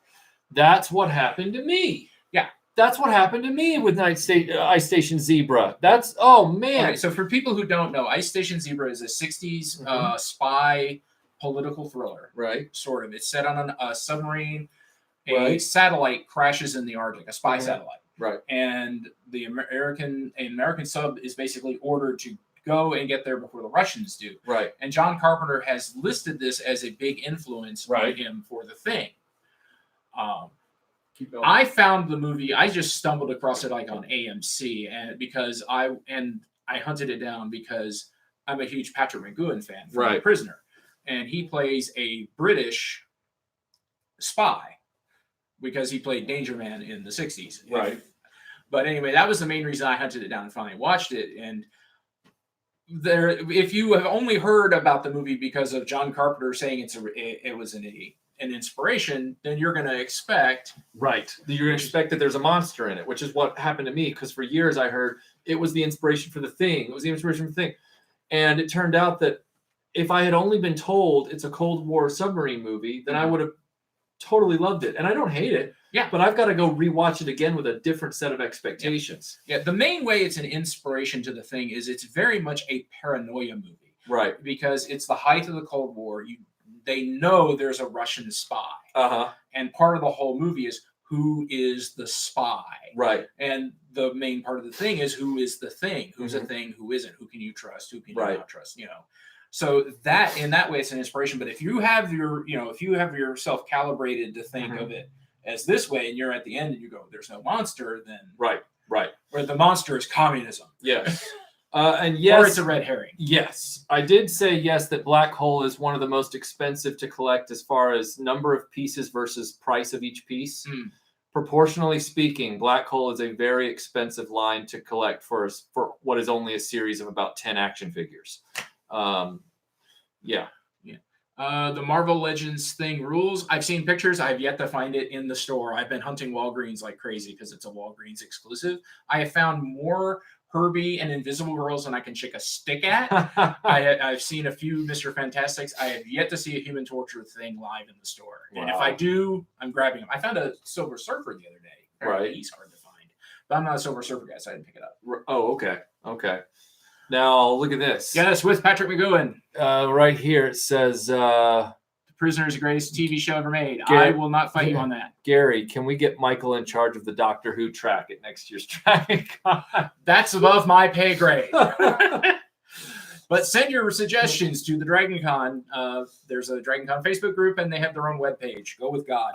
That's what happened to me. Yeah. That's what happened to me with Ice Station Zebra. That's, oh man. Okay, so for people who don't know, Ice Station Zebra is a 60s spy political thriller. Right. Sort of. It's set on a submarine. A Right. satellite crashes in the Arctic, a spy satellite. Right. And the American sub is basically ordered to go and get there before the Russians do. Right. And John Carpenter has listed this as a big influence on him for The Thing. Keep going. I found the movie. I just stumbled across it like on AMC, and because I hunted it down because I'm a huge Patrick McGoohan fan from The Prisoner, and he plays a British spy because he played Danger Man in the 60s. Right. But anyway, that was the main reason I hunted it down and finally watched it. And there, if you have only heard about the movie because of John Carpenter saying it was an inspiration, then you're going to expect You're going to expect that there's a monster in it, which is what happened to me. Because for years I heard it was the inspiration for The Thing. It was the inspiration for The Thing. And it turned out that if I had only been told it's a Cold War submarine movie, then I would have totally loved it. And I don't hate it. Yeah. But I've got to go rewatch it again with a different set of expectations. Yeah, the main way it's an inspiration to The Thing is it's very much a paranoia movie. Right. Because it's the height of the Cold War. They know there's a Russian spy. Uh-huh. And part of the whole movie is who is the spy. Right. And the main part of The Thing is who is the thing. Who's a thing, who isn't, who can you trust, who can you not trust, So that in that way it's an inspiration. But if you have yourself calibrated to think of it as this way, and you're at the end and you go, there's no monster, then Right. or the monster is communism. Yes. And yes, or it's a red herring. Yes, I did say yes that Black Hole is one of the most expensive to collect as far as number of pieces versus price of each piece. proportionally speaking, Black Hole is a very expensive line to collect for what is only a series of about 10 action figures. Yeah. The Marvel Legends thing rules. I've seen pictures. I've yet to find it in the store. I've been hunting Walgreens like crazy because it's a Walgreens exclusive. I have found more Herbie and Invisible Girls than I can shake a stick at. I've seen a few Mr. Fantastics. I have yet to see a Human Torture thing live in the store. And if I do, I'm grabbing them. I found a Silver Surfer the other day. Apparently Right. He's hard to find. But I'm not a Silver Surfer guy, so I didn't pick it up. Oh, okay. Okay. Now look at this. Yeah, that's with Patrick McGowan. Right here it says, The Prisoner is the greatest TV show ever made. Gary- I will not fight you on that. Gary, can we get Michael in charge of the Doctor Who track at next year's Dragon Con? That's above my pay grade. But send your suggestions to the Dragon Con. There's a Dragon Con Facebook group, and they have their own webpage. Go with God.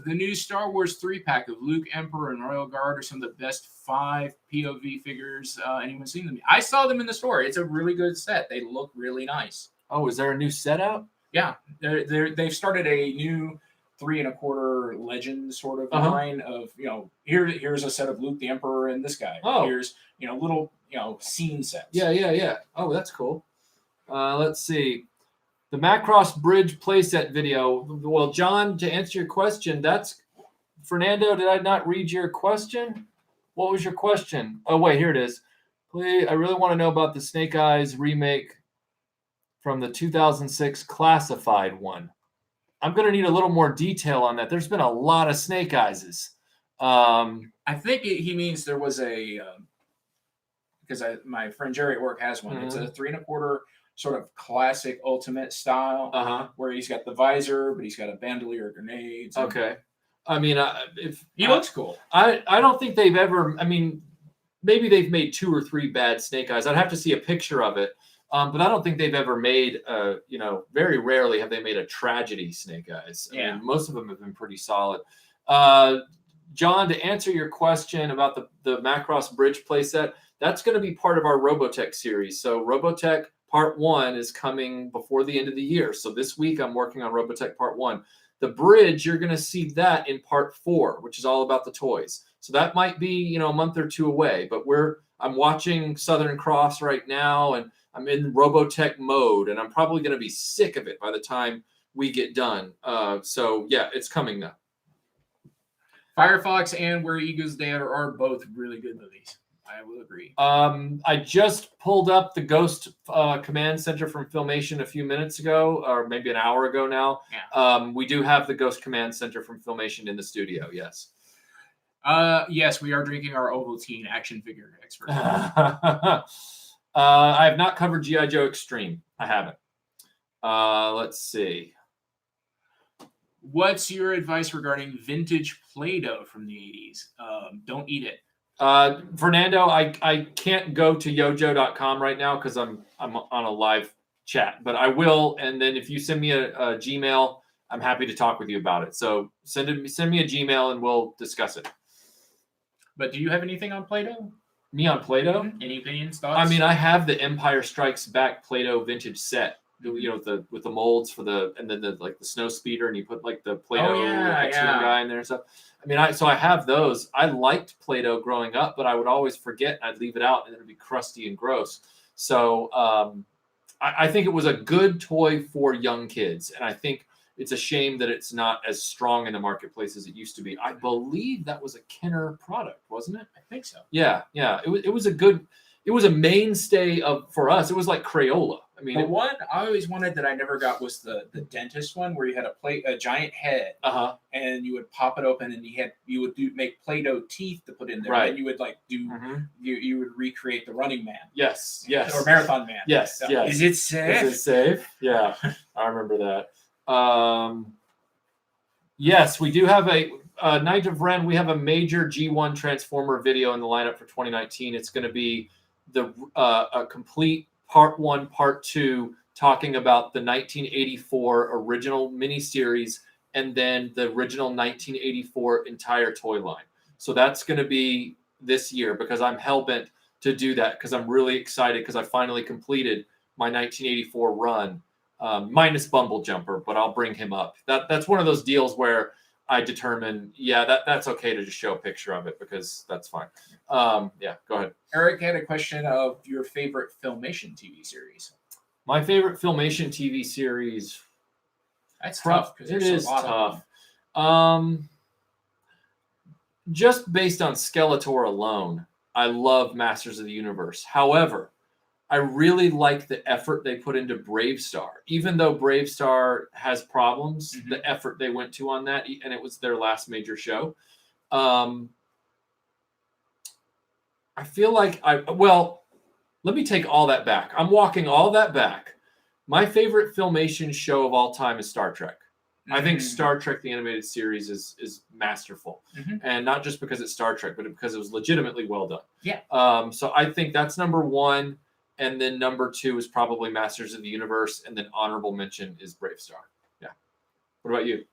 The new Star Wars 3-pack of Luke, Emperor, and Royal Guard are some of the best 5 POV figures anyone's seen them. I saw them in the store. It's a really good set. They look really nice. Oh, is there a new set out? Yeah, they've started a new 3 1/4 legend sort of line of, here's a set of Luke the Emperor and this guy. Oh. Here's little scene sets. Yeah. Oh, that's cool. Let's see. The Macross Bridge playset video. Well, John, to answer your question, that's Fernando. Did I not read your question? What was your question? Oh, wait, here it is. Please, I really want to know about the Snake Eyes remake from the 2006 classified one. I'm going to need a little more detail on that. There's been a lot of Snake Eyeses. I think he means there was a because my friend Jerry at work has one. It's a 3 1/4 sort of classic ultimate style where he's got the visor, but he's got a bandolier of grenades. Okay. I mean, He looks cool. I don't think they've ever. I mean, maybe they've made 2 or 3 bad Snake Eyes. I'd have to see a picture of it. But I don't think they've ever made, very rarely have they made a tragedy Snake Eyes. I mean, most of them have been pretty solid. John, to answer your question about the Macross Bridge playset, that's going to be part of our Robotech series. So Robotech Part 1 is coming before the end of the year. So this week I'm working on Robotech Part 1. The bridge, you're going to see that in Part 4, which is all about the toys. So that might be, a month or 2 away. But I'm watching Southern Cross right now, and I'm in Robotech mode, and I'm probably going to be sick of it by the time we get done. So yeah, it's coming now. Firefox and Where Eagles Dare are both really good movies. I will agree. I just pulled up the Ghost Command Center from Filmation a few minutes ago, or maybe an hour ago now. Yeah. We do have the Ghost Command Center from Filmation in the studio, yes. Yes, we are drinking our Ovaltine action figure expert. I have not covered G.I. Joe Extreme. I haven't. Let's see. What's your advice regarding vintage Play-Doh from the 80s? Don't eat it. Fernando, I can't go to yojo.com right now because I'm on a live chat, but I will. And then if you send me a Gmail, I'm happy to talk with you about it. So send me a Gmail and we'll discuss it. But do you have anything on Play-Doh? Me on Play-Doh? Any opinions, thoughts? I mean, I have the Empire Strikes Back Play-Doh vintage set. With the molds for and then the snow speeder, and you put like the Play-Doh X-Wing guy in there and stuff. I mean, I have those. I liked Play-Doh growing up, but I would always forget. I'd leave it out, and it'd be crusty and gross. So I think it was a good toy for young kids, and I think it's a shame that it's not as strong in the marketplace as it used to be. I believe that was a Kenner product, wasn't it? I think so. Yeah. It was a good. It was a mainstay for us. It was like Crayola. I mean, the one I always wanted that I never got was the dentist one, where you had a giant head, and you would pop it open, and you would make Play-Doh teeth to put in there, right? And you would you would recreate the Running Man, yes, or Marathon Man, yes. Is it safe? Is it safe? Yeah, I remember that. Yes, we do have a Night of Ren. We have a major G1 Transformer video in the lineup for 2019. It's going to be a complete Part 1, Part 2, talking about the 1984 original miniseries and then the original 1984 entire toy line. So that's going to be this year because I'm hell-bent to do that because I'm really excited because I finally completed my 1984 run minus Bumble Jumper, but I'll bring him up. That's one of those deals where I determine, that's okay to just show a picture of it because that's fine. Yeah, go ahead. Eric had a question of your favorite Filmation TV series. My favorite Filmation TV series. That's tough because It there's is a lot of tough. Just based on Skeletor alone, I love Masters of the Universe. However, I really like the effort they put into Brave Star. Even though Brave Star has problems, the effort they went to on that, and it was their last major show. I feel like let me take all that back. I'm walking all that back. My favorite Filmation show of all time is Star Trek. I think Star Trek, the animated series, is masterful. And not just because it's Star Trek, but because it was legitimately well done. Yeah. So I think that's number one. And then number two is probably Masters of the Universe. And then honorable mention is Brave Star. Yeah. What about you?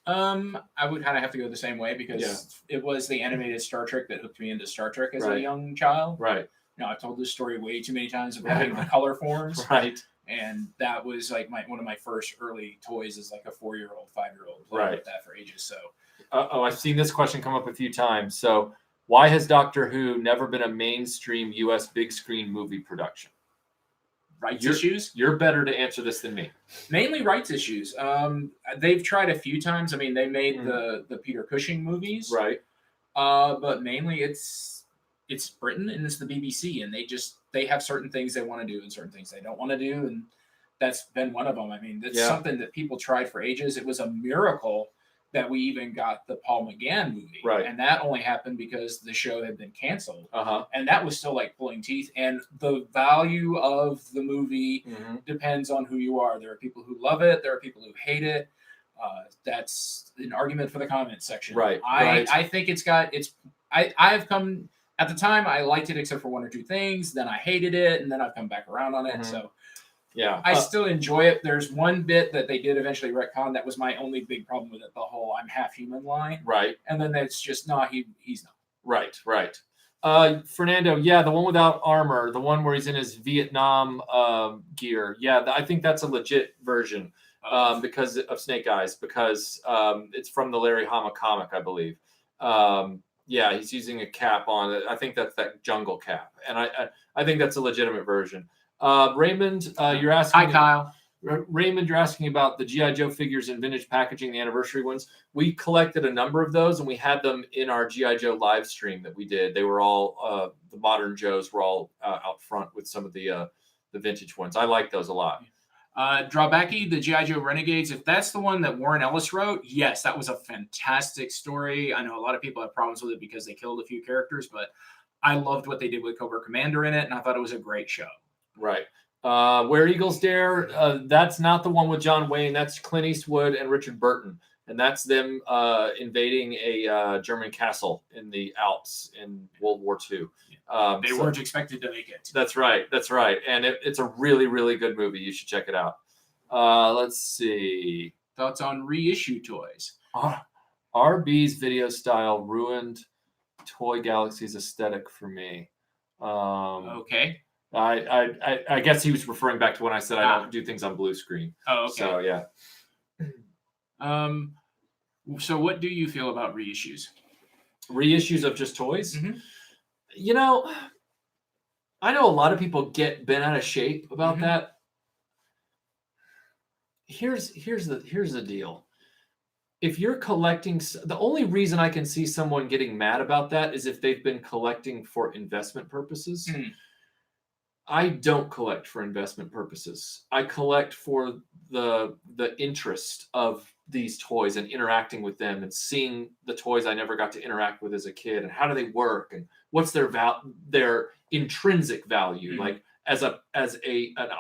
I would kind of have to go the same way because it was the animated Star Trek that hooked me into Star Trek as a young child. Right. I've told this story way too many times about having the color forms. Right. And that was like one of my first early toys as like a 4-year-old, 5-year-old playing with that for ages. So, I've seen this question come up a few times. So, why has Doctor Who never been a mainstream U.S. big screen movie production? Rights issues? You're better to answer this than me. Mainly rights issues. They've tried a few times. I mean, they made the Peter Cushing movies, right? But mainly it's Britain and it's the BBC, and they have certain things they want to do and certain things they don't want to do, and that's been one of them. I mean, that's something that people tried for ages. It was a miracle that we even got the Paul McGann movie, right? And that only happened because the show had been canceled, and that was still like pulling teeth. And the value of the movie depends on who you are. There are people who love it. There are people who hate it. That's an argument for the comment section, right? I think I've come. At the time, I liked it except for one or two things. Then I hated it, and then I've come back around on it. So, I still enjoy it. There's one bit that they did eventually retcon that was my only big problem with it, the whole "I'm half human" line. Right. And then it's just, no, he's not. Right. Fernando, the one without armor, the one where he's in his Vietnam gear. Yeah, I think that's a legit version because of Snake Eyes, because it's from the Larry Hama comic, I believe. He's using a cap on it. I think that's that jungle cap, and I think that's a legitimate version. Raymond, you're asking. Hi, Kyle. Raymond, you're asking about the G.I. Joe figures in vintage packaging, the anniversary ones. We collected a number of those, and we had them in our G.I. Joe live stream that we did. They were all the modern Joes were all out front with some of the vintage ones. I like those a lot. Drawbacky, the G.I. Joe Renegades, if that's the one that Warren Ellis wrote, yes, that was a fantastic story. I know a lot of people have problems with it because they killed a few characters, but I loved what they did with Cobra Commander in it, and I thought it was a great show. Right. Where Eagles Dare, that's not the one with John Wayne. That's Clint Eastwood and Richard Burton. And that's them invading a German castle in the Alps in World War II. They weren't expected to make it. That's right. And it's a really, really good movie. You should check it out. Let's see. Thoughts on reissue toys? RB's video style ruined Toy Galaxy's aesthetic for me. Okay. I guess he was referring back to when I said I don't do things on blue screen. Oh, okay. So, yeah. So what do you feel about reissues? Reissues of just toys? I know a lot of people get bent out of shape about that. Here's the deal. If you're collecting, the only reason I can see someone getting mad about that is if they've been collecting for investment purposes. I don't collect for investment purposes. I collect for the interest of these toys and interacting with them and seeing the toys I never got to interact with as a kid and how do they work and what's their intrinsic value, like as an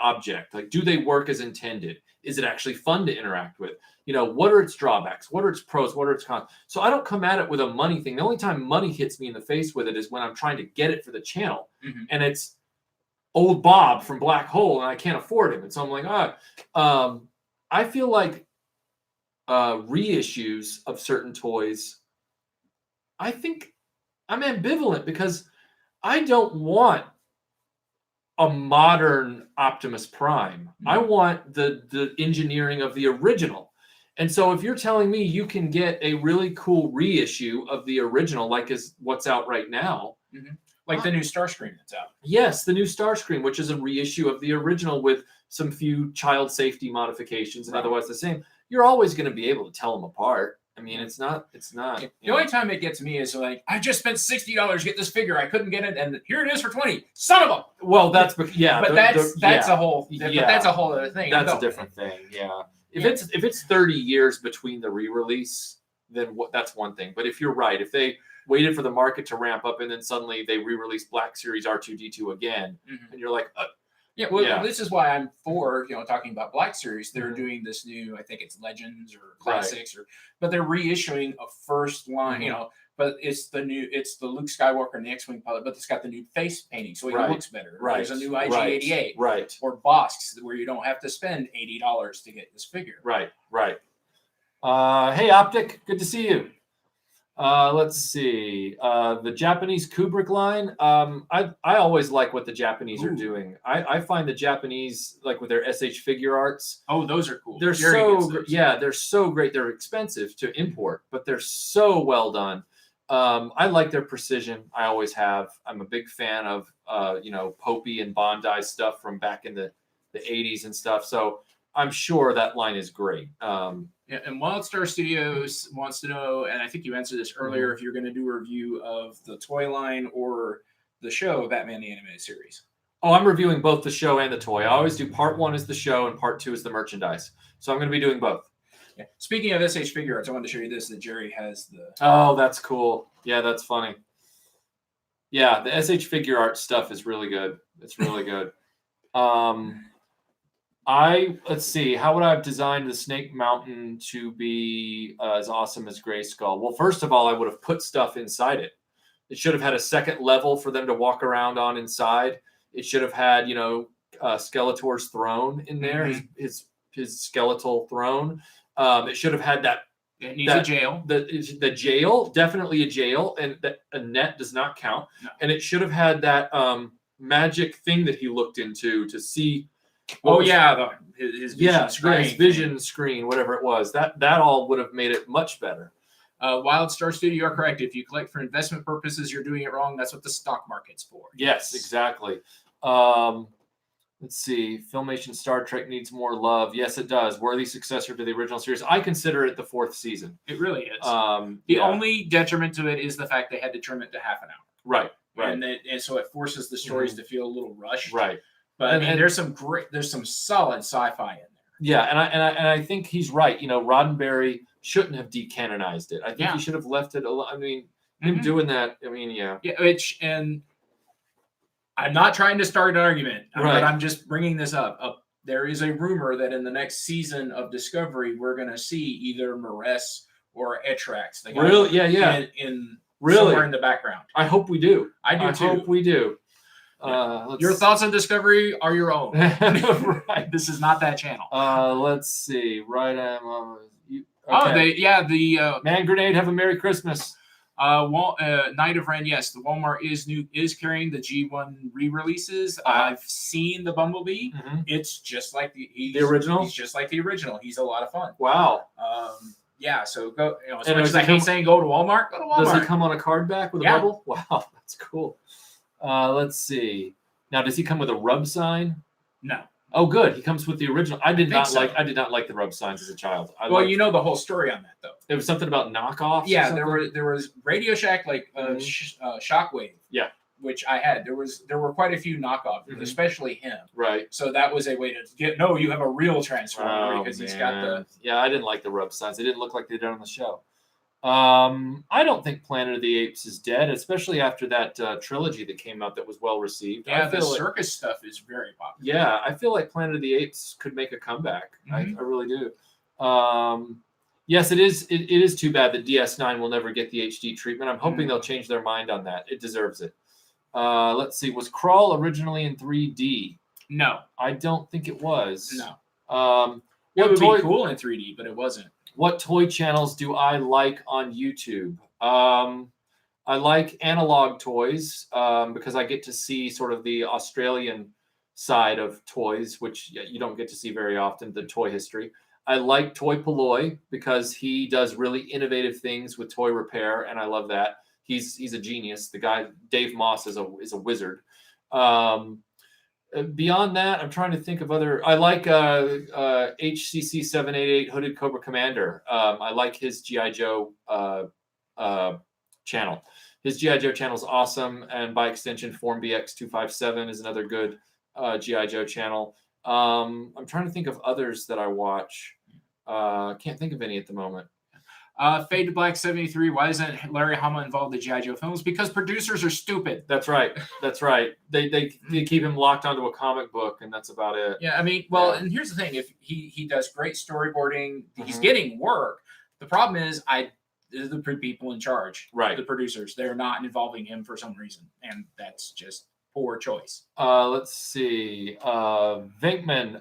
object. Like, do they work as intended? Is it actually fun to interact with? What are its drawbacks? What are its pros? What are its cons? So I don't come at it with a money thing. The only time money hits me in the face with it is when I'm trying to get it for the channel, and it's old Bob from Black Hole, and I can't afford him. And so I'm like, I feel like reissues of certain toys, I think I'm ambivalent because I don't want a modern Optimus Prime. I want the engineering of the original. And so if you're telling me you can get a really cool reissue of the original, like is what's out right now, Like the new Starscream that's out. yes, the new Starscream, which is a reissue of the original with some few child safety modifications and Right. otherwise the same, you're always going to be able to tell them apart. I mean, it's not. The only time it gets me is like, I just spent $60 to get this figure. I couldn't get it, and here it is for 20. Son of a. Well, that's yeah, But that's yeah, a whole. But that's a whole other thing. that's a No. different thing. Yeah, if Yeah. it's 30 years between the re-release, then that's one thing. But if you're right, if they waited for the market to ramp up and then suddenly they re-release Black Series R2D2 again, Mhm. and you're like, Yeah, well, Yeah. this is why I'm for talking about Black Series. They're Mhm. doing this new, I think it's Legends or Classics, but they're reissuing a first line, Mhm. But it's the Luke Skywalker and the X-wing pilot, but it's got the new face painting, so he Right. looks better. right, There's a new IG-88 right, or Bossk where you don't have to spend $80 to get this figure. right. Hey, Optic, good to see you. Let's see. The Japanese Kubrick line. I always like what the Japanese are Ooh. doing. I find the Japanese, like with their SH figure arts, Oh, those are cool. they're Jerry so gets those. yeah, they're so great. They're expensive to import, but they're so well done. I like their precision. I always have. I'm a big fan of Popey and Bondi stuff from back in the 80s and stuff. So I'm sure that line is great. Yeah, and WildStar Studios wants to know, and I think you answered this earlier, if you're going to do a review of the toy line or the show, Batman the Animated Series. Oh, I'm reviewing both the show and the toy. I always do part 1 is the show and part 2 is the merchandise. So I'm going to be doing both. Yeah. Speaking of SH Figure Arts, I wanted to show you this, that Jerry has the... Oh, that's cool. Yeah, that's funny. Yeah, the SH Figure Art stuff is really good. It's really good. Let's see, how would I have designed the Snake Mountain to be as awesome as Grayskull? Well, first of all, I would have put stuff inside it. It should have had a second level for them to walk around on inside. It should have had, Skeletor's throne in there, his skeletal throne. It should have had that. It needs a jail. The jail, definitely a jail, and a net does not count. No. And it should have had that magic thing that he looked into to see. His vision screen. His vision screen, whatever it was. That all would have made it much better. WildStar Studio, you are correct. If you collect for investment purposes, you're doing it wrong. That's what the stock market's for. Yes, exactly. Let's see. Filmation Star Trek needs more love. Yes, it does. Worthy successor to the original series. I consider it the 4th season. It really is. The only detriment to it is the fact they had to trim it to half an hour. Right. And so it forces the stories to feel a little rushed. Right. But And there's some solid sci-fi in there. Yeah, and I think he's right. Roddenberry shouldn't have decanonized it. I think he should have left it alone. I mean, him doing that. I mean, yeah. Yeah, and I'm not trying to start an argument, Right. but I'm just bringing this up. There is a rumor that in the next season of Discovery, we're going to see either Maress or Etrax. They got Really? Yeah. In Really? somewhere in the background. I hope we do. I do too. Hope we do. Your thoughts on Discovery are your own. Right. This is not that channel. Let's see. Right. The Man Grenade. Have a Merry Christmas. Night of Ren. Yes, the Walmart is carrying the G1 re-releases. I've seen the Bumblebee. Mhm. It's just like the original. He's just like the original. He's a lot of fun. Wow. Yeah. So go. As And much does as I it hate come- saying go to Walmart, go to Walmart. Does he come on a card back with a Yeah. bubble? Wow, that's cool. Let's see. Now, does he come with a rub sign? No. Oh, good. He comes with the original. I did think not so. like the rub signs as a child. Well, you know the whole story on that, though. It was something about knockoffs. or Yeah, something? there was Radio Shack, like Shockwave. Yeah. Which I had. There were quite a few knockoffs, Mhm. especially him. Right. So that was a way to get. No, you have a real Transformer Oh, because he's got the. man. Yeah, I didn't like the rub signs. They didn't look like they did on the show. I don't think Planet of the Apes is dead, especially after that trilogy that came out that was well received. Yeah, I the feel like, circus stuff is very popular. yeah, I feel like Planet of the Apes could make a comeback. Mhm. I really do. Yes, it is. It is too bad that DS9 will never get the HD treatment. I'm hoping they'll change their mind on that. It deserves it. Let's see. Was Crawl originally in 3D? No, I don't think it was. no. It What would toy, be cool in 3D, but it wasn't. what toy channels do I like on YouTube? I like analog toys because I get to see sort of the Australian side of toys, which you don't get to see very often, the toy history. I like Toy Polloy because he does really innovative things with toy repair, and I love that. He's a genius. The guy Dave Moss is a wizard. Beyond that, I'm trying to think of other. I like HCC 788 Hooded Cobra Commander. I like his GI Joe channel. His GI Joe channel is awesome, and by extension, Form BX 257 is another good GI Joe channel. I'm trying to think of others that I watch. Can't think of any at the moment. Fade to Black 73. Why isn't Larry Hama involved in GI Joe films? Because producers are stupid. That's right. That's right. They keep him locked onto a comic book, and that's about it. Yeah, I mean, well, and here's the thing: if he does great storyboarding, he's Mhm. getting work. The problem is, the people in charge, Right. the producers, they're not involving him for some reason, and that's just poor choice. Let's see. Vinkman,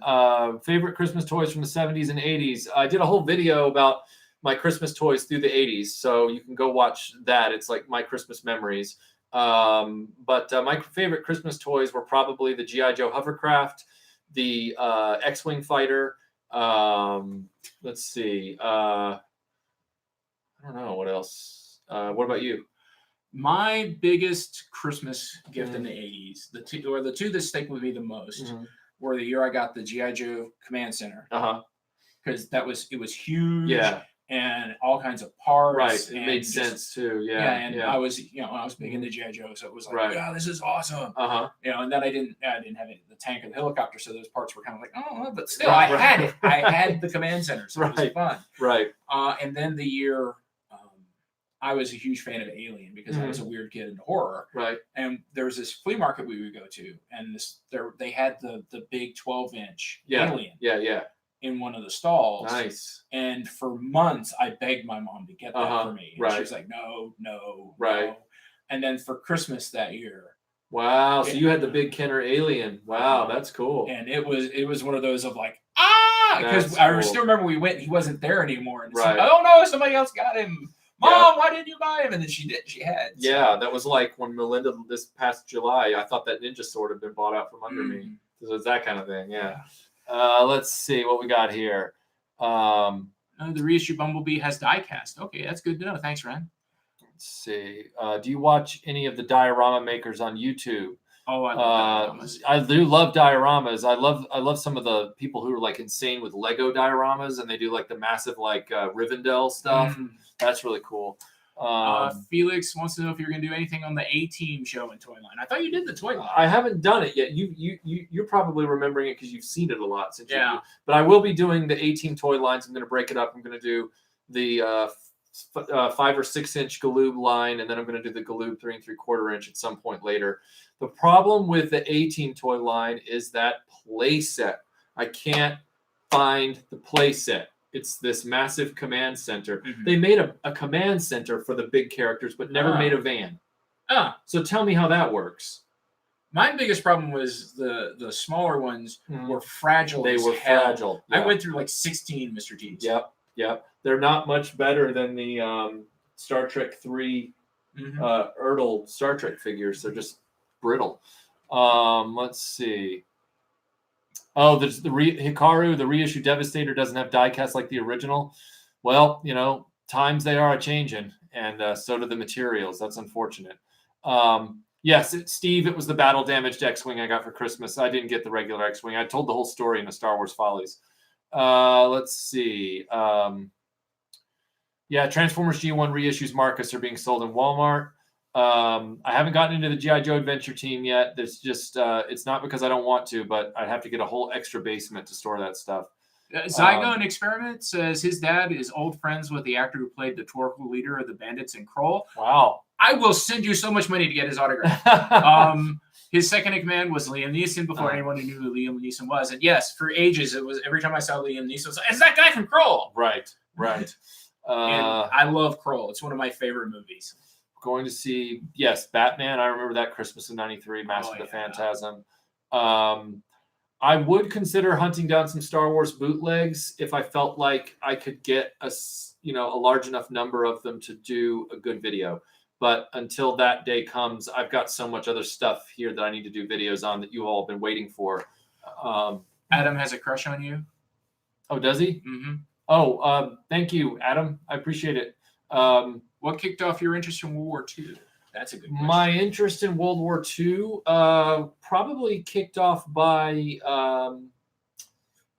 favorite Christmas toys from the 70s and 80s. I did a whole video about my Christmas toys through the 80s, so you can go watch that. It's like my Christmas memories. But my favorite Christmas toys were probably the G.I. Joe hovercraft, the X-Wing fighter. Let's see. I don't know what else. What about you? My biggest Christmas gift in the 80s, the two that stick with me the most, were the year I got the G.I. Joe Command Center. Because it was huge. Yeah. And all kinds of parts. Right. It and made just- sense too. Yeah. Yeah, and I was big into GI Joe, so it was like, Right. yeah, this is awesome. And then I didn't have the tank or the helicopter, so those parts were kind of like, oh, but still, Right, I had it. I had the command center, so it was Right. fun. Right. And then the year, I was a huge fan of Alien because I was a weird kid into horror. Right. And there was this flea market we would go to, and they had the big 12-inch Yeah. Alien Yeah. in one of the stalls. Nice. And for months, I begged my mom to get that for me. And Right. she was like, no. Right. No. And then for Christmas that year, Wow. So you had the big Kenner Alien. Wow, that's cool. and it was one of those of like, because That's I cool. still remember we went and he wasn't there anymore. And it's Right. like, oh no, somebody else got him. Mom, why didn't you buy him? And then she did. She had. So- Yeah, that was like when Melinda this past July, I thought that ninja sword had been bought out from under me. Mm. So it's that kind of thing. Yeah. Let's see what we got here. The reissue Bumblebee has diecast. Okay, that's good to know. Thanks, Ren. Let's see. Do you watch any of the diorama makers on YouTube? Oh, I love dioramas. I do love dioramas. I love some of the people who are like insane with Lego dioramas, and they do like the massive like Rivendell stuff. That's really cool. Felix wants to know if you're going to do anything on the A-Team show in Toyline. I thought you did the Toyline. I haven't done it yet. You're probably remembering it because you've seen it a lot since. Yeah. But I will be doing the A-Team toy lines. I'm going to break it up. I'm going to do the 5 or 6 inch Galoob line, and then I'm going to do the Galoob 3 3/4 inch at some point later. The problem with the A-Team toy line is that play set. I can't find the play set. It's this massive command center. They made a command center for the big characters, but never made a van. So tell me how that works. My biggest problem was the smaller ones were fragile. They as were hell. fragile. I Yeah. went through like 16 Mr. T's. Yep. They're not much better than the Star Trek 3 Erdl Star Trek figures. They're just brittle. Let's see. Oh, there's Hikaru, the reissue Devastator doesn't have diecast like the original. Well, times they are a changing, and so do the materials. That's unfortunate. Yes, Steve, it was the battle damaged X-Wing I got for Christmas. I didn't get the regular X-Wing. I told the whole story in the Star Wars Follies. Let's see. Transformers G1 reissues Marcus are being sold in Walmart. I haven't gotten into the G.I. Joe Adventure Team yet. There's just it's not because I don't want to, but I'd have to get a whole extra basement to store that stuff. Zygon Experiment says his dad is old friends with the actor who played the Torquil leader of the Bandits in Kroll. Wow. I will send you so much money to get his autograph. His second in command was Liam Neeson before anyone knew who Liam Neeson was. And yes, for ages, it was every time I saw Liam Neeson, I was like, it's that guy from Kroll. Right. And I love Kroll. It's one of my favorite movies. Going to see, yes, Batman. I remember that Christmas of '93, Mask of the Phantasm. I would consider hunting down some Star Wars bootlegs if I felt like I could get a large enough number of them to do a good video. But until that day comes, I've got so much other stuff here that I need to do videos on that you all have been waiting for. Adam has a crush on you. Oh, does he? Mm-hmm. Oh, thank you, Adam. I appreciate it. What kicked off your interest in World War II? That's a good question. My interest in World War II probably kicked off by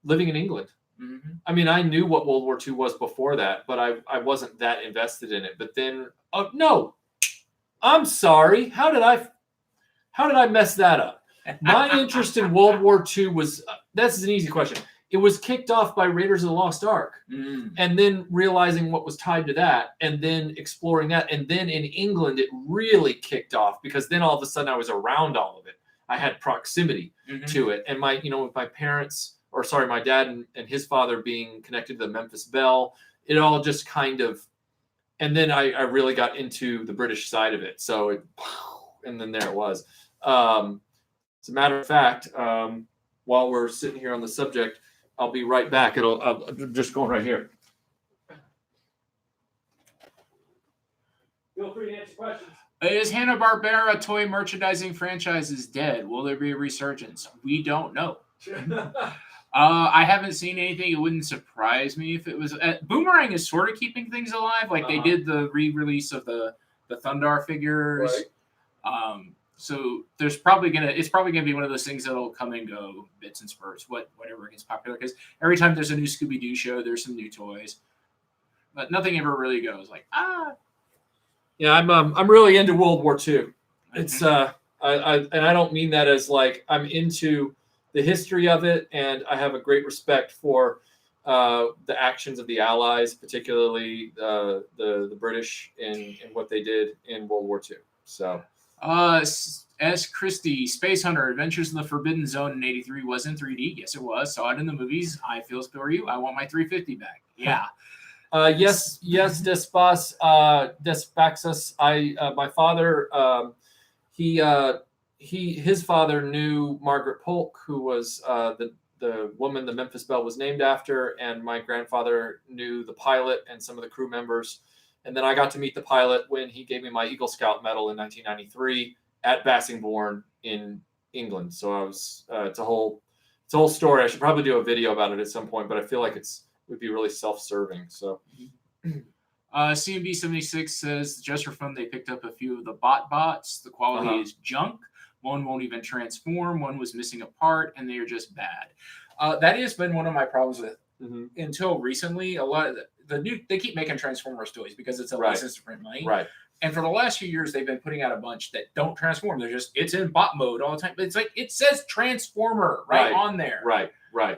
living in England. Mm-hmm. I mean, I knew what World War II was before that, but I wasn't that invested in it. But then, oh no, I'm sorry. How did I mess that up? My interest in World War II was that's an easy question. It was kicked off by Raiders of the Lost Ark, and then realizing what was tied to that, and then exploring that, and then in England it really kicked off because then all of a sudden I was around all of it. I had proximity to it, and with my parents, or sorry, my dad and his father being connected to the Memphis Belle, it all just kind of, and then I really got into the British side of it. So and then there it was. As a matter of fact, while we're sitting here on the subject, I'll be right back. I'll just going right here. Feel free to answer questions. Is Hanna-Barbera toy merchandising franchises dead? Will there be a resurgence? We don't know. I haven't seen anything. It wouldn't surprise me if it was. Boomerang is sort of keeping things alive. Like they did the re-release of the Thundar figures. Right. So it's probably gonna be one of those things that'll come and go, bits and spurts, whatever gets popular. Because every time there's a new Scooby-Doo show, there's some new toys, but nothing ever really goes like Yeah, I'm really into World War II. It's and I don't mean that as like I'm into the history of it, and I have a great respect for the actions of the Allies, particularly the British in what they did in World War II. So. S. Christie, Space Hunter, Adventures in the Forbidden Zone in '83 was in 3D. Yes, it was. Saw it in the movies. I feel for you. I want my 350 back. Yeah. Yes, Despaxus. My father, his father knew Margaret Polk, who was the woman the Memphis Belle was named after, and my grandfather knew the pilot and some of the crew members. And then I got to meet the pilot when he gave me my Eagle Scout medal in 1993 at Bassingbourn in England. So I was it's a whole story. I should probably do a video about it at some point, but I feel like it would be really self-serving. So CMB 76 says just for fun they picked up a few of the bots. The quality is junk. One won't even transform. One was missing a part, and they are just bad. That has been one of my problems with until recently. A lot of they keep making Transformers toys because it's a license to print money. Right. And for the last few years, they've been putting out a bunch that don't transform. It's in bot mode all the time. But it's like it says Transformer right on there. Right.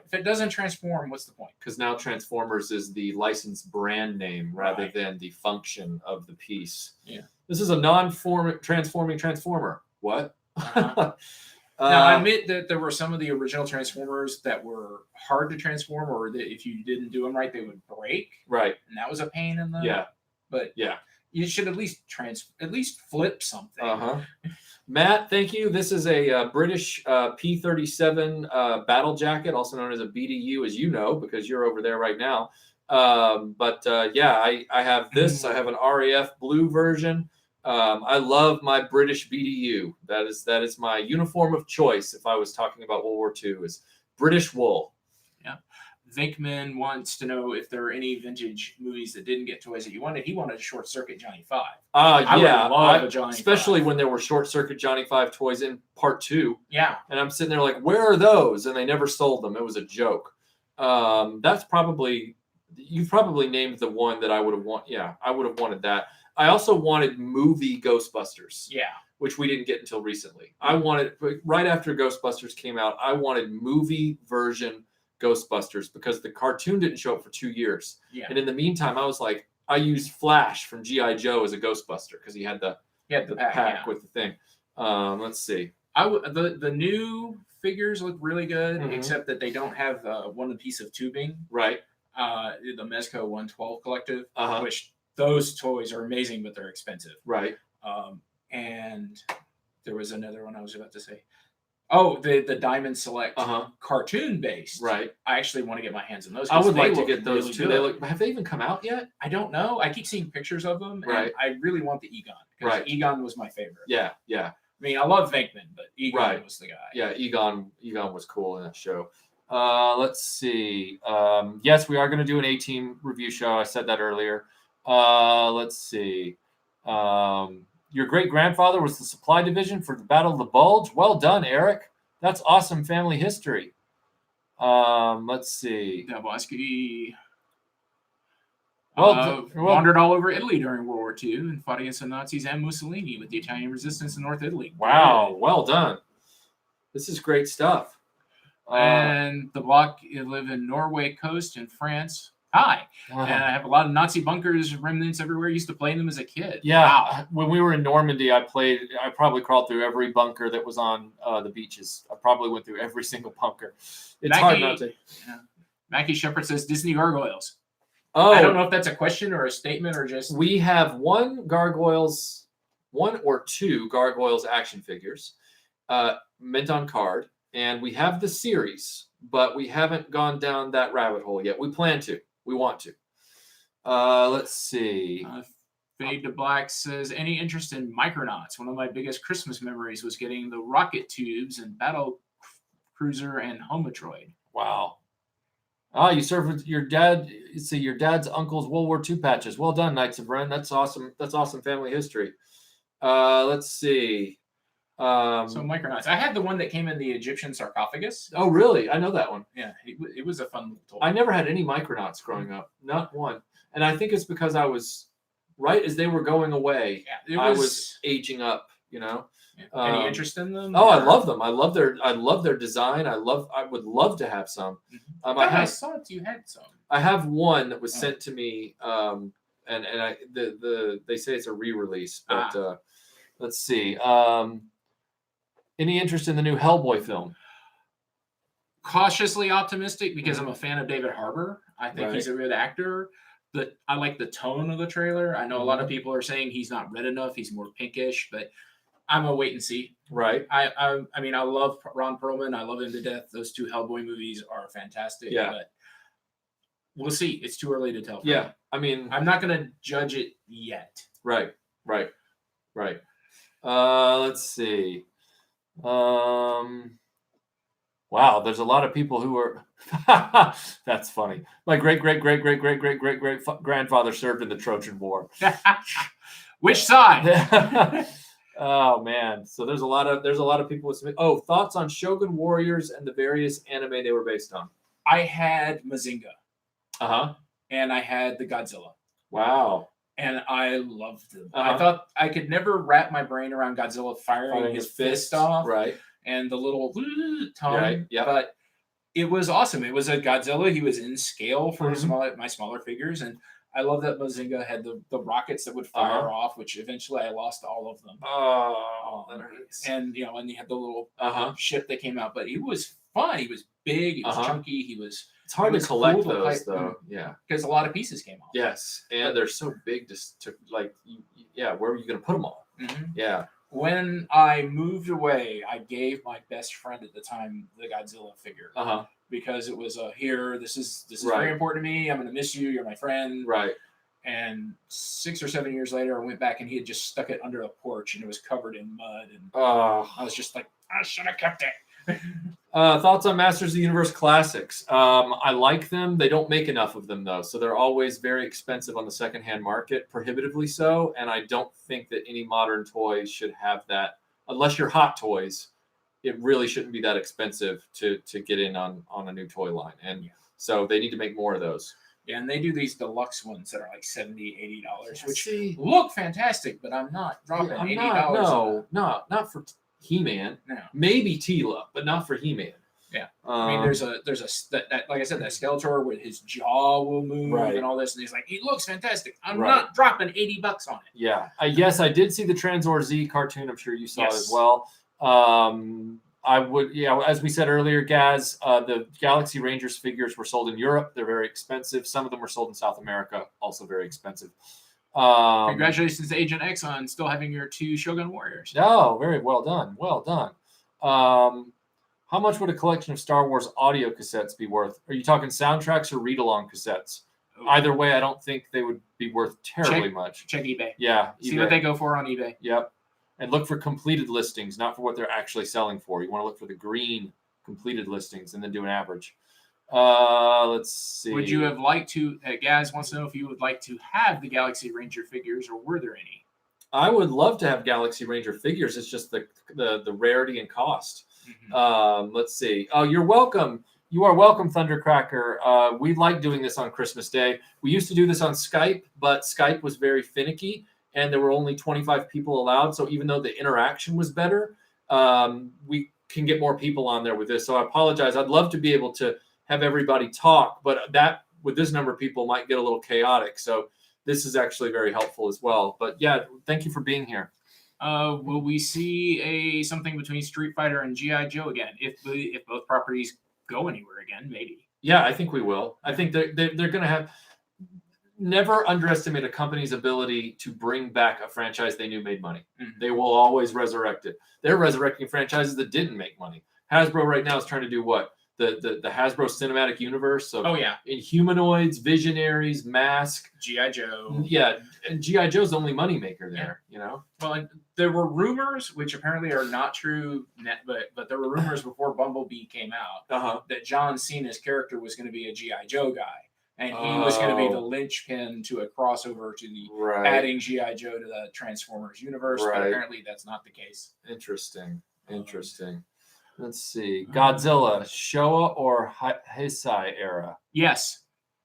If it doesn't transform, what's the point? Because now Transformers is the licensed brand name rather than the function of the piece. Yeah. This is a non-transforming Transformer. What? Now, I admit that there were some of the original Transformers that were hard to transform, or that if you didn't do them right, they would break. Right. And that was a pain in the. Yeah. But you should at least flip something. Matt, thank you. This is a British P-37 battle jacket, also known as a BDU, as you know, because you're over there right now. I have this. I have an RAF blue version. I love my British BDU. That is my uniform of choice. If I was talking about World War II, is British wool. Yeah. Vinkman wants to know if there are any vintage movies that didn't get toys that you wanted. He wanted a Short Circuit Johnny 5. I would love a Johnny especially 5. when there were Short Circuit Johnny 5 toys in Part 2. Yeah. And I'm sitting there like, where are those? And they never sold them. It was a joke. That's probably, you probably named the one that I would have wanted. Yeah, I would have wanted that. I also wanted movie Ghostbusters. Yeah. Which we didn't get until recently. I wanted, right after Ghostbusters came out, I wanted movie version Ghostbusters because the cartoon didn't show up for 2 years. Yeah. And in the meantime, I was like, I used Flash from G.I. Joe as a Ghostbuster because he had the pack with the thing. Let's see. The new figures look really good, except that they don't have one piece of tubing. Right. The Mezco 112 collective, which those toys are amazing, but they're expensive. Right. And there was another one I was about to say. Oh, the Diamond Select Uh-huh. cartoon based. Right. I actually want to get my hands on those. I 'cause would they like to look get those really too. good. They look. Have they even come out yet? I don't know. I keep seeing pictures of them, and Right. I really want the Egon because Right. Egon was my favorite. Yeah. Yeah. I mean, I love Venkman, but Egon Right. was the guy. Yeah. Egon was cool in that show. Let's see. Yes, we are going to do an A-Team review show. I said that earlier. Let's see. Your great grandfather was the supply division for the Battle of the Bulge. Well done, Eric. That's awesome family history. Let's see. Dablowski Well, wandered all over Italy during World War II and fought against the Nazis and Mussolini with the Italian resistance in North Italy. wow. Well done. This is great stuff. And the block live in Norway coast in France. Hi. And I have a lot of Nazi bunkers, remnants everywhere. I used to play in them as a kid. Yeah, Wow. when we were in Normandy, I probably crawled through every bunker that was on the beaches. I probably went through every single bunker. It's hard not to. Mackie Shepard says Disney gargoyles. Oh, I don't know if that's a question or a statement or just. we have one or two Gargoyles action figures, mint on card, and we have the series, but we haven't gone down that rabbit hole yet. We plan to. We want to. Let's see. Fade to Black says, any interest in Micronauts? One of my biggest Christmas memories was getting the rocket tubes and Battle Cruiser and Homatroid. Wow. You served with your dad. See, your dad's uncle's World War II patches. Well done, Knights of Ren. That's awesome. That's awesome family history. Let's see. So Micronauts. I had the one that came in the Egyptian sarcophagus. Oh, really? I know that one. Yeah, it was a fun little toy. I never had any Micronauts growing up. Not one. And I think it's because I was right as they were going away. Yeah, I was aging up. You know. Yeah. Any interest in them? Oh, I love them. I love their design. I would love to have some. I saw it. You had some. I have one that was sent to me, and they say it's a re-release, but let's see. Any interest in the new Hellboy film? Cautiously optimistic because I'm a fan of David Harbour. I think he's a good actor. I like the tone of the trailer. I know a lot of people are saying he's not red enough. He's more pinkish, but I'm a wait and see. Right. I mean, I love Ron Perlman. I love him to death. Those two Hellboy movies are fantastic. Yeah. But we'll see. It's too early to tell. Yeah. I mean, I'm not going to judge it yet. Right. Let's see. Wow, there's a lot of people who are. That's funny. My great grandfather served in the Trojan War. Which side? Oh man, so there's a lot of people with. Thoughts on Shogun Warriors and the various anime they were based on. I had Mazinga. Uh-huh. And I had the Godzilla. Wow. And I loved them. I thought I could never wrap my brain around Godzilla firing his fist off. Right. And the little tone. Right. Yeah. But it was awesome. It was a Godzilla. He was in scale for my smaller figures. And I love that Mazinga had the rockets that would fire off, which eventually I lost all of them. Oh, that hurts. And and he had the little ship that came out. But he was fun. He was big. He was chunky. It's hard to collect those, though. Yeah, because a lot of pieces came off. Yes, and they're so big to like. Yeah, where are you going to put them all? Mm-hmm. Yeah. When I moved away, I gave my best friend at the time the Godzilla figure. Because it was this is very important to me. I'm going to miss you. You're my friend. Right. And 6 or 7 years later, I went back and he had just stuck it under a porch and it was covered in mud. And I was just like, I should have kept it. Thoughts on Masters of the Universe classics? I like them. They don't make enough of them though, so they're always very expensive on the secondhand market, prohibitively so. And I don't think that any modern toy should have that, unless you're Hot Toys. It really shouldn't be that expensive to get in on a new toy line, and so they need to make more of those. Yeah, and they do these deluxe ones that are like $70, $80, which look fantastic, but I'm not dropping $80. No, not for He-Man. No. Maybe Tila, but not for He-Man. Yeah. I mean, there's a that like I said, that Skeletor with his jaw will move and all this, and he's like, he looks fantastic. I'm not dropping $80 on it. Yeah. Yes, I did see the Transor Z cartoon. I'm sure you saw it as well. I would, as we said earlier, Gaz, the Galaxy Rangers figures were sold in Europe. They're very expensive. Some of them were sold in South America, also very expensive. Congratulations to Agent X on still having your 2 Shogun Warriors. Oh, very well done. Well done. How much would a collection of Star Wars audio cassettes be worth? Are you talking soundtracks or read-along cassettes? Either way, I don't think they would be worth terribly much. Check eBay. Yeah. See eBay. what they go for on eBay. Yep. And look for completed listings, not for what they're actually selling for. You want to look for the green completed listings and then do an average. Let's see. Would you have liked to, Gaz wants to know if you would like to have the Galaxy Ranger figures, or were there any? I would love to have Galaxy Ranger figures. It's just the rarity and cost. Mm-hmm. Let's see. Oh, you're welcome. You are welcome, Thundercracker. We like doing this on Christmas Day. We used to do this on Skype, but Skype was very finicky, and there were only 25 people allowed. So even though the interaction was better, we can get more people on there with this. So I apologize. I'd love to be able to have everybody talk, but that with this number of people might get a little chaotic. So this is actually very helpful as well. But yeah, thank you for being here. Will we see something between Street Fighter and G.I. Joe again? If both properties go anywhere again, maybe. Yeah, I think we will. I think they're going to have. Never underestimate a company's ability to bring back a franchise they knew made money. Mm-hmm. They will always resurrect it. They're resurrecting franchises that didn't make money. Hasbro right now is trying to do what? The Hasbro Cinematic Universe of Inhumanoids, Visionaries, Mask, G.I. Joe. Yeah, and G.I. Joe's the only moneymaker there, you know? Well, and there were rumors, which apparently are not true, but there were rumors before Bumblebee came out that John Cena's character was going to be a G.I. Joe guy. And he was going to be the linchpin to a crossover to the adding G.I. Joe to the Transformers universe. But apparently that's not the case. Interesting. Let's see. Godzilla, Showa or Heisei era? Yes.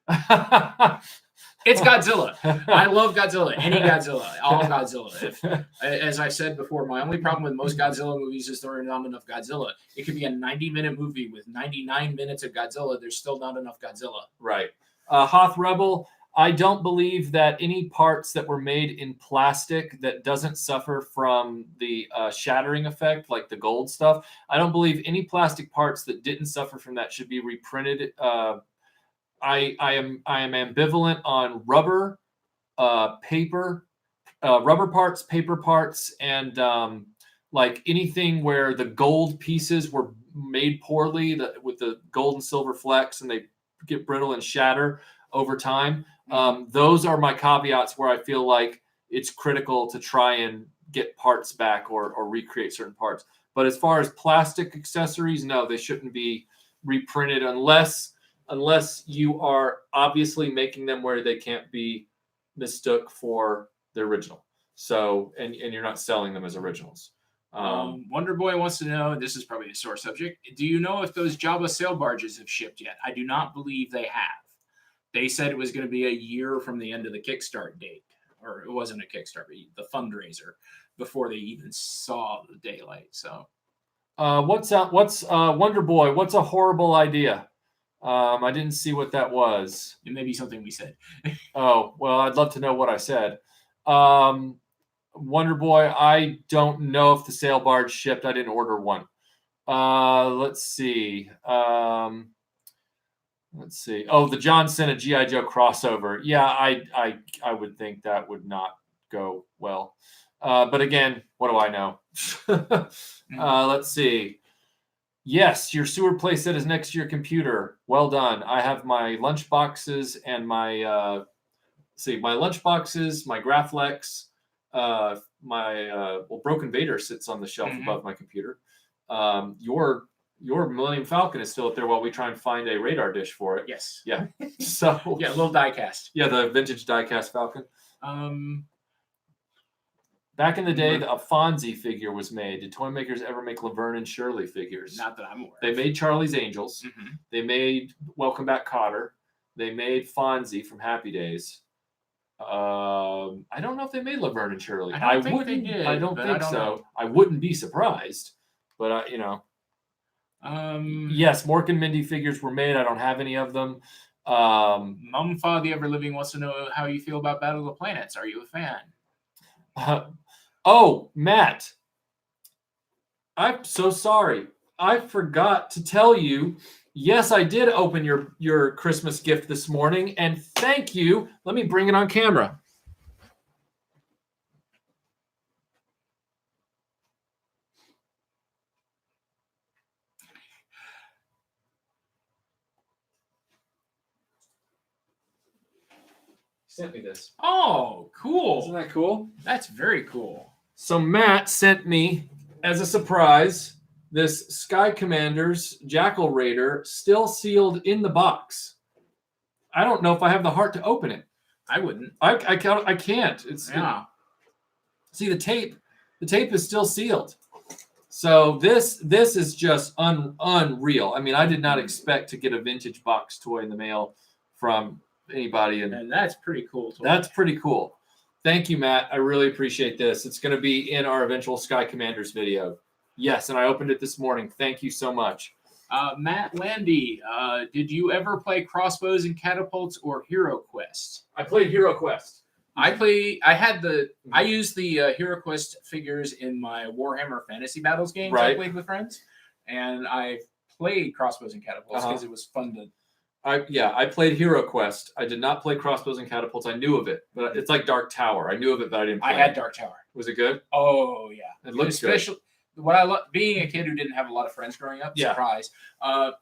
It's Godzilla. I love Godzilla. Any Godzilla. All Godzilla. As I've said before, my only problem with most Godzilla movies is there are not enough Godzilla. It could be a 90-minute movie with 99 minutes of Godzilla. There's still not enough Godzilla. Right. Hoth Rebel, I don't believe that any parts that were made in plastic that doesn't suffer from the shattering effect, like the gold stuff, I don't believe any plastic parts that didn't suffer from that should be reprinted. I am ambivalent on rubber, paper, rubber parts, paper parts, and like anything where the gold pieces were made poorly with the gold and silver flecks, and they get brittle and shatter over time. Those are my caveats where I feel like it's critical to try and get parts back or recreate certain parts. But as far as plastic accessories, no, they shouldn't be reprinted unless you are obviously making them where they can't be mistook for the original. So, and you're not selling them as originals. Wonder Boy wants to know, this is probably a sore subject, do you know if those Jabba sail barges have shipped yet? I do not believe they have. They said it was going to be a year from the end of the Kickstart date, or it wasn't a Kickstart, but the fundraiser, before they even saw the daylight. So, what's Wonder Boy? What's a horrible idea? I didn't see what that was. It may be something we said. Oh, well, I'd love to know what I said. Wonder Boy, I don't know if the sail barge shipped. I didn't order one. Let's see. Oh, the John Cena G.I. Joe crossover. Yeah, I would think that would not go well. But again, what do I know? Let's see. Yes, your sewer playset is next to your computer. Well done. I have my lunch boxes and my lunch boxes, my Graflex, my Broken Vader sits on the shelf above my computer. Your Millennium Falcon is still up there while we try and find a radar dish for it. Yes. Yeah. So yeah, a little die-cast. Yeah, the vintage die-cast Falcon. Back in the day, a Fonzie figure was made. Did toy makers ever make Laverne and Shirley figures? Not that I'm aware. They made Charlie's Angels. Mm-hmm. They made Welcome Back, Kotter. They made Fonzie from Happy Days. I don't know if they made Laverne and Shirley. I don't think they did. I don't think so. I wouldn't be surprised. But, yes, Mork and Mindy figures were made. I don't have any of them. Mumfa, the Ever Living, wants to know how you feel about Battle of the Planets. Are you a fan? Oh, Matt, I'm so sorry. I forgot to tell you. Yes, I did open your Christmas gift this morning, and thank you. Let me bring it on camera. sent me this. Oh, cool. Isn't that cool? That's very cool. So Matt sent me, as a surprise, this Sky Commanders Jackal Raider still sealed in the box. I don't know if I have the heart to open it. I wouldn't. I can't. It's Yeah. see the tape. The tape is still sealed. So this is just unreal. I mean, I did not expect to get a vintage box toy in the mail from anybody, and And that's pretty cool. that's pretty cool. Thank you, Matt. I really appreciate this. It's going to be in our eventual Sky Commanders video. Yes, and I opened it this morning. Thank you so much. Matt Landy, did you ever play Crossbows and Catapults or Hero Quest? I played Hero Quest. I used the Hero Quest figures in my Warhammer Fantasy Battles games I Right. played with friends, and I played Crossbows and Catapults because it was fun to. I played Hero Quest. I did not play Crossbows and Catapults. I knew of it, but it's like Dark Tower. I knew of it, but I didn't play I had it. Dark Tower. Was it good? Oh yeah, It looks good. especially what I love being a kid who didn't have a lot of friends growing up. Yeah. Surprise!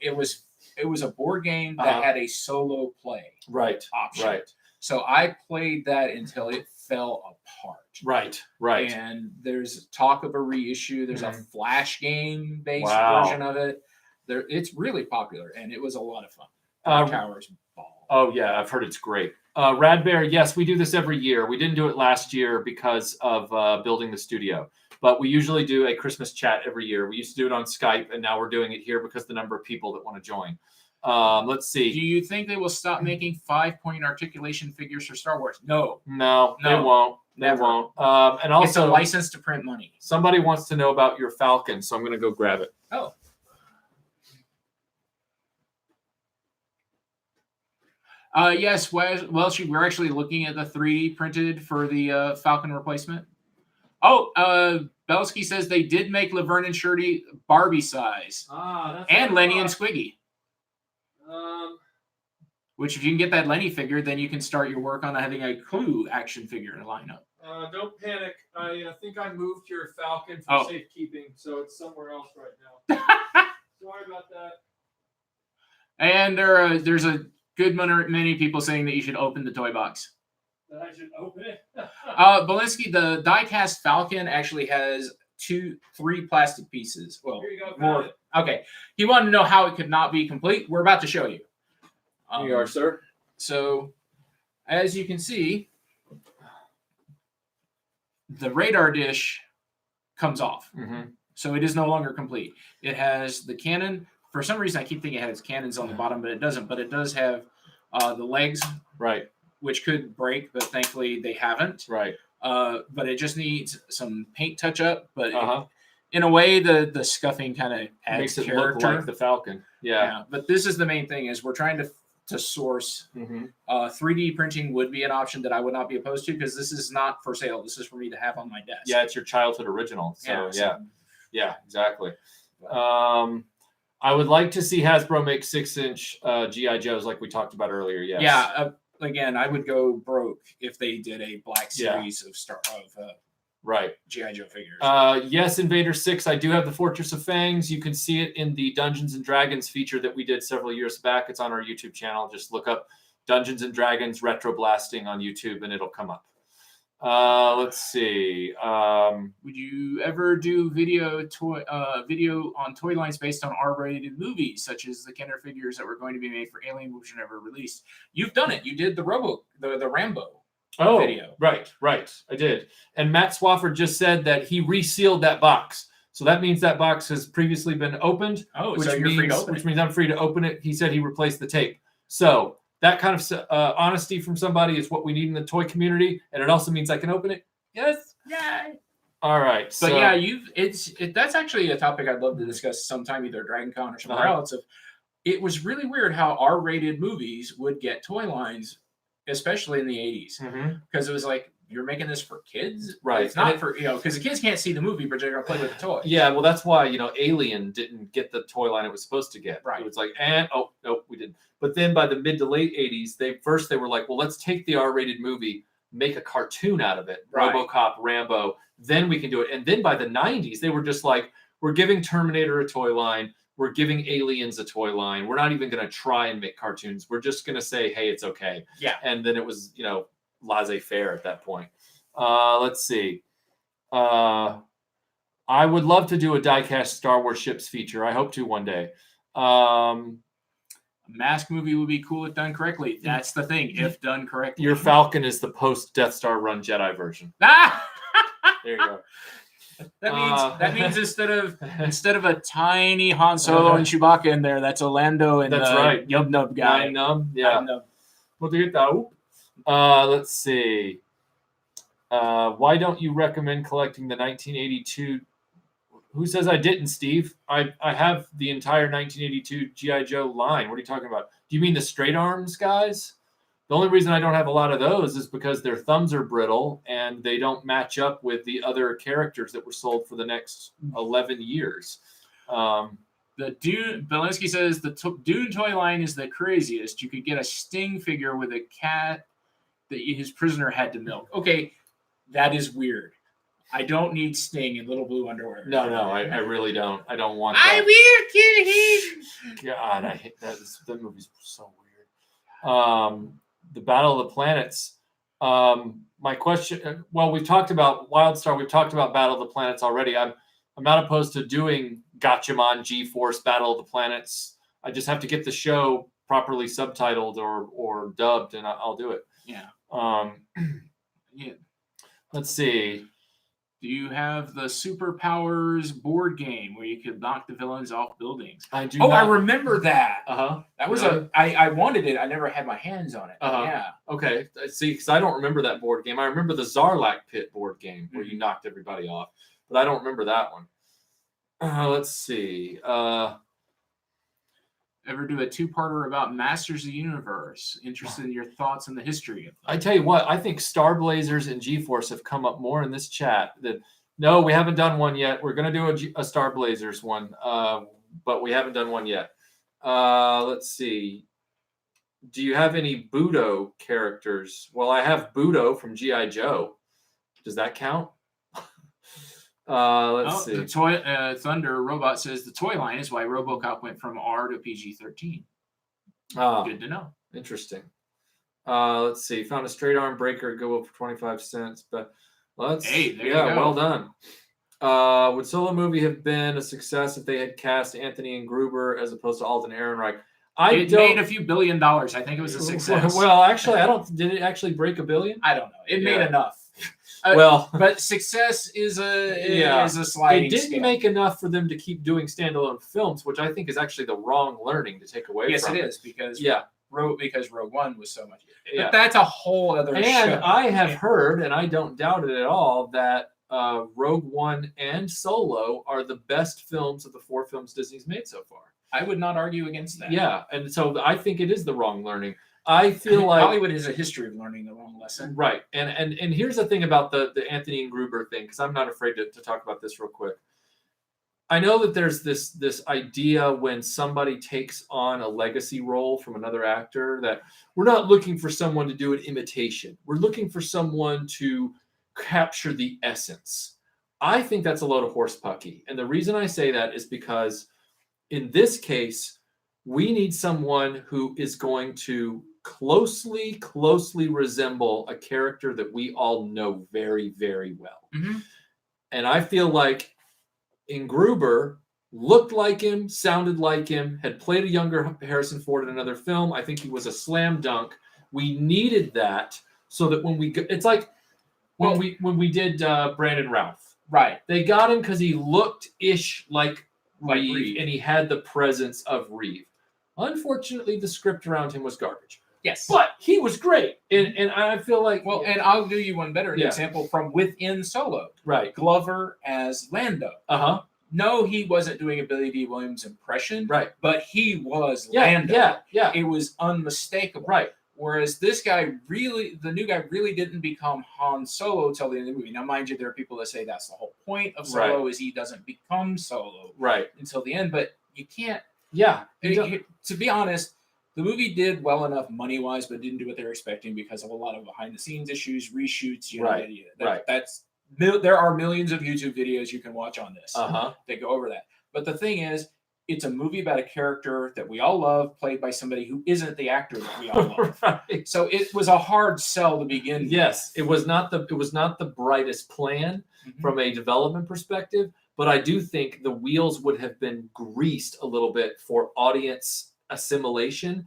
It was a board game that Uh-huh. had a solo play Right. option. Right. So I played that until it fell apart. Right. Right. And there's talk of a reissue. There's a Mhm. Flash game based Wow. version of it. It's really popular, and it was a lot of fun. Uh, Towers ball. Oh yeah, I've heard it's great. Rad Bear, yes, we do this every year. We didn't do it last year because of building the studio, but we usually do a Christmas chat every year. We used to do it on Skype, and now we're doing it here because the number of people that want to join. Let's Do see. you think they will stop making 5-point articulation figures for Star Wars? No, No, they No, won't. They never. won't. And it's a also, license to print money. somebody wants to know about your Falcon, so I'm going to go grab it. Oh. Yes, Welshie, we're actually looking at the 3D printed for the Falcon replacement. Oh, Belsky says they did make Laverne and Shirley Barbie size, and Lenny and Squiggy. Which, if you can get that Lenny figure, then you can start your work on having a Clue action figure lineup. Don't panic. I think I moved your Falcon for Oh. safekeeping, so it's somewhere else right now. Sorry about that. And there's a good many people saying that you should open the toy box. That I should open it. Belinsky, the die-cast Falcon actually has 3 plastic pieces. Well, Here you go. more. Okay. He wanted to know how it could not be complete. We're about to show you. Here you are, sir. So, as you can see, the radar dish comes off. Mm-hmm. So it is no longer complete. It has the cannon. For some reason, I keep thinking it has cannons on the bottom, but it doesn't. But it does have the legs, Right. which could break, but thankfully they haven't. Right. But it just needs some paint touch up. But Uh-huh. in a way, the scuffing kind of adds Makes it character. look like the Falcon. Yeah. But this is the main thing: is we're trying to source. Mm-hmm. 3D printing would be an option that I would not be opposed to because this is not for sale. This is for me to have on my desk. Yeah, it's your childhood original. So so- yeah, exactly. I would like to see Hasbro make 6-inch GI Joes like we talked about earlier. Yes. Yeah. Again, I would go broke if they did a Black Yeah. Series of Right. GI Joe figures. Yes, Invader 6. I do have the Fortress of Fangs. You can see it in the Dungeons and Dragons feature that we did several years back. It's on our YouTube channel. Just look up Dungeons and Dragons Retro Blasting on YouTube and it'll come up. Let's see. Would you ever do video on toy lines based on R-rated movies, such as the Kenner figures that were going to be made for Alien, which were never released? You've done it. You did the Rambo. Video. Right. I did. And Matt Swafford just said that he resealed that box. So that means that box has previously been opened, Oh, which so you're free to open which it. means I'm free to open it. He said he replaced the tape. So that kind of honesty from somebody is what we need in the toy community, and it also means I can open it. Yes. Yay. All right. But So yeah, that's actually a topic I'd love to discuss sometime, either at Dragon Con or somewhere Uh-huh. else. It was really weird how R-rated movies would get toy lines, especially in the 80s. Mhm. Because it was like, you're making this for kids? Right. It's not for, because the kids can't see the movie, but they're going to play with the toy. Yeah, well, that's why Alien didn't get the toy line it was supposed to get. Right. It was like, nope, we didn't. But then by the mid to late 80s, they were like, well, let's take the R-rated movie, make a cartoon out of it, Right. RoboCop, Rambo, then we can do it. And then by the 90s, they were just like, we're giving Terminator a toy line, we're giving Aliens a toy line. We're not even going to try and make cartoons. We're just going to say, hey, it's okay. Yeah. And then it was, laissez-faire at that point. Let's see. I would love to do a diecast Star Wars ships feature. I hope to one day. A Mask movie would be cool if done correctly. That's the thing, if done correctly. Your Falcon is the post Death Star run Jedi version. Ah! There you go. That means instead of a tiny Han Solo and Chewbacca in there, that's Orlando and That's right. Yub Nub guy. Nine Num. Yeah. Nine Nub. What do you get? Let's see. Why don't you recommend collecting the 1982? Who says I didn't, Steve? I have the entire 1982 G.I. Joe line. What are you talking about? Do you mean the straight arms guys? The only reason I don't have a lot of those is because their thumbs are brittle and they don't match up with the other characters that were sold for the next 11 years. The Dune, Belinsky says the Dune toy line is the craziest. You could get a Sting figure with a cat that his prisoner had to milk. Okay, that is weird. I don't need Sting in little blue underwear. No, I really don't. I don't want that. I will kill him. God, I hate that. That movie's so weird. The Battle of the Planets. My question. Well, we've talked about WildStar. We've talked about Battle of the Planets already. I'm not opposed to doing Gatchaman G-Force Battle of the Planets. I just have to get the show properly subtitled or dubbed, and I'll do it. Yeah. Yeah. Let's see. Do you have the Superpowers board game where you could knock the villains off buildings? I do. Oh, not. I remember that. That was Really? I wanted it. I never had my hands on it. Yeah. Okay. See, because I don't remember that board game. I remember the Zarlak Pit board game where you knocked everybody off, but I don't remember that one. Let's see. Ever do a two-parter about Masters of the Universe? Interested in your thoughts on the history of them? I tell you what, I think Star Blazers and G-Force have come up more in this chat. No, we haven't done one yet. We're going to do a Star Blazers one, but we haven't done one yet. Let's see. Do you have any Budo characters? Well, I have Budo from G.I. Joe. Does that count? Let's see. The toy Thunder Robot says the toy line is why RoboCop went from R to PG-13. Good to know. Interesting. Let's see. Found a straight arm breaker, go up for 25 cents. But there you go. Well done. Would Solo movie have been a success if they had cast Anthony and Gruber as opposed to Alden Ehrenreich? It made a few $1 billion. I think it was a success. Well, actually, did it actually break $1 billion? I don't know. It made enough. But success is a sliding It didn't scale. make enough for them to keep doing standalone films, which I think is actually the wrong learning to take away Yes, from it is because Rogue One was so much. Yeah. But that's a whole other show. And I have heard, and I don't doubt it at all, that Rogue One and Solo are the best films of the 4 films Disney's made so far. I would not argue against that. Yeah, and so I think it is the wrong learning. I feel like Hollywood has a history of learning the wrong lesson. Right. And here's the thing about the Anthony and Gruber thing, because I'm not afraid to talk about this real quick. I know that there's this idea when somebody takes on a legacy role from another actor that we're not looking for someone to do an imitation. We're looking for someone to capture the essence. I think that's a load of horse pucky. And the reason I say that is because in this case, we need someone who is going to closely resemble a character that we all know very, very well. Mm-hmm. And I feel like in Gruber, looked like him, sounded like him, had played a younger Harrison Ford in another film. I think he was a slam dunk. We needed that so that when it's like when we did Brandon Routh. Right. They got him because he looked-ish like Reeve, Reeve, and he had the presence of Reeve. Unfortunately, the script around him was garbage. Yes. But he was great. And I feel like... Well, and I'll do you one better. An example from within Solo. Right. Glover as Lando. Uh-huh. No, he wasn't doing a Billy D. Williams impression. Right. But he was Lando. Yeah. It was unmistakable. Right. Whereas this guy the new guy really didn't become Han Solo till the end of the movie. Now, mind you, there are people that say that's the whole point of Solo is he doesn't become Solo until the end. But you can't. Yeah. To be honest, the movie did well enough money-wise, but didn't do what they were expecting because of a lot of behind-the-scenes issues, reshoots. There are millions of YouTube videos you can watch on this that go over that. But the thing is, it's a movie about a character that we all love, played by somebody who isn't the actor that we all love. Right. So it was a hard sell to begin. Yes, it was not the brightest plan with. from a development perspective, but I do think the wheels would have been greased a little bit for audience assimilation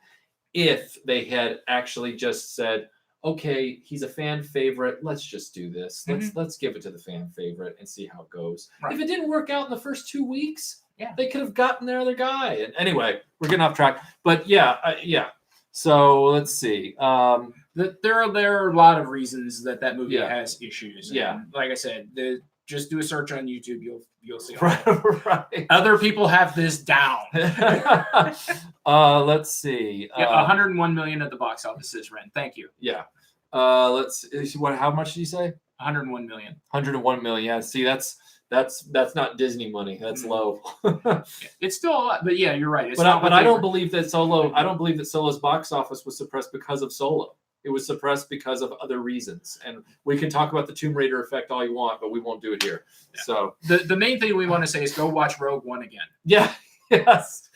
if they had actually just said, okay, he's a fan favorite, let's just do this. Let's give it to the fan favorite and see how it goes. Right. If it didn't work out in the first 2 weeks, Yeah. they could have gotten their other guy. And anyway, we're getting off track. But yeah. So let's see. There are a lot of reasons that movie Yeah. has issues. Yeah. And like I said, just do a search on YouTube, you'll see. Right. Other people have this down. Let's see. 101 million at the box office is Ren. Thank you. Yeah. Let's what? How much did you say? 101 million. 101 million. Yeah. See, that's not Disney money. That's low. It's still a lot, but yeah, you're right. It's But not what I they don't were- believe that Solo. I don't believe that Solo's box office was suppressed because of Solo. It was suppressed because of other reasons. And we can talk about the Tomb Raider effect all you want, but we won't do it here. Yeah. So The main thing we want to say is go watch Rogue One again. yeah. Yes.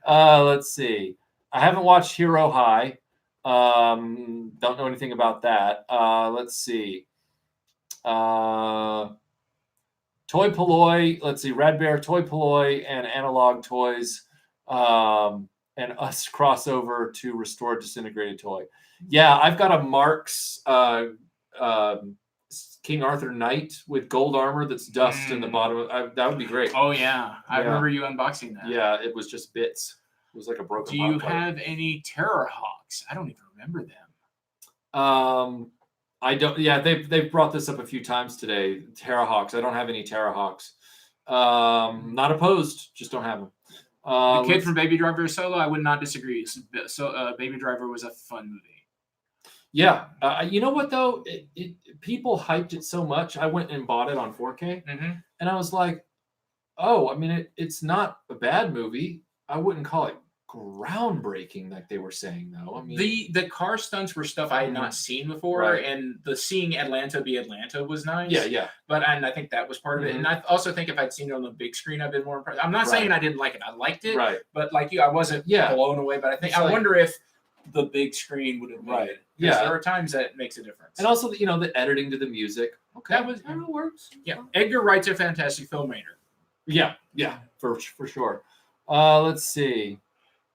Let's see. I haven't watched Hero High. Don't know anything about that. Let's see. Toy Polloi. Let's see. Red Bear, Toy Polloi, and Analog Toys, and us crossover to Restore Disintegrated Toy. Yeah, I've got a Mark's King Arthur Knight with gold armor that's dust in the bottom. That would be great. Oh yeah, I Yeah. remember you unboxing that. Yeah, it was just bits. It was like a broken. Do you hot plate. have any Terror Hawks? I don't even remember them. I don't. Yeah, they've brought this up a few times today. Terrahawks. I don't have any Terrahawks. Not opposed. Just don't have them. The Kid from Baby Driver Solo, I would not disagree. So, Baby Driver was a fun movie. Yeah. You know what though? People hyped it so much. I went and bought it on 4K, and I was like, oh, I mean, it's not a bad movie. I wouldn't call it groundbreaking like they were saying though. I mean, The car stunts were stuff I had not seen before, Right. and the seeing Atlanta be Atlanta was nice. yeah. And I think that was part of it. And I also think if I'd seen it on the big screen, I'd been more impressed. I'm not saying I didn't like it. I liked it, Right. but like you, I wasn't blown away. But I think It's like- wonder if the big screen would have made Right. it. 'Cause Yeah. there are times that makes a difference. And also, the editing to the music. Okay. That was- it works. yeah, Edgar Wright's a fantastic filmmaker. Yeah, for sure. Let's see.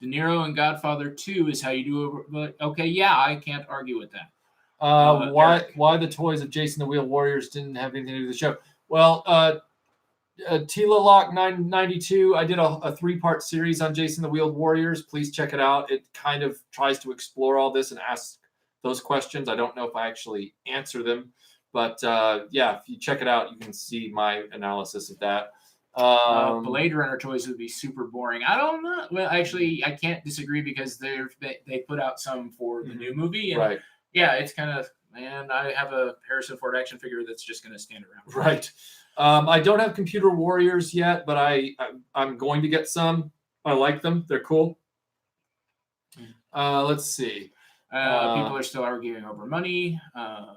De Niro and Godfather 2 is how you do it. But okay, yeah, I can't argue with that. Why the toys of Jason the Wheel Warriors didn't have anything to do with the show? Well, Tila Lock 992. I did a 3-part series on Jason the Wheeled Warriors. Please check it out. It kind of tries to explore all this and ask those questions. I don't know if I actually answer them, but if you check it out, you can see my analysis of that. Blade Runner toys would be super boring. I don't know. Well, actually, I can't disagree because they put out some for the new movie, and Right. yeah, it's kind of, man, I have a Harrison Ford action figure that's just going to stand around. Right. I don't have Computer Warriors yet, but I'm going to get some. I like them. They're cool. Let's see. People are still arguing over money.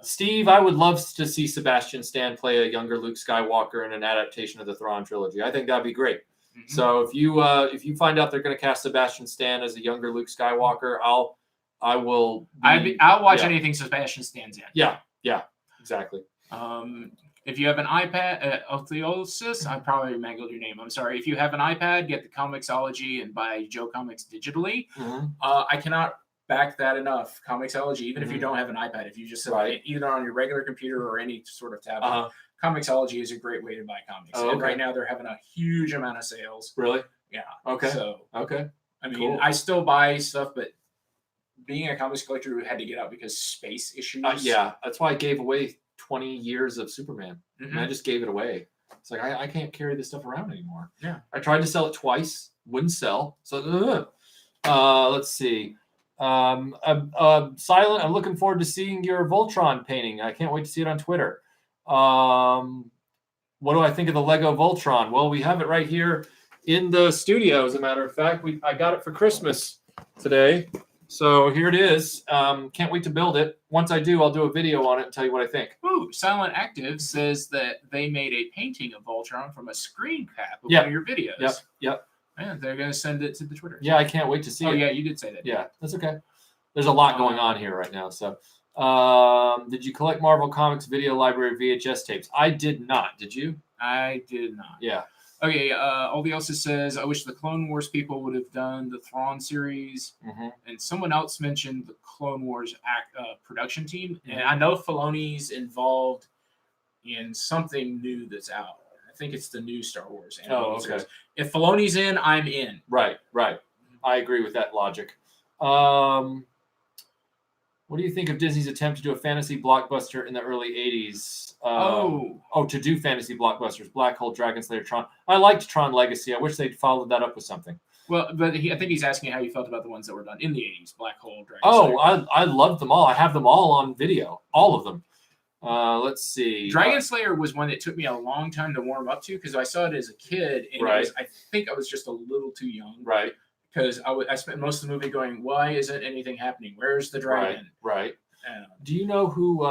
Steve, I would love to see Sebastian Stan play a younger Luke Skywalker in an adaptation of the Thrawn trilogy. I think that'd be great. So if you find out they're going to cast Sebastian Stan as a younger Luke Skywalker, I'll watch anything Sebastian Stan's in. Yeah, exactly. If you have an iPad, Otheosis, I probably mangled your name. I'm sorry. If you have an iPad, get the Comixology and buy Joe Comics digitally. I cannot back that enough. Comixology, even if you don't have an iPad, if you just either on your regular computer or any sort of tablet, Comixology is a great way to buy comics. Oh, And okay. right now they're having a huge amount of sales. Really? Yeah. Okay. So Okay. I mean, Cool. I still buy stuff, but being a comics collector had to get out because space issues. Yeah, that's why I gave away 20 years of Superman. Mhm. And I just gave it away. It's like I can't carry this stuff around anymore. Yeah. I tried to sell it twice, wouldn't sell. So let's see. Silent, I'm looking forward to seeing your Voltron painting. I can't wait to see it on Twitter. What do I think of the Lego Voltron? Well, we have it right here in the studio. As a matter of fact, I got it for Christmas today. So here it is. Can't wait to build it. Once I do, I'll do a video on it and tell you what I think. Ooh, Silent Active says that they made a painting of Voltron from a screen cap of Yep. one of your videos. Yep. Man, they're gonna send it to the Twitter. Yeah, I can't wait to see Oh it. yeah, you did say that. Yeah, that's okay. There's a lot going on here right now. So, did you collect Marvel Comics video library VHS tapes? I did not. Did you? I did not. Yeah. Okay, Olviosa says, I wish the Clone Wars people would have done the Thrawn series. Mm-hmm. And someone else mentioned the Clone Wars production team. And Mhm. I know Filoni's involved in something new that's out. I think it's the new Star Wars animated Oh, okay. series. If Filoni's in, I'm in. Right. I agree with that logic. What do you think of Disney's attempt to do a fantasy blockbuster in the early 80s? To do fantasy blockbusters, Black Hole, Dragon Slayer, Tron. I liked Tron Legacy. I wish they'd followed that up with something. Well, but I think he's asking how you felt about the ones that were done in the 80s. Black Hole, Dragon Oh, Slayer. I loved them all. I have them all on video, all of them. Let's see. Dragon Slayer was one that took me a long time to warm up to because I saw it as a kid, and Right. I think I was just a little too young. Right. Because I spent most of the movie going, why isn't anything happening? Where's the dragon? Right. Do you know who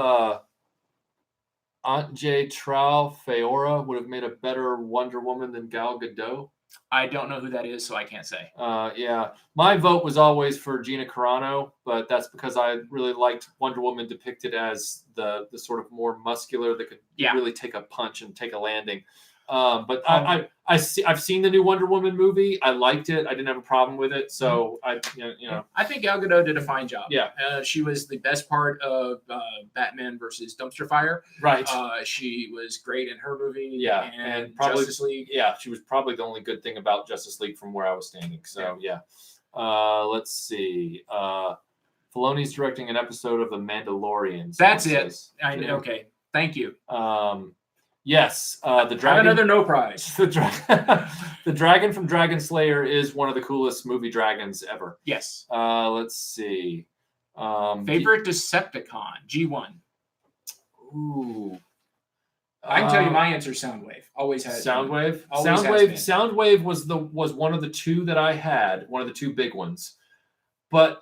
Aunt J. Feora would have made a better Wonder Woman than Gal Gadot? I don't know who that is, so I can't say. Yeah, my vote was always for Gina Carano, but that's because I really liked Wonder Woman depicted as the sort of more muscular that could really take a punch and take a landing. But I've seen the new Wonder Woman movie. I liked it. I didn't have a problem with it. So I think Gal Gadot did a fine job. Yeah. She was the best part of Batman versus Dumpster Fire. Right. She was great in her movie. Yeah, and probably Justice League. Yeah, she was probably the only good thing about Justice League from where I was standing. So yeah. Let's see. Filoni's directing an episode of The Mandalorian. That's it. I know. Okay. Thank you. Yes, the dragon. Have another no prize. The dragon from Dragon Slayer is one of the coolest movie dragons ever. Yes. Let's see. Favorite Decepticon? G1. Ooh. I can tell you my answer. Soundwave. Always has. Soundwave. Always Soundwave was one of the two that I had. One of the two big ones. But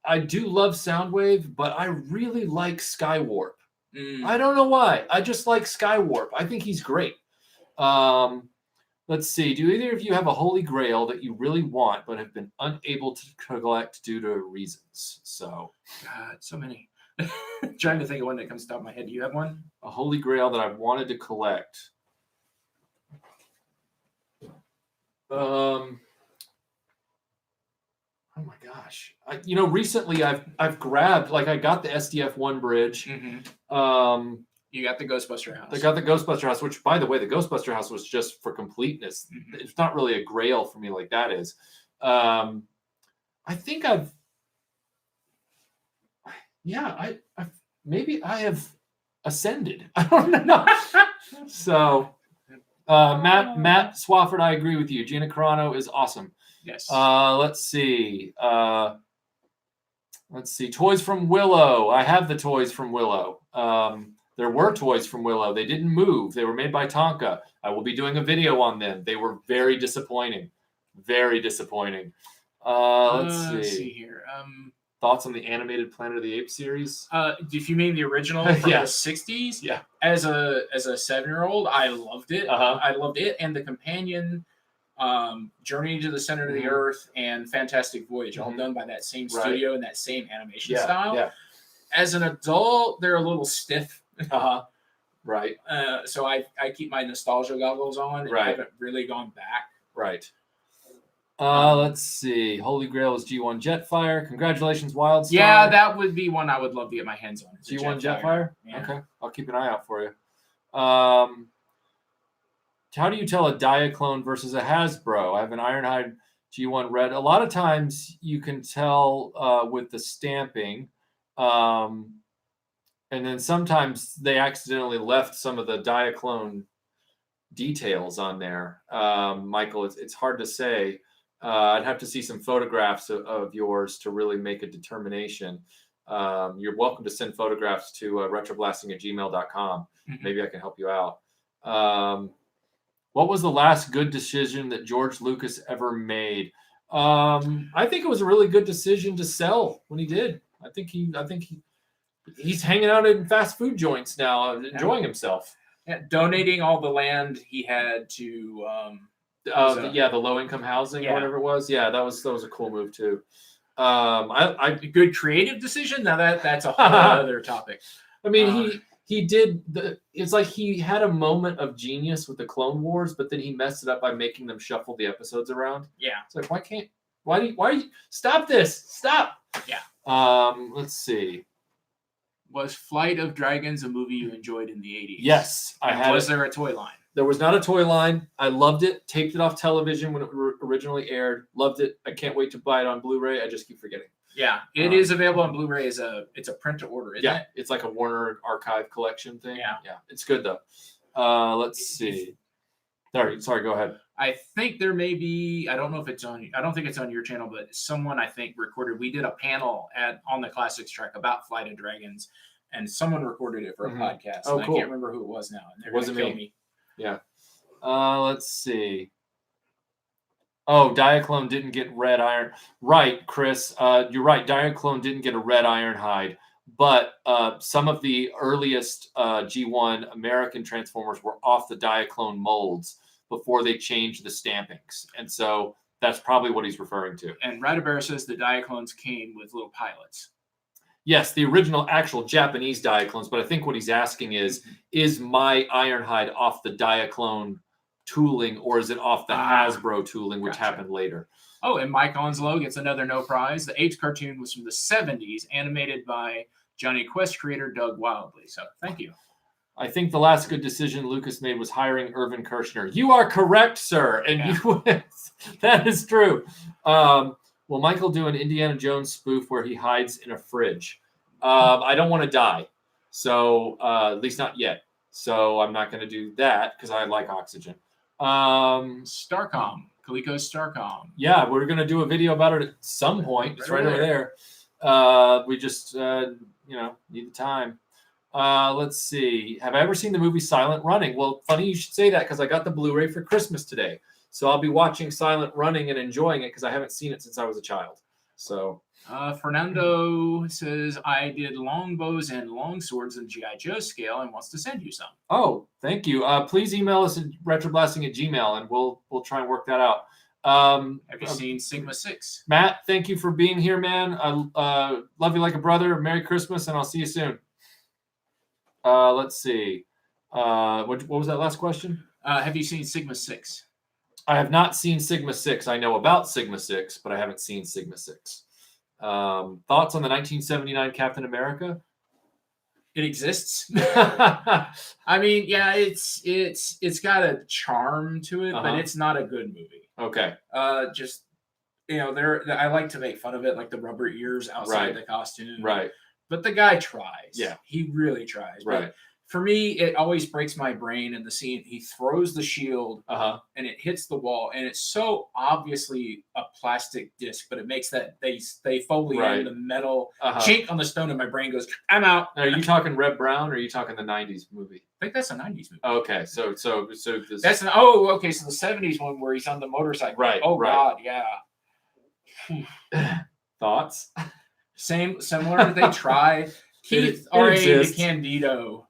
I do love Soundwave, but I really like Skywarp. I don't know why. I just like Skywarp. I think he's great. Let's see. Do either of you have a holy grail that you really want but have been unable to collect due to reasons? So, God, so many. Trying to think of one that comes to the top of my head. Do you have one? A holy grail that I've wanted to collect. Oh my gosh! Recently I've grabbed, I got the SDF-1 bridge. Mm-hmm. You got the Ghostbuster house. I got the Ghostbuster house, which, by the way, the Ghostbuster house was just for completeness. Mm-hmm. It's not really a grail for me like that is. I think maybe I have ascended. I don't know. So, Matt Swafford, I agree with you. Gina Carano is awesome. Yes. Let's see. Toys from Willow. I have the toys from Willow. There were toys from Willow. They didn't move. They were made by Tonka. I will be doing a video on them. They were very disappointing. Very disappointing. Let's see here. Thoughts on the animated Planet of the Apes series? If you mean the original from Yeah. the 60s, Yeah. As a 7-year-old, I loved it. Uh-huh. I loved it and the companion Journey to the Center of the Earth and Fantastic Voyage, all done by that same studio and that same animation style. Yeah. As an adult, they're a little stiff. Right. So I keep my nostalgia goggles on and I haven't really gone back. Right. Let's see. Holy Grail is G1 Jetfire. Congratulations, Wildstar. Yeah, that would be one I would love to get my hands on. G1 Jetfire? Yeah. Okay. I'll keep an eye out for you. How do you tell a Diaclone versus a Hasbro? I have an Ironhide G1 Red. A lot of times you can tell with the stamping. And then sometimes they accidentally left some of the Diaclone details on there. Michael, it's hard to say. I'd have to see some photographs of yours to really make a determination. You're welcome to send photographs to retroblasting@gmail.com. Mm-hmm. Maybe I can help you out. What was the last good decision that George Lucas ever made? I think it was a really good decision to sell when he did. He's hanging out in fast food joints now, enjoying himself. Yeah, donating all the land he had to The low income housing or Yeah. whatever it was. Yeah, that was a cool move too. a good creative decision. Now that's a whole other topic. I mean, he did it's like he had a moment of genius with the Clone Wars, but then he messed it up by making them shuffle the episodes around. Yeah. It's like, why do you stop this? Stop. Yeah. Let's see. Was Flight of Dragons a movie you enjoyed in the 80s? Yes, I had. Was there a toy line? There was not a toy line. I loved it. Taped it off television when it originally aired. Loved it. I can't wait to buy it on Blu-ray. I just keep forgetting. Yeah, it is available on Bluray. It's a print to order, isn't it? It's like a Warner Archive collection thing. Yeah. It's good though. Let's see. Sorry, go ahead. I think there may be. I don't know if it's on. I don't think it's on your channel, but someone I think recorded. We did a panel on the Classics track about Flight of Dragons, and someone recorded it for a podcast. Oh, and cool. I can't remember who it was now. And It wasn't kill me. Yeah. Let's see. Oh, Diaclone didn't get red iron. Right, Chris. You're right. Diaclone didn't get a red iron hide, but some of the earliest G1 American Transformers were off the Diaclone molds before they changed the stampings. And so that's probably what he's referring to. And Radabear says the Diaclones came with little pilots. Yes, the original actual Japanese Diaclones, but I think what he's asking is my Ironhide off the Diaclone tooling, or is it off the Hasbro tooling, which happened later? Oh, and Mike Onslow gets another no prize. The Apes cartoon was from the 70s, animated by Johnny Quest creator Doug Wildley. So thank you. I think the last good decision Lucas made was hiring Irvin Kershner. You are correct, sir. And that is true. Will Michael do an Indiana Jones spoof where he hides in a fridge? I don't want to die. So at least not yet. So I'm not going to do that because I like oxygen. Starcom. Coleco's Starcom. Yeah, we're going to do a video about it at some point. It's right over there. We just, need the time. Let's see. Have I ever seen the movie Silent Running? Well, funny you should say that because I got the Blu-ray for Christmas today. So I'll be watching Silent Running and enjoying it because I haven't seen it since I was a child. So Fernando says, I did longbows and longswords in G.I. Joe scale and wants to send you some. Oh, thank you. Please email us at retroblasting@gmail.com and we'll try and work that out. Have you seen Sigma 6? Matt, thank you for being here, man. I love you like a brother. Merry Christmas, and I'll see you soon. Let's see. What was that last question? Have you seen Sigma 6? I have not seen Sigma 6. I know about Sigma 6, but I haven't seen Sigma 6. Thoughts on the 1979 Captain America? It exists. I mean, yeah, it's got a charm to it, but it's not a good movie. Okay. Just I like to make fun of it, like the rubber ears outside the costume. Right. But the guy tries. Yeah. He really tries. Right. But for me, it always breaks my brain in the scene. He throws the shield and it hits the wall, and it's so obviously a plastic disc, but it makes that they Foley in the metal chink on the stone, and my brain goes, I'm out. Now, are you talking Reb Brown, or are you talking the 90s movie? I think that's a 90s movie. Okay, so this, That's okay. So the 70s one where he's on the motorcycle. Right. Oh right. God, yeah. Thoughts? Similar. They try. Keith R.A. DeCandido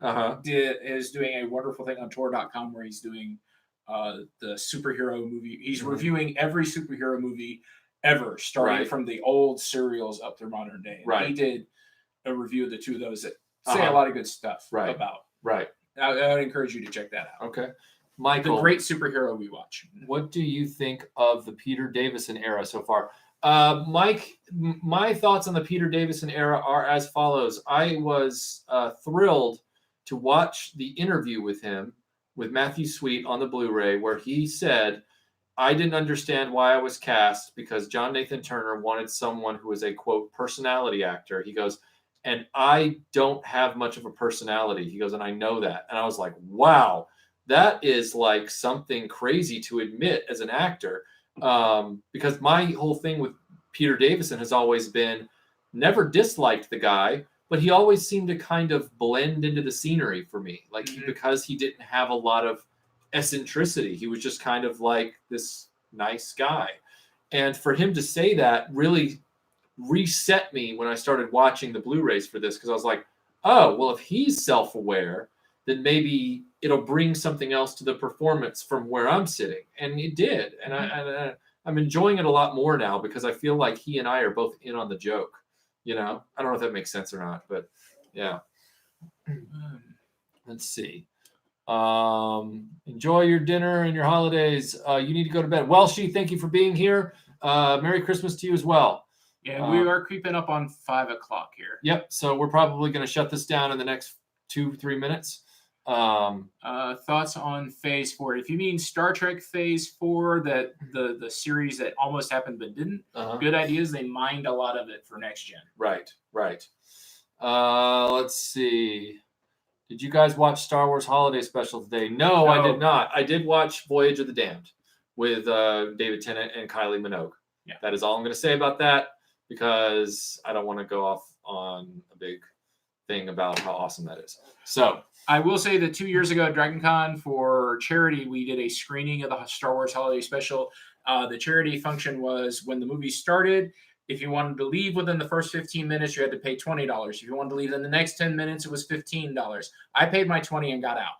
is doing a wonderful thing on Tor.com where he's doing the superhero movie. He's reviewing every superhero movie ever, starting from the old serials up through modern day. And he did a review of the two of those that say a lot of good stuff about. Right. I would encourage you to check that out. Okay. Michael, the great superhero we watch. What do you think of the Peter Davison era so far? Mike, my thoughts on the Peter Davison era are as follows. I was thrilled to watch the interview with him, with Matthew Sweet on the Blu-ray, where he said, I didn't understand why I was cast because John Nathan Turner wanted someone who was a, quote, personality actor. He goes, and I don't have much of a personality. He goes, and I know that. And I was like, wow, that is like something crazy to admit as an actor. Because my whole thing with Peter Davison has always been never disliked the guy, but he always seemed to kind of blend into the scenery for me. Like because he didn't have a lot of eccentricity. He was just kind of like this nice guy. And for him to say that really reset me when I started watching the Blu-rays for this, because I was like, oh, well, if he's self-aware, then maybe it'll bring something else to the performance from where I'm sitting. And it did. And I'm enjoying it a lot more now because I feel like he and I are both in on the joke. I don't know if that makes sense or not, but yeah. Let's see. Enjoy your dinner and your holidays. You need to go to bed. Welshie, thank you for being here. Merry Christmas to you as well. Yeah, we are creeping up on 5 o'clock here. Yep. So we're probably going to shut this down in the next 2-3 minutes. Thoughts on Phase 4? If you mean Star Trek Phase 4, that the series that almost happened but didn't, good ideas. They mined a lot of it for next gen. Right. Let's see. Did you guys watch Star Wars Holiday Special today? No, I did not. I did watch Voyage of the Damned with David Tennant and Kylie Minogue. Yeah. That is all I'm going to say about that, because I don't want to go off on a big thing about how awesome that is. So I will say that 2 years ago at DragonCon, for charity, we did a screening of the Star Wars Holiday Special. The charity function was when the movie started. If you wanted to leave within the first 15 minutes, you had to pay $20. If you wanted to leave in the next 10 minutes, it was $15. I paid my $20 and got out.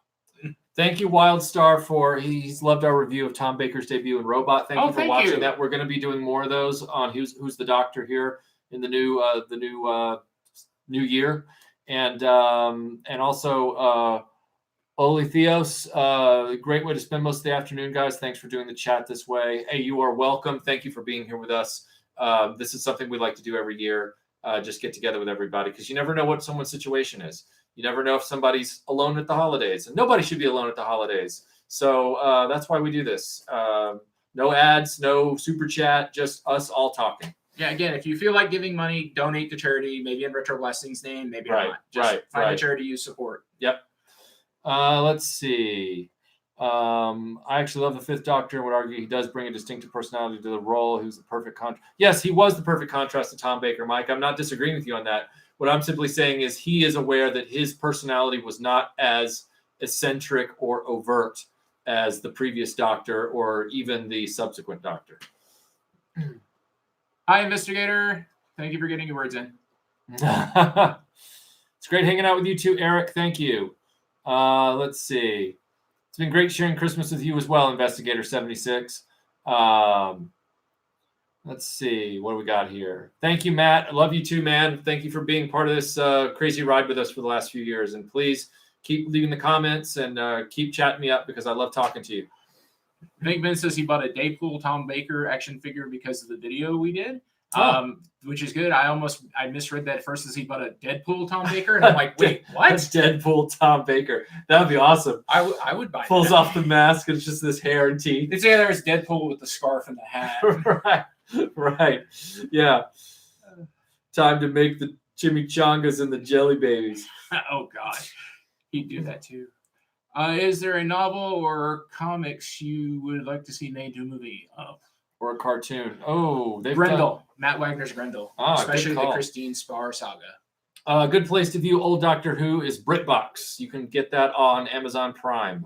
Thank you, Wildstar, he's loved our review of Tom Baker's debut in Robot. Thank you for watching that. We're going to be doing more of those on Who's the Doctor here in the new year, and also Oli Theos. Great way to spend most of the afternoon, guys. Thanks for doing the chat this way. Hey, you are welcome. Thank you for being here with us. This is something we like to do every year. Just get together with everybody, because you never know what someone's situation is. You never know if somebody's alone at the holidays, and nobody should be alone at the holidays. So that's why we do this. No ads, no super chat, just us all talking. Yeah, again, if you feel like giving money, donate to charity, maybe in Retro Blessing's name, maybe not. Just find a charity you support. Yep. Let's see. I actually love the Fifth Doctor and would argue he does bring a distinctive personality to the role. He was the perfect contrast. Yes, he was the perfect contrast to Tom Baker, Mike. I'm not disagreeing with you on that. What I'm simply saying is he is aware that his personality was not as eccentric or overt as the previous Doctor or even the subsequent Doctor. Hi, Investigator. Thank you for getting your words in. It's great hanging out with you too, Eric. Thank you. Let's see. It's been great sharing Christmas with you as well, Investigator 76. Let's see. What do we got here? Thank you, Matt. I love you too, man. Thank you for being part of this crazy ride with us for the last few years. And please keep leaving the comments and keep chatting me up, because I love talking to you. Big Ben says he bought a Deadpool Tom Baker action figure because of the video we did, which is good. I misread that at first as he bought a Deadpool Tom Baker, and I'm like, wait, what? Deadpool Tom Baker. That would be awesome. I would buy Pulls that. off the mask and it's just this hair and teeth. It's either there's Deadpool with the scarf and the hat. Right. Yeah. Time to make the chimichangas and the jelly babies. Oh, God. He'd do that too. Is there a novel or comics you would like to see made into a movie? Or a cartoon. Oh, they've Grendel. Matt Wagner's Grendel. Especially the Christine Spar saga. Good place to view old Doctor Who is BritBox. You can get that on Amazon Prime.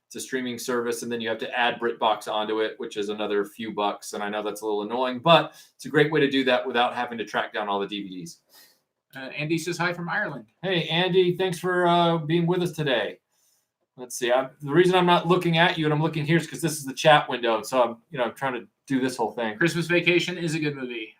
It's a streaming service, and then you have to add BritBox onto it, which is another few bucks. And I know that's a little annoying, but it's a great way to do that without having to track down all the DVDs. Andy says hi from Ireland. Hey, Andy, thanks for being with us today. Let's see. The reason I'm not looking at you and I'm looking here is because this is the chat window. So I'm trying to do this whole thing. Christmas Vacation is a good movie.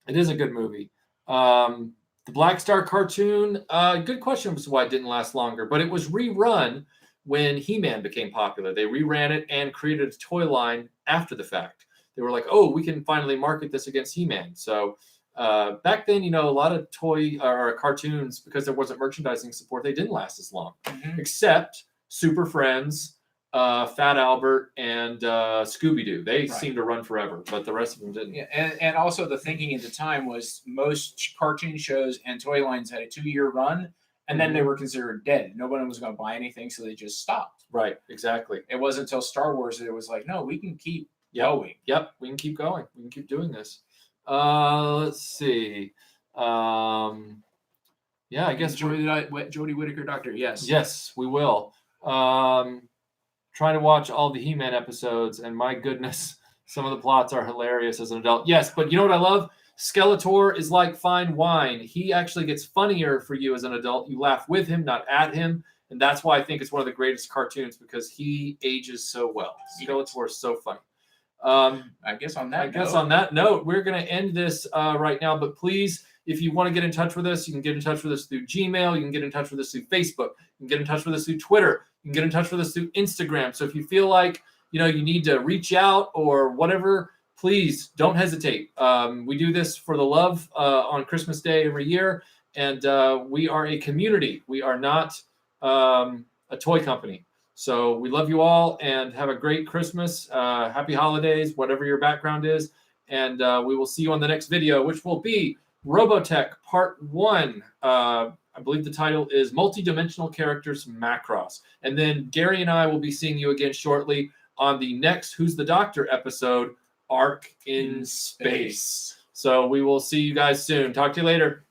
It is a good movie. The Black Star cartoon, good question as to why it didn't last longer, but it was rerun when He-Man became popular. They reran it and created a toy line after the fact. They were like, oh, we can finally market this against He-Man. So back then, a lot of toy or cartoons, because there wasn't merchandising support, they didn't last as long, except Super Friends, Fat Albert, and Scooby-Doo. They seemed to run forever, but the rest of them didn't. Yeah, and also the thinking at the time was most cartoon shows and toy lines had a 2-year run, and then they were considered dead. Nobody was going to buy anything, so they just stopped. Right, exactly. It wasn't until Star Wars that it was like, no, we can keep going. Yep, we can keep going. We can keep doing this. Let's see. Yeah, I guess Jodie Whittaker Doctor. Yes, we will. Trying to watch all the He-Man episodes, and my goodness, Some of the plots are hilarious as an adult. Yes, but you know what I love? Skeletor is like fine wine. He actually gets funnier for you as an adult. You laugh with him, not at him. And that's why I think it's one of the greatest cartoons, because he ages so well. Skeletor is so funny. I guess on that On that note, we're going to end this right now. But please, if you want to get in touch with us, you can get in touch with us through Gmail. You can get in touch with us through Facebook. You can get in touch with us through Twitter. You can get in touch with us through Instagram. So if you feel like you need to reach out or whatever, please don't hesitate. We do this for the love on Christmas Day every year, and we are a community. We are not a toy company. So we love you all, and have a great Christmas. Happy holidays, whatever your background is. And we will see you on the next video, which will be Robotech Part 1. I believe the title is Multidimensional Characters Macross. And then Gary and I will be seeing you again shortly on the next Who's the Doctor episode, Ark in Space. So we will see you guys soon. Talk to you later.